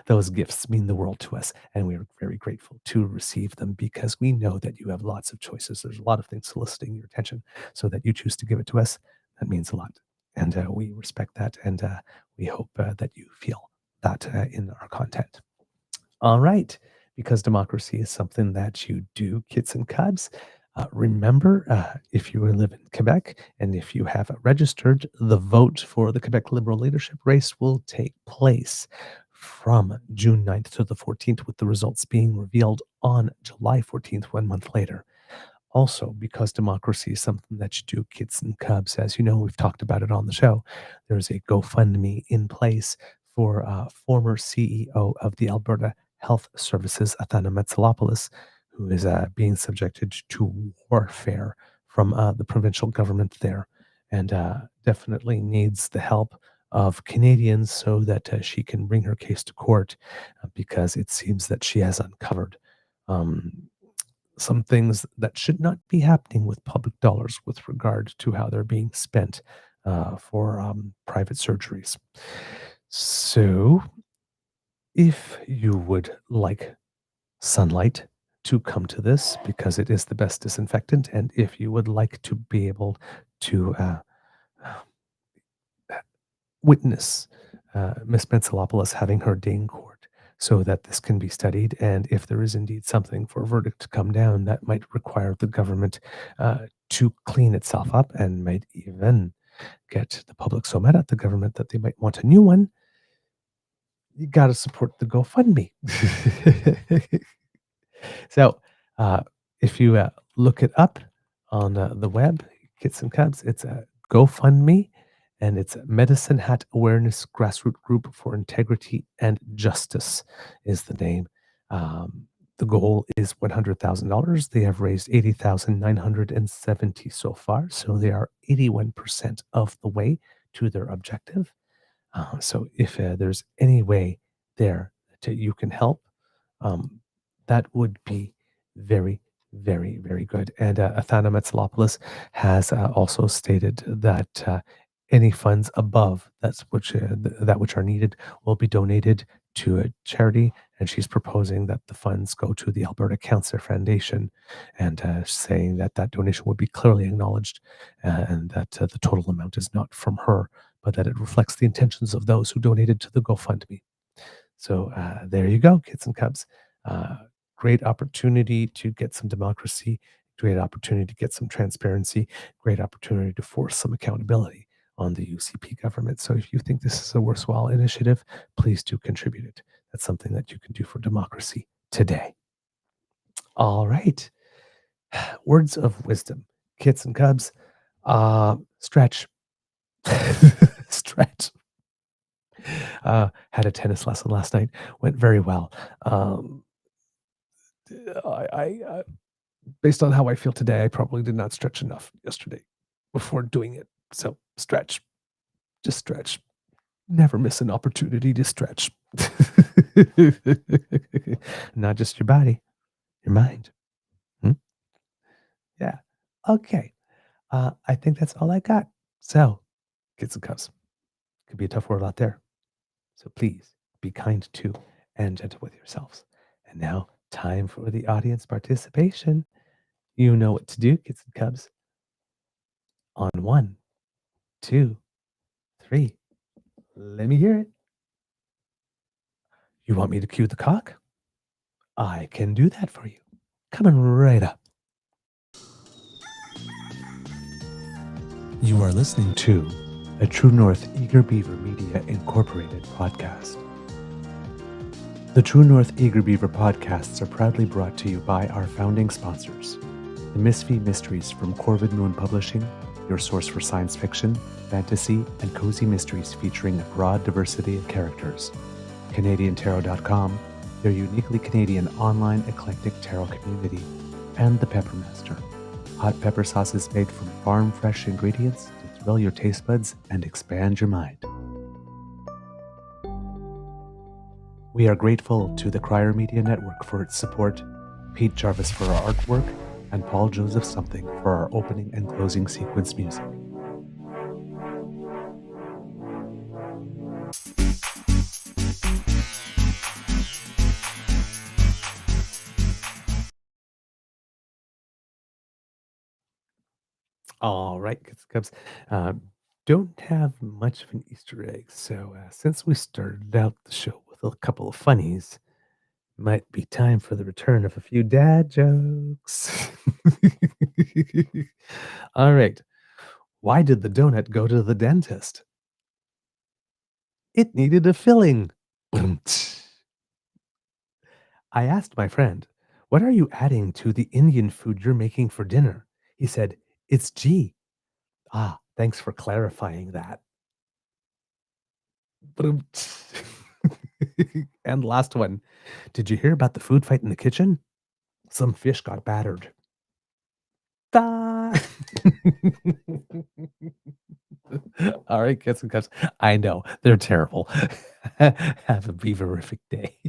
Those gifts mean the world to us, and we're very grateful to receive them, because we know that you have lots of choices. There's a lot of things soliciting your attention, so that you choose to give it to us. That means a lot, and we respect that, and we hope that you feel that in our content. All right, because democracy is something that you do, kids and cubs. Remember, if you live in Quebec and if you have registered, the vote for the Quebec Liberal leadership race will take place from June 9th to the 14th, with the results being revealed on July 14th, 1 month later. Also, because democracy is something that you do, kids and cubs, as you know, we've talked about it on the show, there's a GoFundMe in place for former CEO of the Alberta Health Services, Athana Metsalopoulos, who is being subjected to warfare from the provincial government there, and definitely needs the help of Canadians so that she can bring her case to court, because it seems that she has uncovered some things that should not be happening with public dollars with regard to how they're being spent for private surgeries. So, if you would like sunlight to come to this, because it is the best disinfectant, and if you would like to be able to witness Miss Metsalopoulos having her day in court so that this can be studied, and if there is indeed something for a verdict to come down, that might require the government to clean itself up and might even get the public so mad at the government that they might want a new one. You got to support the GoFundMe. So if you look it up on the web, Kits and Cubs, it's a GoFundMe, and it's Medicine Hat Awareness Grassroots Group for Integrity and Justice is the name. The goal is $100,000. They have raised $80,970 so far, so they are 81% of the way to their objective. So if there's any way there that you can help, that would be very, very, very good. And Athana Metsalopoulos has also stated that any funds above that which are needed will be donated to a charity, and she's proposing that the funds go to the Alberta Cancer Foundation, and saying that that donation would be clearly acknowledged, and that the total amount is not from her, but that it reflects the intentions of those who donated to the GoFundMe. So there you go, Kids and Cubs. Great opportunity to get some democracy, great opportunity to get some transparency, great opportunity to force some accountability on the UCP government. So if you think this is a worthwhile initiative, please do contribute it. That's something that you can do for democracy today. All right. Words of wisdom. Kids and Cubs, stretch. Stretch. Had a tennis lesson last night. Went very well. I based on how I feel today, I probably did not stretch enough yesterday before doing it. So stretch. Just stretch. Never miss an opportunity to stretch. Not just your body, your mind. Yeah. Okay. I think that's all I got. So, Kids and Cubs. Could be a tough world out there. So please be kind to and gentle with yourselves. And now, time for the audience participation. You know what to do, Kids and Cubs. On 1, 2, 3. Let me hear it. You want me to cue the cock? I can do that for you. Coming right up. You are listening to a True North Eager Beaver Media Incorporated podcast. The True North Eager Beaver podcasts are proudly brought to you by our founding sponsors, the Misfit Mysteries from Corvid Moon Publishing, your source for science fiction, fantasy, and cozy mysteries featuring a broad diversity of characters. CanadianTarot.com, their uniquely Canadian online eclectic tarot community, and the Peppermaster, hot pepper sauces made from farm-fresh ingredients to thrill your taste buds and expand your mind. We are grateful to the Crier Media Network for its support, Pete Jarvis for our artwork, and Paul Joseph Something for our opening and closing sequence music. All right, Cubs. Don't have much of an Easter egg, so since we started out the show with a couple of funnies, might be time for the return of a few dad jokes. All right. Why did the donut go to the dentist? It needed a filling. I asked my friend, "What are you adding to the Indian food you're making for dinner?" He said, "It's ghee." Ah, thanks for clarifying that. And last one. Did you hear about the food fight in the kitchen? Some fish got battered. All right, Kids and Cubs. I know, they're terrible. Have a beaverific day.